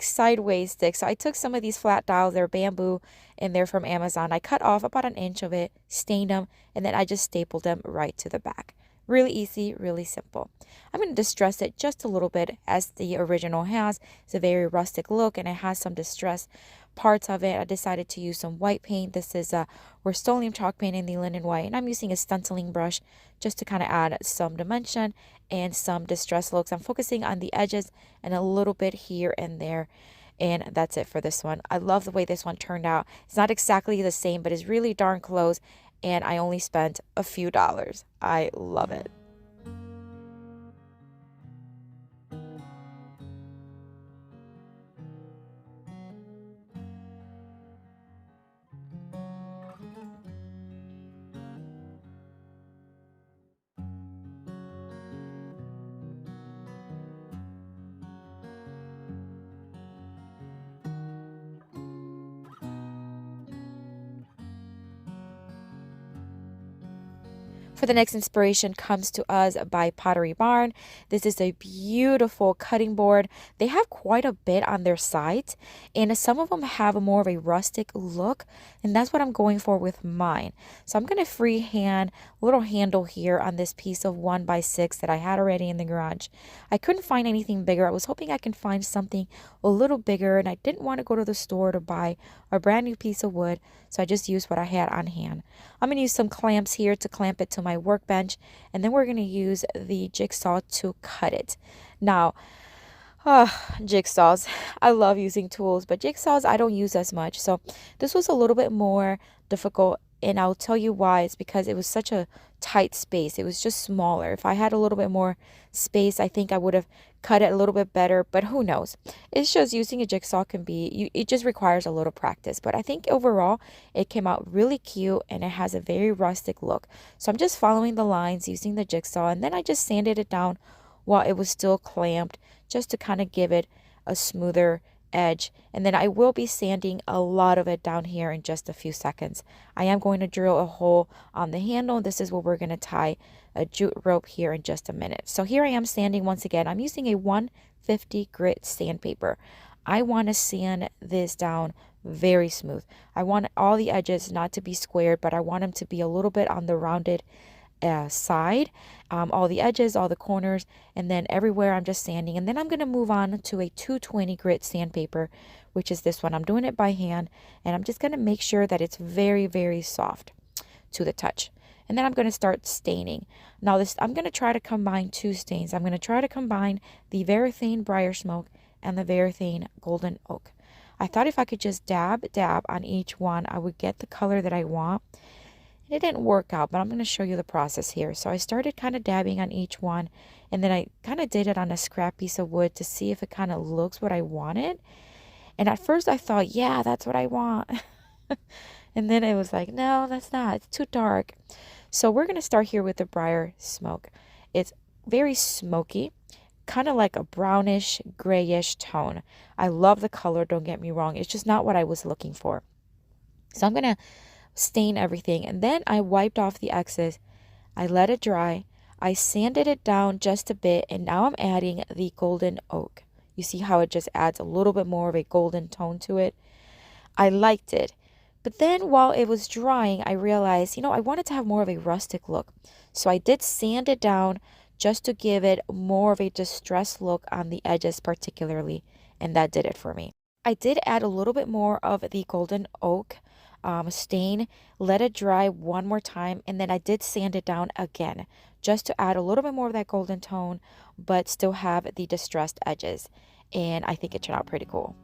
sideways stick. So I took some of these flat dowels, they're bamboo, and they're from Amazon. I cut off about an inch of it, stained them, and then I just stapled them right to the back. Really easy, really simple. I'm going to distress it just a little bit, as the original has. It's a very rustic look, and it has some distressed parts of it. I decided to use some white paint. This is Rust-Oleum chalk paint in the linen white, and I'm using a stenciling brush just to kind of add some dimension and some distressed looks. I'm focusing on the edges and a little bit here and there, and that's it for this one. I love the way this one turned out. It's not exactly the same, but it's really darn close, and I only spent a few dollars. I love it. For the next inspiration comes to us by Pottery Barn. This is a beautiful cutting board. They have quite a bit on their site, and some of them have more of a rustic look, and that's what I'm going for with mine. So I'm going to freehand a little handle here on this piece of 1x6 that I had already in the garage. I couldn't find anything bigger. I was hoping I can find something a little bigger, and I didn't want to go to the store to buy a brand new piece of wood, so I just used what I had on hand. I'm going to use some clamps here to clamp it to my workbench, and then we're going to use the jigsaw to cut it. Now, jigsaws. I love using tools, but jigsaws I don't use as much. So this was a little bit more difficult, and I'll tell you why. It's because it was such a tight space. It was just smaller. If I had a little bit more space, I think I would have cut it a little bit better, but who knows? It's just using a jigsaw can be, it just requires a little practice. But I think overall it came out really cute, and it has a very rustic look. So I'm just following the lines using the jigsaw, and then I just sanded it down while it was still clamped, just to kind of give it a smoother edge. And then I will be sanding a lot of it down here in just a few seconds. I am going to drill a hole on the handle. This is where we're going to tie a jute rope here in just a minute. So here I am sanding once again. I'm using a 150 grit sandpaper. I want to sand this down very smooth. I want all the edges not to be squared, but I want them to be a little bit on the rounded side, all the edges, all the corners, and then everywhere I'm just sanding. And then I'm going to move on to a 220 grit sandpaper, which is this one. I'm doing it by hand, and I'm just going to make sure that it's very, very soft to the touch. And then I'm going to start staining. Now this, I'm going to try to combine two stains. I'm going to try to combine the Vermilion Briar Smoke and the Vermilion Golden Oak. I thought if I could just dab on each one, I would get the color that I want. It didn't work out, but I'm going to show you the process here. So I started kind of dabbing on each one, and then I kind of did it on a scrap piece of wood to see if it kind of looks what I wanted. And at first I thought, yeah, that's what I want. And then it was like, no, that's not. It's too dark. So we're going to start here with the Briar Smoke. It's very smoky, kind of like a brownish, grayish tone. I love the color, don't get me wrong. It's just not what I was looking for. So I'm going to stain everything, and then I wiped off the excess. I let it dry. I sanded it down just a bit, and now I'm adding the Golden Oak. You see how it just adds a little bit more of a golden tone to it? I liked it. But then while it was drying, I realized, I wanted to have more of a rustic look. So I did sand it down just to give it more of a distressed look on the edges particularly, and that did it for me. I did add a little bit more of the Golden Oak stain, let it dry one more time, and then I did sand it down again just to add a little bit more of that golden tone, but still have the distressed edges. And I think it turned out pretty cool.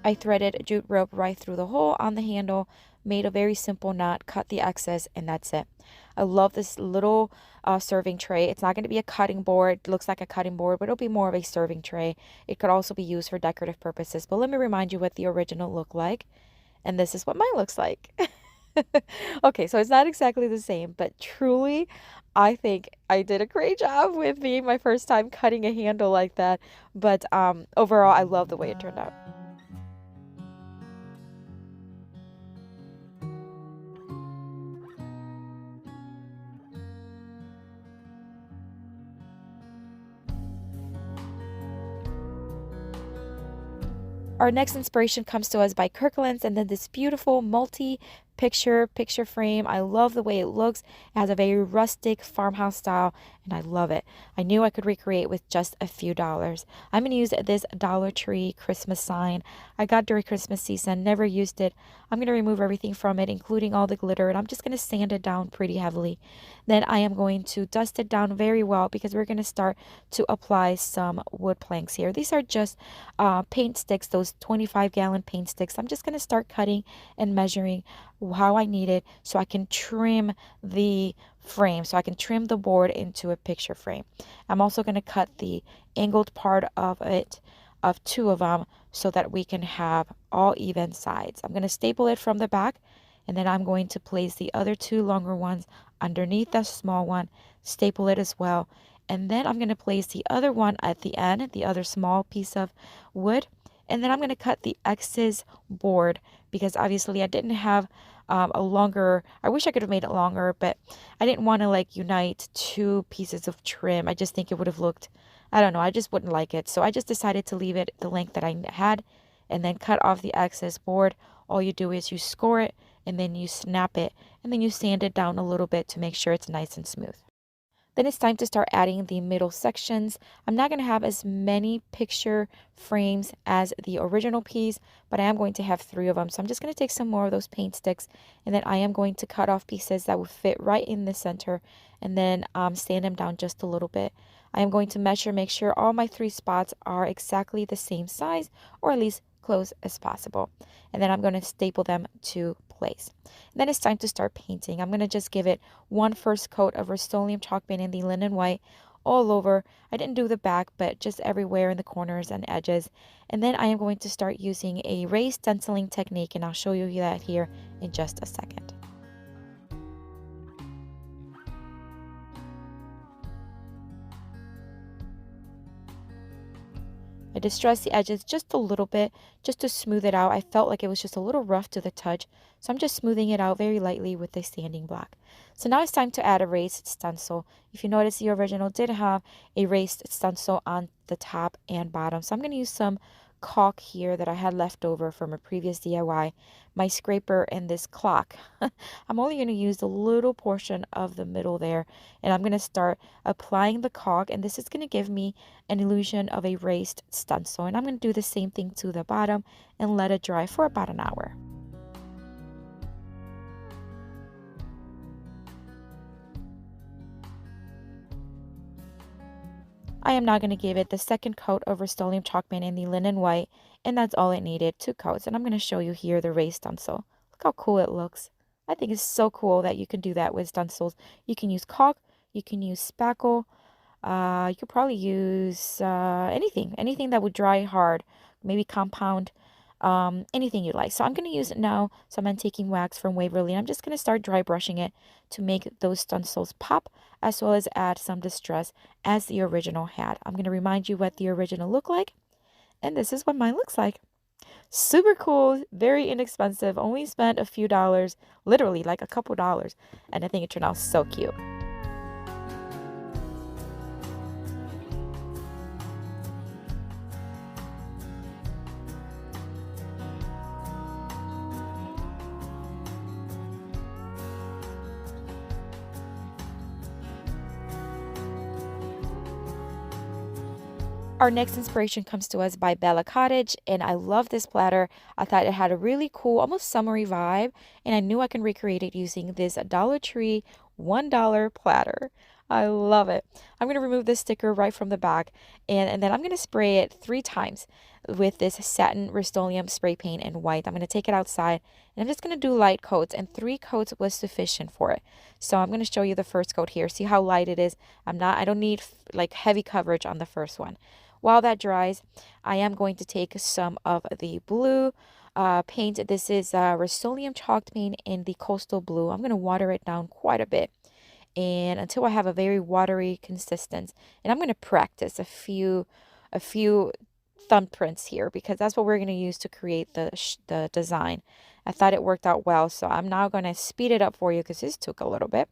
I threaded jute rope right through the hole on the handle, made a very simple knot, cut the excess, and that's it. I love this little serving tray. It's not going to be a cutting board. It looks like a cutting board, but it'll be more of a serving tray. It could also be used for decorative purposes. But let me remind you what the original looked like. And this is what mine looks like. Okay, so it's not exactly the same, but truly, I think I did a great job with being my first time cutting a handle like that. But overall, I love the way it turned out. Our next inspiration comes to us by Kirkland's, and then this beautiful multi-picture frame. I love the way it looks. It has a very rustic farmhouse style, and I love it. I knew I could recreate with just a few dollars. I'm going to use this Dollar Tree Christmas sign. I got during Christmas season, never used it. I'm going to remove everything from it, including all the glitter, and I'm just going to sand it down pretty heavily. Then I am going to dust it down very well because we're going to start to apply some wood planks here. These are just paint sticks, those 25-gallon paint sticks. I'm just going to start cutting and measuring how I need it so I can trim the frame, so I can trim the board into a picture frame. I'm also going to cut the angled part of it, of two of them, so that we can have all even sides. I'm going to staple it from the back, and then I'm going to place the other two longer ones underneath the small one, staple it as well, and then I'm going to place the other one at the end, the other small piece of wood, And then I'm going to cut the excess board because obviously I didn't have a longer, I wish I could have made it longer, but I didn't want to like unite two pieces of trim. I just think it would have looked, I don't know, I just wouldn't like it. So I just decided to leave it the length that I had and then cut off the excess board. All you do is you score it and then you snap it and then you sand it down a little bit to make sure it's nice and smooth. Then it's time to start adding the middle sections. I'm not going to have as many picture frames as the original piece, but I am going to have 3 of them. So I'm just going to take some more of those paint sticks, and then I am going to cut off pieces that will fit right in the center, and then sand them down just a little bit. I am going to measure, make sure all my 3 spots are exactly the same size, or at least close as possible. And then I'm going to staple them to place. And then it's time to start painting. I'm going to just give it one first coat of Rust-Oleum chalk paint in the linen white all over. I didn't do the back, but just everywhere in the corners and edges. And then I am going to start using a raised stenciling technique, and I'll show you that here in just a second. I distressed the edges just a little bit, just to smooth it out. I felt like it was just a little rough to the touch, so I'm just smoothing it out very lightly with a sanding block. So now it's time to add a raised stencil. If you notice, the original did have a raised stencil on the top and bottom, so I'm going to use some caulk here that I had left over from a previous DIY, my scraper, and this clock. I'm only going to use a little portion of the middle there, and I'm going to start applying the caulk, and this is going to give me an illusion of a raised stencil. And I'm going to do the same thing to the bottom and let it dry for about an hour. I am now going to give it the second coat of Rust-Oleum chalk paint in the linen white, and that's all it needed, 2 coats. And I'm going to show you here the raised stencil. Look how cool it looks. I think it's so cool that you can do that with stencils. You can use caulk, you can use spackle, you could probably use anything that would dry hard, maybe compound, anything you like. So I'm going to use it now some antiquing wax from Waverly. I'm just going to start dry brushing it to make those stencils pop, as well as add some distress as the original had. I'm going to remind you what the original looked like, and this is what mine looks like. Super cool, very inexpensive, only spent a few dollars, literally like a couple dollars, and I think it turned out so cute. Our next inspiration comes to us by Bella Cottage, and I love this platter. I thought it had a really cool, almost summery vibe, and I knew I can recreate it using this Dollar Tree $1 platter. I love it. I'm going to remove this sticker right from the back, and then I'm going to spray it 3 times with this satin Rust-Oleum spray paint in white. I'm going to take it outside, and I'm just going to do light coats, and 3 coats was sufficient for it. So I'm going to show you the first coat here. See how light it is? I don't need like heavy coverage on the first one. While that dries, I am going to take some of the blue paint. This is Rust-Oleum chalk paint in the coastal blue. I'm going to water it down quite a bit, and until I have a very watery consistency. And I'm going to practice a few thumbprints here, because that's what we're going to use to create the design. I thought it worked out well, so I'm now going to speed it up for you because this took a little bit.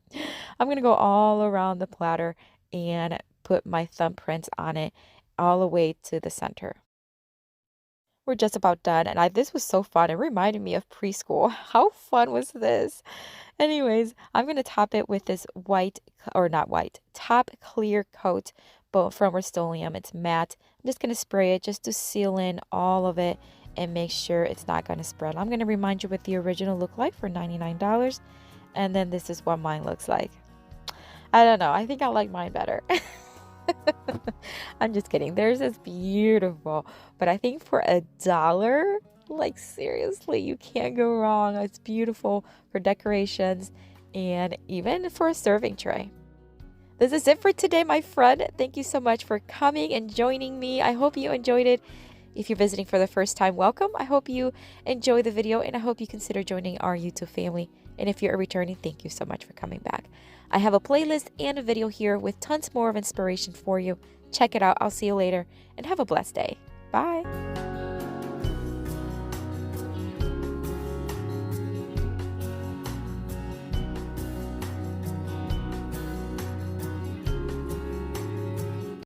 I'm going to go all around the platter and put my thumbprints on it all the way to the center. We're just about done, and this was so fun. It reminded me of preschool. How fun was this? Anyways, I'm going to top it with this top clear coat from Rust-Oleum. It's matte. I'm just going to spray it just to seal in all of it and make sure it's not going to spread. I'm going to remind you what the original looked like for $99, and then this is what mine looks like. I don't know. I think I like mine better. I'm just kidding. Theirs is beautiful, but I think for $1, like seriously, you can't go wrong. It's beautiful for decorations and even for a serving tray. This is it for today, my friend. Thank you so much for coming and joining me. I hope you enjoyed it. If you're visiting for the first time, welcome. I hope you enjoy the video, and I hope you consider joining our YouTube family. And if you're returning, thank you so much for coming back. I have a playlist and a video here with tons more of inspiration for you. Check it out. I'll see you later, and have a blessed day. Bye.